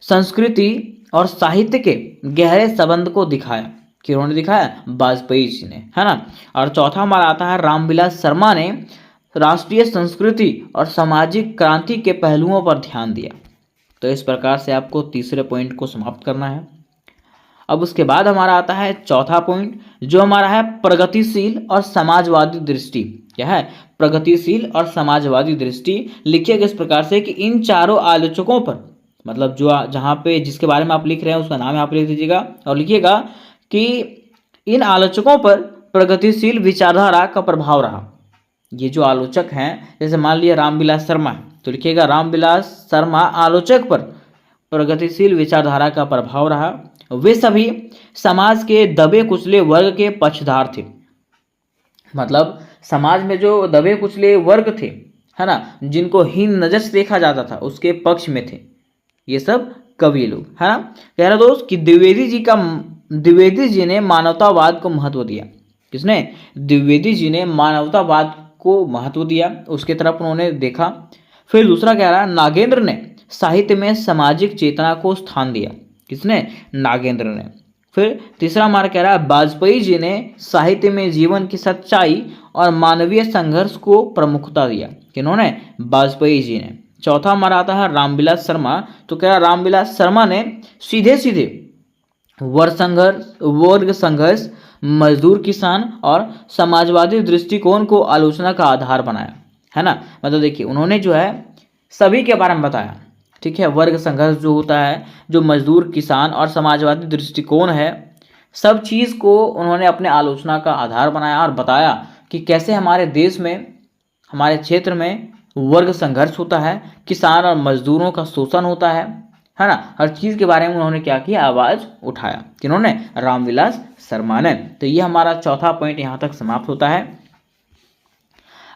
संस्कृति और साहित्य के गहरे संबंध को दिखाया। किन्होंने दिखाया? वाजपेयी जी ने, है ना। और चौथा हमारा आता है रामविलास शर्मा ने राष्ट्रीय संस्कृति और सामाजिक क्रांति के पहलुओं पर ध्यान दिया। तो इस प्रकार से आपको तीसरे पॉइंट को समाप्त करना है। अब उसके बाद हमारा आता है चौथा पॉइंट जो हमारा है प्रगतिशील और समाजवादी दृष्टि। क्या है? प्रगतिशील और समाजवादी दृष्टि। लिखिएगा इस प्रकार से कि इन चारों आलोचकों पर, मतलब जो जहाँ पे जिसके बारे में आप लिख रहे हैं उसका नाम आप लिख दीजिएगा और लिखिएगा कि इन आलोचकों पर प्रगतिशील विचारधारा का प्रभाव रहा। ये जो आलोचक हैं, जैसे मान लिया रामविलास शर्मा है तो लिखिएगा रामविलास शर्मा आलोचक पर प्रगतिशील विचारधारा का प्रभाव रहा। वे सभी समाज के दबे कुचले वर्ग के पक्षधार थे। मतलब समाज में जो दबे कुचले वर्ग थे, है ना, जिनको हीन नजर से देखा जाता था, उसके पक्ष में थे ये सब कवि लोग, है ना। कह रहा दोस्त कि द्विवेदी जी ने मानवतावाद को महत्व दिया। किसने? द्विवेदी जी ने मानवतावाद को महत्व दिया, उसके तरफ उन्होंने देखा। फिर दूसरा कह रहा है नागेंद्र ने साहित्य में सामाजिक चेतना को स्थान दिया। किसने? नागेंद्र ने। फिर तीसरा हमारा कह रहा है वाजपेयी जी ने साहित्य में जीवन की सच्चाई और मानवीय संघर्ष को प्रमुखता दिया। किन्होंने? वाजपेयी जी ने। चौथा हमारा आता है रामविलास शर्मा। तो कह रहा रामविलास शर्मा ने सीधे सीधे वर्ग संघर्ष, मजदूर किसान और समाजवादी दृष्टिकोण को आलोचना का आधार बनाया, है ना। मतलब देखिए उन्होंने जो है सभी के बारे में बताया, ठीक है। वर्ग संघर्ष जो होता है, जो मजदूर किसान और समाजवादी दृष्टिकोण है, सब चीज़ को उन्होंने अपने आलोचना का आधार बनाया और बताया कि कैसे हमारे देश में, हमारे क्षेत्र में वर्ग संघर्ष होता है, किसान और मजदूरों का शोषण होता है ना। हर चीज़ के बारे में उन्होंने क्या किया? आवाज़ उठाया। किन्होंने? रामविलास शर्मा ने। तो ये हमारा चौथा पॉइंट यहाँ तक समाप्त होता है।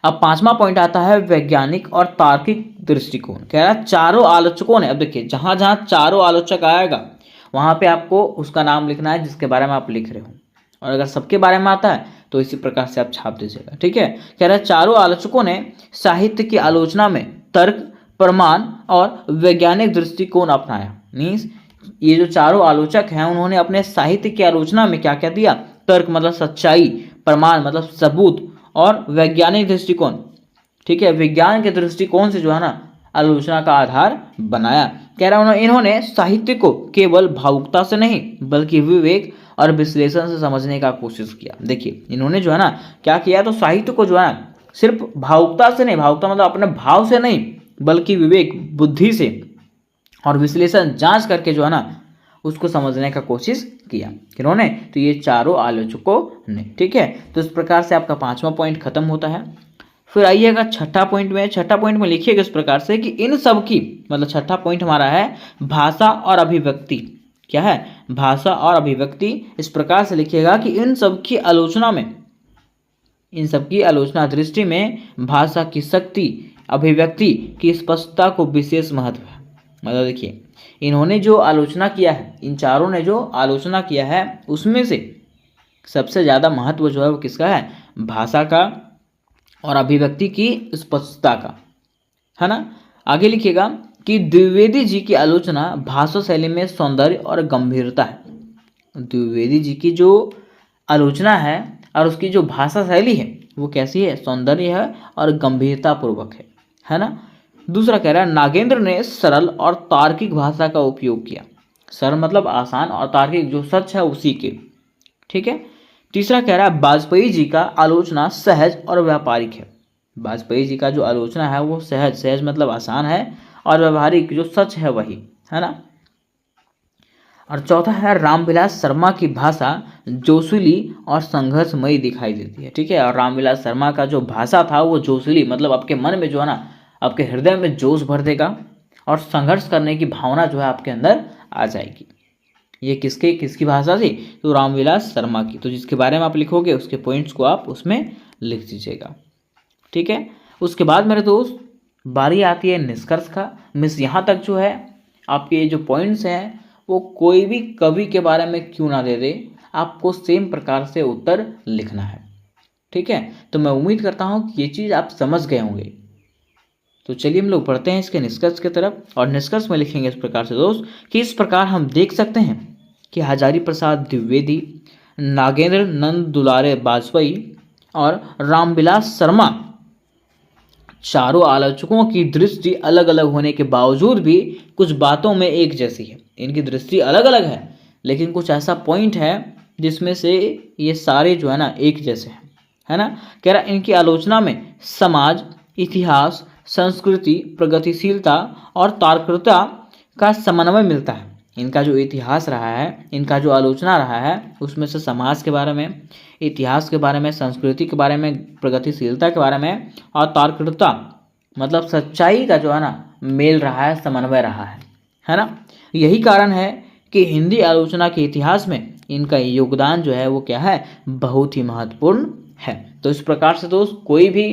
अब पांचवा पॉइंट आता है वैज्ञानिक और तार्किक दृष्टिकोण। कह रहा है चारों आलोचकों ने, अब देखिए जहां जहां चारों आलोचक आएगा वहां पे आपको उसका नाम लिखना है जिसके बारे में आप लिख रहे हो, और अगर सबके बारे में आता है तो इसी प्रकार से आप छाप दीजिएगा, ठीक है। कह रहा है चारों आलोचकों ने साहित्य की आलोचना में तर्क, प्रमाण और वैज्ञानिक दृष्टिकोण अपनाया। मीन्स ये जो चारों आलोचक हैं उन्होंने अपने साहित्य की आलोचना में क्या क्या दिया? तर्क मतलब सच्चाई, प्रमाण मतलब सबूत, और वैज्ञानिक दृष्टिकोण, ठीक है, विज्ञान के दृष्टिकोण से जो है ना आलोचना का आधार बनाया। कह रहा हूँ इन्होंने साहित्य को केवल भावुकता से नहीं बल्कि विवेक और विश्लेषण से समझने का कोशिश किया। देखिए इन्होंने जो है ना क्या किया, तो साहित्य को जो है ना सिर्फ भावुकता से नहीं, भावुकता मतलब अपने भाव से नहीं, बल्कि विवेक, बुद्धि से और विश्लेषण, जांच करके जो है ना उसको समझने का कोशिश किया। किन्होंने? तो ये चारों आलोचकों ने, ठीक है। तो इस प्रकार से आपका पांचवा पॉइंट खत्म होता है। फिर आइएगा छठा पॉइंट में। छठा पॉइंट में लिखिएगा इस प्रकार से कि इन सब की, मतलब छठा पॉइंट हमारा है भाषा और अभिव्यक्ति। क्या है? भाषा और अभिव्यक्ति। इस प्रकार से लिखिएगा कि इन सब की आलोचना में, इन सब की आलोचना दृष्टि में भाषा की शक्ति, अभिव्यक्ति की स्पष्टता को विशेष महत्व है। मतलब देखिए इन्होंने जो आलोचना किया है, इन चारों ने जो आलोचना किया है उसमें से सबसे ज़्यादा महत्व जो है वो किसका है? भाषा का और अभिव्यक्ति की स्पष्टता का, है ना। आगे लिखिएगा कि द्विवेदी जी की आलोचना भाषा शैली में सौंदर्य और गंभीरता है। द्विवेदी जी की जो आलोचना है और उसकी जो भाषा शैली है वो कैसी है? सौंदर्य है और गंभीरता पूर्वक है ना। दूसरा कह रहा है नागेंद्र ने सरल और तार्किक भाषा का उपयोग किया। सरल मतलब आसान और तार्किक जो सच है उसी के, ठीक है। तीसरा कह रहा है वाजपेयी जी का आलोचना सहज और व्यापारिक है। वाजपेयी जी का जो आलोचना है वो सहज, सहज मतलब आसान है, और व्यावहारिक जो सच है वही, है ना। और चौथा है रामविलास शर्मा की भाषा जोशीली और संघर्षमयी दिखाई देती है, ठीक है। और रामविलास शर्मा का जो भाषा था वो जोशीली मतलब आपके मन में जो है ना, आपके हृदय में जोश भर देगा और संघर्ष करने की भावना जो है आपके अंदर आ जाएगी। ये किसकी भाषा थी? तो रामविलास शर्मा की। तो जिसके बारे में आप लिखोगे उसके पॉइंट्स को आप उसमें लिख दीजिएगा, ठीक है। उसके बाद मेरे दोस्त बारी आती है निष्कर्ष का। मिस यहाँ तक जो है आपके ये जो पॉइंट्स हैं वो कोई भी कवि के बारे में क्यों ना दे दे, आपको सेम प्रकार से उत्तर लिखना है, ठीक है। तो मैं उम्मीद करता हूँ कि ये चीज़ आप समझ गए होंगे। तो चलिए हम लोग बढ़ते हैं इसके निष्कर्ष की तरफ, और निष्कर्ष में लिखेंगे इस प्रकार से दोस्त कि इस प्रकार हम देख सकते हैं कि हजारी प्रसाद द्विवेदी, नागेंद्र नंद दुलारे वाजपेयी और रामविलास शर्मा, चारों आलोचकों की दृष्टि अलग अलग होने के बावजूद भी कुछ बातों में एक जैसी है। इनकी दृष्टि अलग अलग है लेकिन कुछ ऐसा पॉइंट है जिसमें से ये सारे जो है ना एक जैसे हैं, है ना। कह रहा इनकी आलोचना में समाज, इतिहास, संस्कृति, प्रगतिशीलता और तार्किकता का समन्वय मिलता है। इनका जो इतिहास रहा है, इनका जो आलोचना रहा है उसमें से समाज के बारे में, इतिहास के बारे में, संस्कृति के बारे में, प्रगतिशीलता के बारे में और तार्किकता मतलब सच्चाई का जो है ना मेल रहा है, समन्वय रहा है ना। यही कारण है कि हिंदी आलोचना के इतिहास में इनका योगदान जो है वो क्या है? बहुत ही महत्वपूर्ण है। तो इस प्रकार से दोस्त कोई भी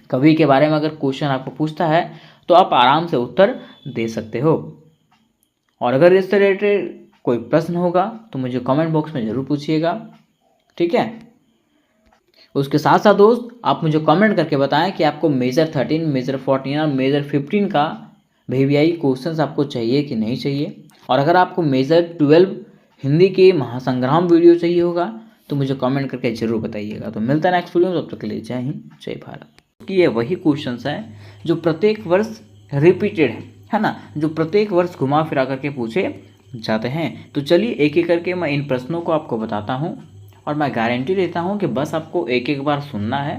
कवि के बारे में अगर क्वेश्चन आपको पूछता है तो आप आराम से उत्तर दे सकते हो। और अगर इससे रिलेटेड कोई प्रश्न होगा तो मुझे कमेंट बॉक्स में ज़रूर पूछिएगा, ठीक है। उसके साथ साथ दोस्त आप मुझे कमेंट करके बताएं कि आपको मेजर 13, मेजर 14 और मेजर 15 का VVI क्वेश्चंस आपको चाहिए कि नहीं चाहिए। और अगर आपको मेजर 12 हिंदी के महासंग्राम वीडियो चाहिए होगा तो मुझे कमेंट करके जरूर बताइएगा। तो मिलता है नेक्स्ट वीडियो में, तब तक के लिए जय हिंद जय भारत। कि ये वही क्वेश्चंस हैं जो प्रत्येक वर्ष रिपीटेड है ना, जो प्रत्येक वर्ष घुमा फिरा करके पूछे जाते हैं। तो चलिए एक एक करके मैं इन प्रश्नों को आपको बताता हूँ और मैं गारंटी देता हूँ कि बस आपको एक एक बार सुनना है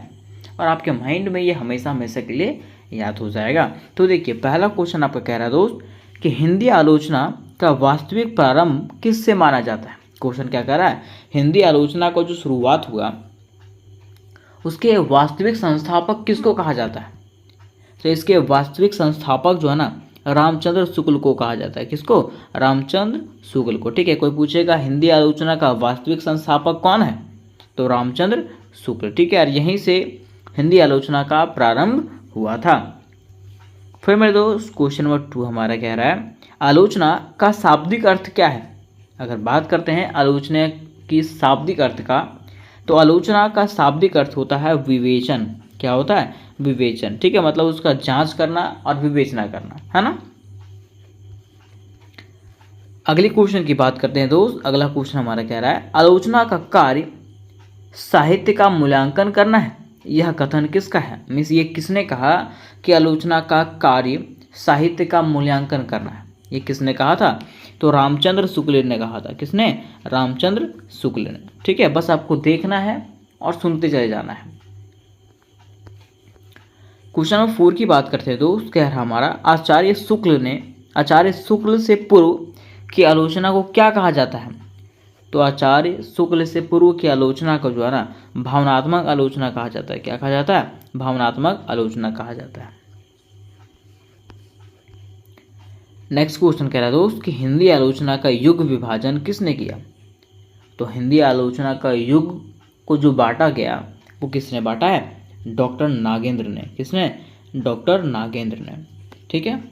और आपके माइंड में ये हमेशा हमेशा के लिए याद हो जाएगा। तो देखिए पहला क्वेश्चन आपका कह रहा है दोस्त कि हिंदी आलोचना का वास्तविक प्रारंभ किससे माना जाता है। क्वेश्चन क्या कह रहा है, हिंदी आलोचना का जो शुरुआत हुआ उसके वास्तविक संस्थापक किसको कहा जाता है। तो इसके वास्तविक संस्थापक जो है ना रामचंद्र शुक्ल को कहा जाता है। किसको, रामचंद्र शुक्ल को। ठीक है, कोई पूछेगा हिंदी आलोचना का वास्तविक संस्थापक कौन है, तो रामचंद्र शुक्ल। ठीक है, और यहीं से हिंदी आलोचना का प्रारंभ हुआ था। फिर मेरे दोस्त क्वेश्चन नंबर 2 हमारा कह रहा है आलोचना का शाब्दिक अर्थ क्या है। अगर बात करते हैं आलोचना की शाब्दिक अर्थ का, तो आलोचना का शाब्दिक अर्थ होता है विवेचन। क्या होता है, विवेचन। ठीक है, मतलब उसका जांच करना और विवेचना करना, है ना। अगले क्वेश्चन की बात करते हैं दोस्त। अगला क्वेश्चन हमारा कह रहा है आलोचना का कार्य साहित्य का मूल्यांकन करना है। यह कथन किसका है, मीन्स ये किसने कहा कि आलोचना का कार्य साहित्य का मूल्यांकन करना है। ये किसने कहा था, तो रामचंद्र शुक्ल ने कहा था। किसने, रामचंद्र शुक्ल ने। ठीक है, बस आपको देखना है और सुनते चले जाना है। क्वेश्चन नंबर 4 की बात करते हैं दोस्त। कह रहा हमारा आचार्य शुक्ल से पूर्व की आलोचना को क्या कहा जाता है। तो आचार्य शुक्ल से पूर्व की आलोचना को जो है ना भावनात्मक आलोचना कहा जाता है। क्या कहा जाता है, भावनात्मक आलोचना कहा जाता है। नेक्स्ट क्वेश्चन कह रहा है दोस्त कि हिंदी आलोचना का युग विभाजन किसने किया। तो हिंदी आलोचना का युग को जो बांटा गया वो किसने बांटा है, डॉक्टर नागेंद्र ने। किसने, डॉक्टर नागेंद्र ने। ठीक है,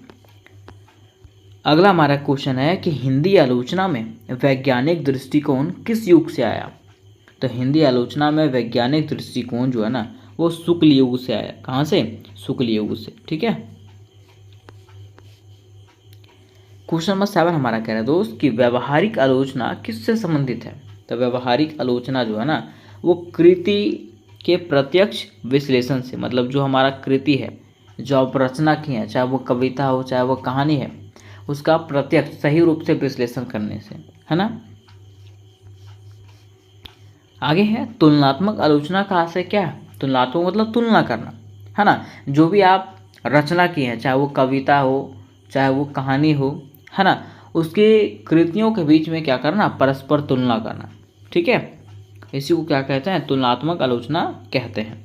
अगला हमारा क्वेश्चन है कि हिंदी आलोचना में वैज्ञानिक दृष्टिकोण किस युग से आया। तो हिंदी आलोचना में वैज्ञानिक दृष्टिकोण जो है ना वो शुक्ल युग से आया। कहाँ से, शुक्ल युग से। ठीक है, क्वेश्चन नंबर 7 हमारा कह रहा है दोस्त कि व्यवहारिक आलोचना किससे संबंधित है। तो व्यवहारिक आलोचना जो है ना वो कृति के प्रत्यक्ष विश्लेषण से, मतलब जो हमारा कृति है, जो आप रचना की है, चाहे वो कविता हो चाहे वो कहानी है, उसका प्रत्यक्ष सही रूप से विश्लेषण करने से, है ना। आगे है तुलनात्मक आलोचना का आशय क्या है। तुलनात्मक मतलब तुलना करना, है ना। जो भी आप रचना की है, चाहे वो कविता हो चाहे वो कहानी हो, है ना, उसके कृतियों के बीच में क्या करना, परस्पर तुलना करना। ठीक है, इसी को क्या कहते हैं, तुलनात्मक आलोचना कहते हैं।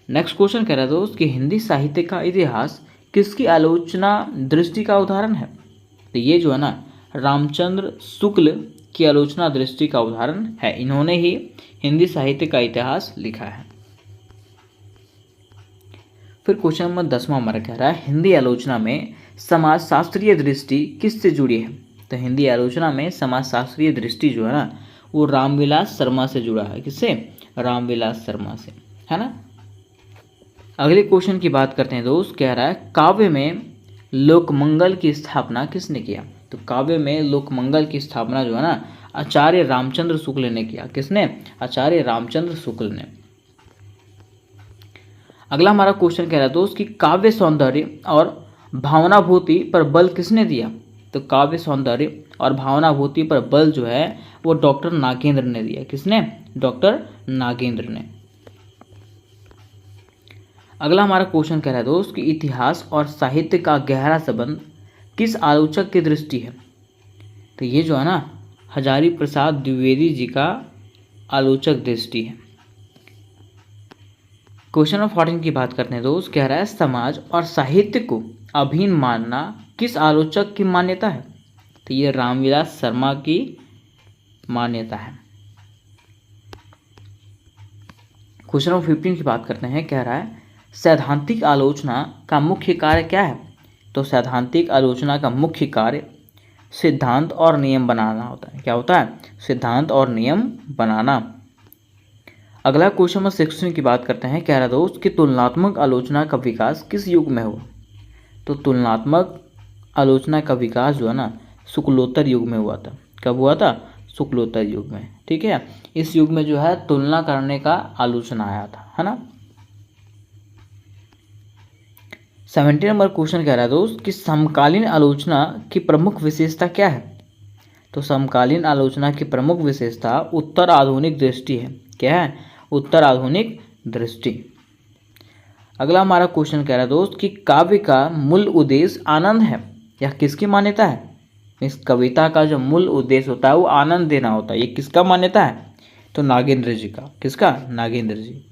नेक्स्ट क्वेश्चन कह रहा है दोस्त कि हिंदी साहित्य का इतिहास किसकी आलोचना दृष्टि का उदाहरण है। तो ये जो है ना रामचंद्र शुक्ल की आलोचना दृष्टि का उदाहरण है। इन्होंने ही हिंदी साहित्य का इतिहास लिखा है। फिर क्वेश्चन नंबर 10 हमारा कह रहा है हिंदी आलोचना में समाज शास्त्रीय दृष्टि किससे जुड़ी है। तो हिंदी आलोचना में समाज शास्त्रीय दृष्टि जो है ना वो रामविलास शर्मा से जुड़ा है। किससे, रामविलास शर्मा से, है ना। अगले क्वेश्चन की बात करते हैं दोस्त। कह रहा है काव्य में लोकमंगल की स्थापना किसने किया। तो काव्य में लोकमंगल की स्थापना जो है ना आचार्य रामचंद्र शुक्ल ने किया। किसने, आचार्य रामचंद्र शुक्ल ने। अगला हमारा क्वेश्चन कह रहा है दोस्त कि काव्य सौंदर्य और भावनाभूति पर बल किसने दिया। तो काव्य सौंदर्य और भावनाभूति पर बल जो है वो डॉक्टर नागेंद्र ने दिया। किसने, डॉक्टर नागेंद्र ने। अगला हमारा क्वेश्चन कह रहा है दोस्त कि इतिहास और साहित्य का गहरा संबंध किस आलोचक की दृष्टि है। तो ये जो है ना हजारी प्रसाद द्विवेदी जी का आलोचक दृष्टि है। क्वेश्चन नंबर 14 की बात करते हैं दोस्त। कह रहा है समाज और साहित्य को अभिन्न मानना किस आलोचक की मान्यता है। तो ये रामविलास शर्मा की मान्यता है। क्वेश्चन नंबर 15 की बात करते हैं। कह रहा है सैद्धांतिक आलोचना का मुख्य कार्य क्या है। तो सैद्धांतिक आलोचना का मुख्य कार्य सिद्धांत और नियम बनाना होता है। क्या होता है, सिद्धांत और नियम बनाना। अगला क्वेश्चन नंबर 16 की बात करते हैं। कह रहा दोस्त कि तुलनात्मक आलोचना का विकास किस युग में हुआ। तो तुलनात्मक आलोचना का विकास जो है ना शुक्लोत्तर युग में हुआ था। कब हुआ था? शुक्लोत्तर युग में। ठीक है, इस युग में जो है तुलना करने का आलोचना आया था, है ना। 70 नंबर क्वेश्चन कह रहा है दोस्त कि समकालीन आलोचना की प्रमुख विशेषता क्या है? तो समकालीन आलोचना की प्रमुख विशेषता उत्तर आधुनिक दृष्टि है। क्या है? उत्तर आधुनिक दृष्टि। अगला हमारा क्वेश्चन कह रहा है दोस्त कि काव्य का मूल उद्देश्य आनंद है। यह किसकी मान्यता है? इस कविता का जो मूल उद्देश्य होता है वो आनंद देना होता है। ये किसका मान्यता है? तो नागेंद्र जी का। किसका? नागेंद्र जी।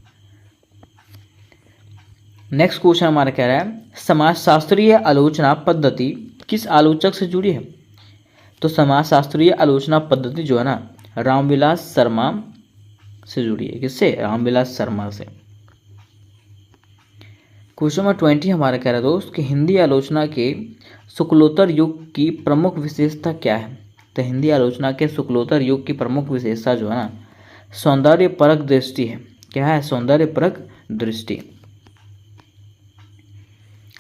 नेक्स्ट क्वेश्चन हमारा कह रहा है समाजशास्त्रीय आलोचना पद्धति किस आलोचक से जुड़ी है? तो समाजशास्त्रीय आलोचना पद्धति जो है ना रामविलास शर्मा से जुड़ी है। किससे? रामविलास शर्मा से। क्वेश्चन नंबर 20 हमारा कह रहा है दोस्त कि हिंदी आलोचना के शुक्लोत्तर युग की प्रमुख विशेषता क्या है? तो हिंदी आलोचना के शुक्लोत्तर युग की प्रमुख विशेषता जो है ना सौंदर्य परक दृष्टि है। क्या है? सौंदर्य परक दृष्टि।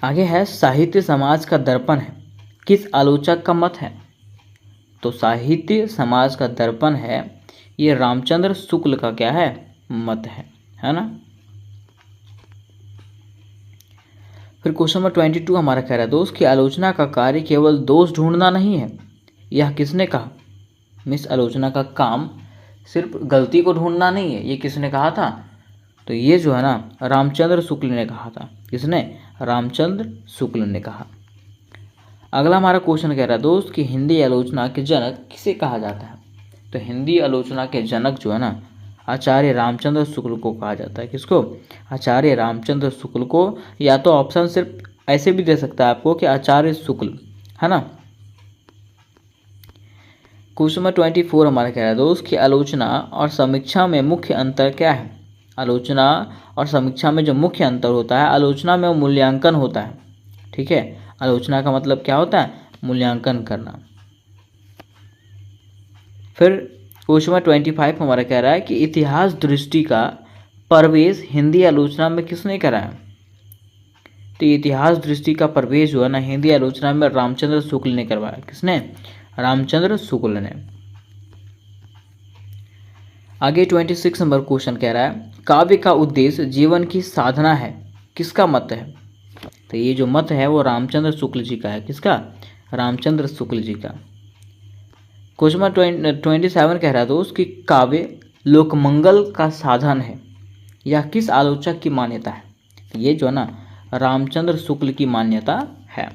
आगे है साहित्य समाज का दर्पण है किस आलोचक का मत है? तो साहित्य समाज का दर्पण है ये रामचंद्र शुक्ल का क्या है? मत है ना। फिर क्वेश्चन नंबर 22 हमारा कह रहा है दोस्त कि आलोचना का कार्य केवल दोष ढूंढना नहीं है। यह किसने कहा? मिस आलोचना का काम सिर्फ गलती को ढूंढना नहीं है। ये किसने कहा था? तो ये जो है ना रामचंद्र शुक्ल ने कहा था। किसने? रामचंद्र शुक्ल ने कहा। अगला हमारा क्वेश्चन कह रहा है दोस्त कि हिंदी आलोचना के जनक किसे कहा जाता है? तो हिंदी आलोचना के जनक जो है ना आचार्य रामचंद्र शुक्ल को कहा जाता है। किसको? आचार्य रामचंद्र शुक्ल को। या तो ऑप्शन सिर्फ ऐसे भी दे सकता है आपको कि आचार्य शुक्ल, है ना। क्वेश्चन नंबर 24 हमारा कह रहा है दोस्त कि आलोचना और समीक्षा में मुख्य अंतर क्या है? आलोचना और समीक्षा में जो मुख्य अंतर होता है, आलोचना में मूल्यांकन होता है। ठीक है, आलोचना का मतलब क्या होता है? मूल्यांकन करना। फिर क्वेश्चन नंबर 25 हमारा कह रहा है कि इतिहास दृष्टि का प्रवेश हिंदी आलोचना में किसने करा है? तो इतिहास दृष्टि का प्रवेश जो है ना हिंदी आलोचना में रामचंद्र शुक्ल ने करवाया। किसने? रामचंद्र शुक्ल ने। आगे 26 नंबर क्वेश्चन कह रहा है काव्य का उद्देश्य जीवन की साधना है। किसका मत है? तो ये जो मत है वो रामचंद्र शुक्ल जी का है। किसका? रामचंद्र शुक्ल जी का। क्वेश्चन नंबर 27 कह रहा है दोस्त कि काव्य लोकमंगल का साधन है। यह किस आलोचक की मान्यता है? ये जो है ना रामचंद्र शुक्ल की मान्यता है।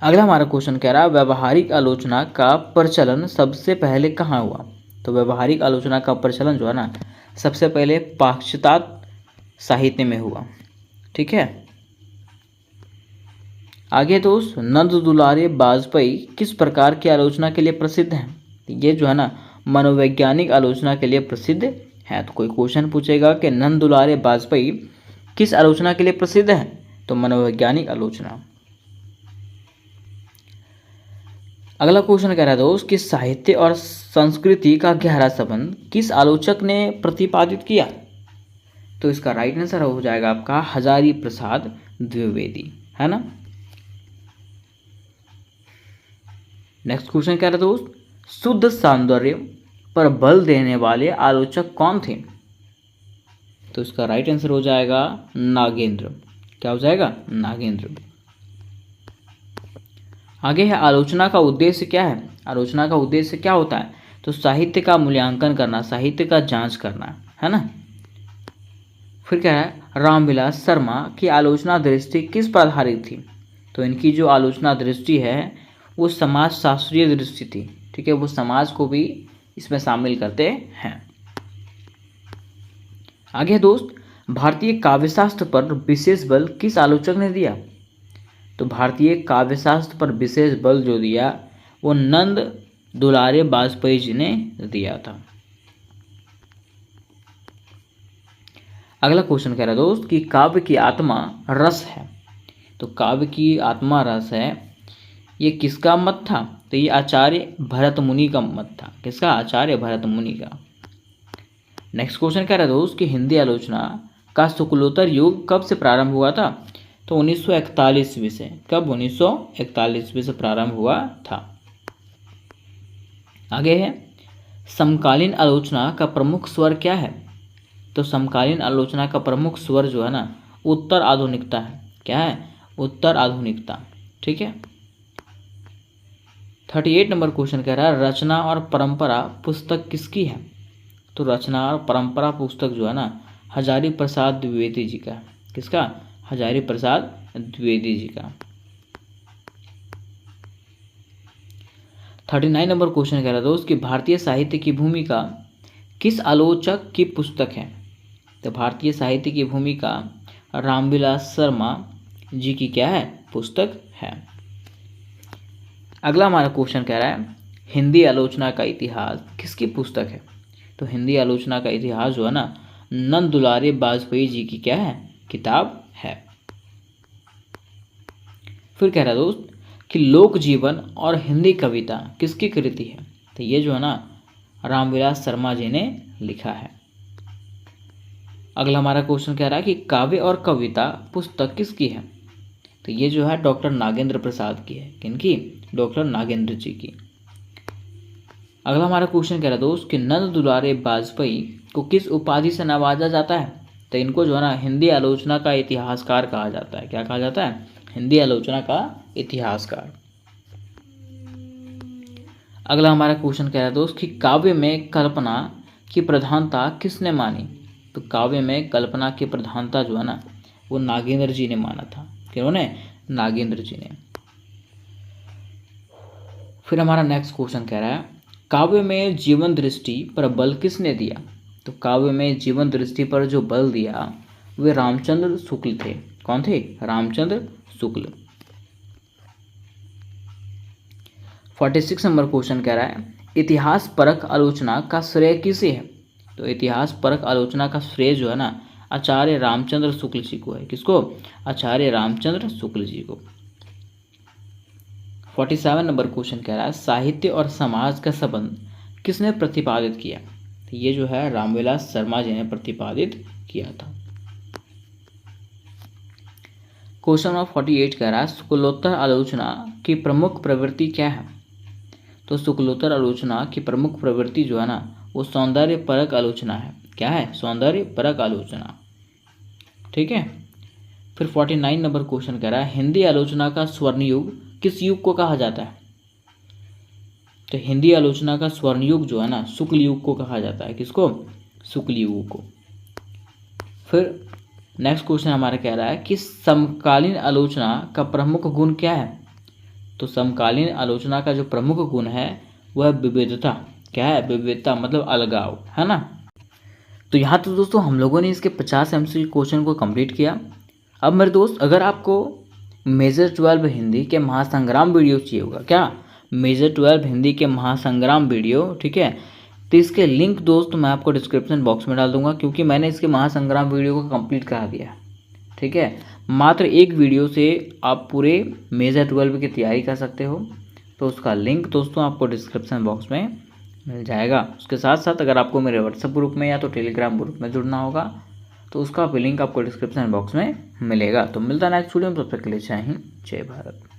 अगला हमारा क्वेश्चन कह रहा है व्यवहारिक आलोचना का प्रचलन सबसे पहले कहाँ हुआ? तो व्यवहारिक आलोचना का प्रचलन जो है ना सबसे पहले पाश्चात्य साहित्य में हुआ। ठीक है। आगे दोस्त नंद दुलारे वाजपेयी किस प्रकार की आलोचना के लिए प्रसिद्ध हैं? ये जो है ना मनोवैज्ञानिक आलोचना के लिए प्रसिद्ध है। तो कोई क्वेश्चन पूछेगा कि नंद दुलारे वाजपेयी किस आलोचना के लिए प्रसिद्ध है? तो मनोवैज्ञानिक आलोचना। अगला क्वेश्चन कह रहा है दोस्त कि साहित्य और संस्कृति का गहरा संबंध किस आलोचक ने प्रतिपादित किया? तो इसका राइट आंसर हो जाएगा आपका हजारी प्रसाद द्विवेदी, है ना। नेक्स्ट क्वेश्चन कह रहा है दोस्त शुद्ध सौंदर्य पर बल देने वाले आलोचक कौन थे? तो इसका राइट आंसर हो जाएगा नागेंद्र। क्या हो जाएगा? नागेंद्र। आगे है आलोचना का उद्देश्य क्या है? आलोचना का उद्देश्य क्या होता है? तो साहित्य का मूल्यांकन करना, साहित्य का जांच करना, है ना। फिर क्या है रामविलास शर्मा की आलोचना दृष्टि किस पर आधारित थी? तो इनकी जो आलोचना दृष्टि है वो समाज शास्त्रीय दृष्टि थी। ठीक है, वो समाज को भी इसमें शामिल करते हैं। आगे दोस्त भारतीय काव्यशास्त्र पर विशेष बल किस आलोचक ने दिया? तो भारतीय काव्यशास्त्र पर विशेष बल जो दिया वो नंद दुलारे वाजपेयी जी ने दिया था। अगला क्वेश्चन कह रहा है दोस्त कि काव्य की आत्मा रस है। तो काव्य की आत्मा रस है, ये किसका मत था? तो ये आचार्य भरत मुनि का मत था। किसका? आचार्य भरत मुनि का। नेक्स्ट क्वेश्चन कह रहा है दोस्त कि हिंदी आलोचना का शुक्लोत्तर युग कब से प्रारंभ हुआ था? तो 1941 ईस्वी से। कब? 1941 ईस्वी से प्रारंभ हुआ था। आगे है, समकालीन आलोचना का प्रमुख स्वर क्या है? तो समकालीन आलोचना का प्रमुख स्वर जो है ना, उत्तर आधुनिकता है। क्या है? उत्तर आधुनिकता। ठीक है। 38 नंबर क्वेश्चन कह रहा है, रचना और परंपरा पुस्तक किसकी है? तो रचना और परंपरा पुस्तक जो है ना, हजारी प्रसाद द्विवेदी जी का। किसका? हजारी प्रसाद द्विवेदी जी का। 39 नंबर क्वेश्चन कह रहा दोस्त कि भारतीय साहित्य की भूमिका किस आलोचक की पुस्तक है? तो भारतीय साहित्य की भूमिका रामविलास शर्मा जी की क्या है? पुस्तक है। अगला हमारा क्वेश्चन कह रहा है, हिंदी आलोचना का इतिहास किसकी पुस्तक है? तो हिंदी आलोचना का इतिहास जो है ना, नंद दुलारे बाजपेयी जी की क्या है? किताब है। फिर कह रहा है दोस्त कि लोक जीवन और हिंदी कविता किसकी कृति है? तो ये जो है ना, रामविलास शर्मा जी ने लिखा है। अगला हमारा क्वेश्चन कह रहा है कि काव्य और कविता पुस्तक किसकी है? तो ये जो है डॉक्टर नागेंद्र प्रसाद की है। किनकी? डॉक्टर नागेंद्र जी की। अगला हमारा क्वेश्चन कह रहा है दोस्त कि नंद दुलारे बाजपेयी को किस उपाधि से नवाजा जाता है? तो इनको जो है ना, हिंदी आलोचना का इतिहासकार कहा जाता है। क्या कहा जाता है? हिंदी आलोचना का इतिहासकार। अगला हमारा क्वेश्चन कह रहा है दोस्त कि काव्य में कल्पना की प्रधानता किसने मानी? तो काव्य में कल्पना की प्रधानता जो है ना, वो नागेंद्र जी ने माना था। किन्होंने? नागेंद्र जी ने। फिर हमारा नेक्स्ट क्वेश्चन कह रहा है, काव्य में जीवन दृष्टि पर बल किसने दिया? तो काव्य में जीवन दृष्टि पर जो बल दिया वे रामचंद्र शुक्ल थे। कौन थे? रामचंद्र शुक्ल। 46 नंबर क्वेश्चन कह रहा है, इतिहास परक आलोचना का श्रेय किसे है? तो इतिहास परक आलोचना का श्रेय जो है ना, आचार्य रामचंद्र शुक्ल जी को है। किसको? आचार्य रामचंद्र शुक्ल जी को। 47 नंबर क्वेश्चन कह रहा है, साहित्य और समाज का संबंध किसने प्रतिपादित किया? तो ये जो है रामविलास शर्मा जी ने प्रतिपादित किया था। क्वेश्चन नंबर 48 कह रहा है, शुक्लोत्तर आलोचना की प्रमुख प्रवृत्ति क्या है? तो शुक्लोत्तर आलोचना की प्रमुख प्रवृत्ति जो है ना, वो सौंदर्य परक आलोचना है। क्या है? सौंदर्य परक आलोचना। ठीक है। फिर 49 नंबर क्वेश्चन कह रहा है, हिंदी आलोचना का स्वर्ण युग किस युग को कहा जाता है? तो हिंदी आलोचना का स्वर्ण युग जो है ना, शुक्ल युग को कहा जाता है। किसको? शुक्ल युग को। फिर नेक्स्ट क्वेश्चन हमारा कह रहा है कि समकालीन आलोचना का प्रमुख गुण क्या है? तो समकालीन आलोचना का जो प्रमुख गुण है वह विविधता। क्या है? विविधता मतलब अलगाव, है ना। तो यहाँ तो दोस्तों हम लोगों ने इसके 50 MCQ क्वेश्चन को कंप्लीट किया। अब मेरे दोस्त, अगर आपको मेजर 12 हिंदी के महासंग्राम वीडियो चाहिए होगा, क्या? मेजर 12 हिंदी के महासंग्राम वीडियो, ठीक है, तो इसके लिंक दोस्त मैं आपको डिस्क्रिप्शन बॉक्स में डाल दूंगा, क्योंकि मैंने इसके महासंग्राम वीडियो को कंप्लीट करा दिया। ठीक है। मात्र एक वीडियो से आप पूरे मेजर 12 की तैयारी कर सकते हो। तो उसका लिंक दोस्तों आपको डिस्क्रिप्शन बॉक्स में मिल जाएगा। उसके साथ साथ अगर आपको मेरे व्हाट्सएप ग्रुप में या तो टेलीग्राम ग्रुप में जुड़ना होगा तो उसका भी लिंक आपको डिस्क्रिप्शन बॉक्स में मिलेगा। तो मिलता है नेक्स्ट वीडियो में, तब तक के लिए जय हिंद, जय भारत।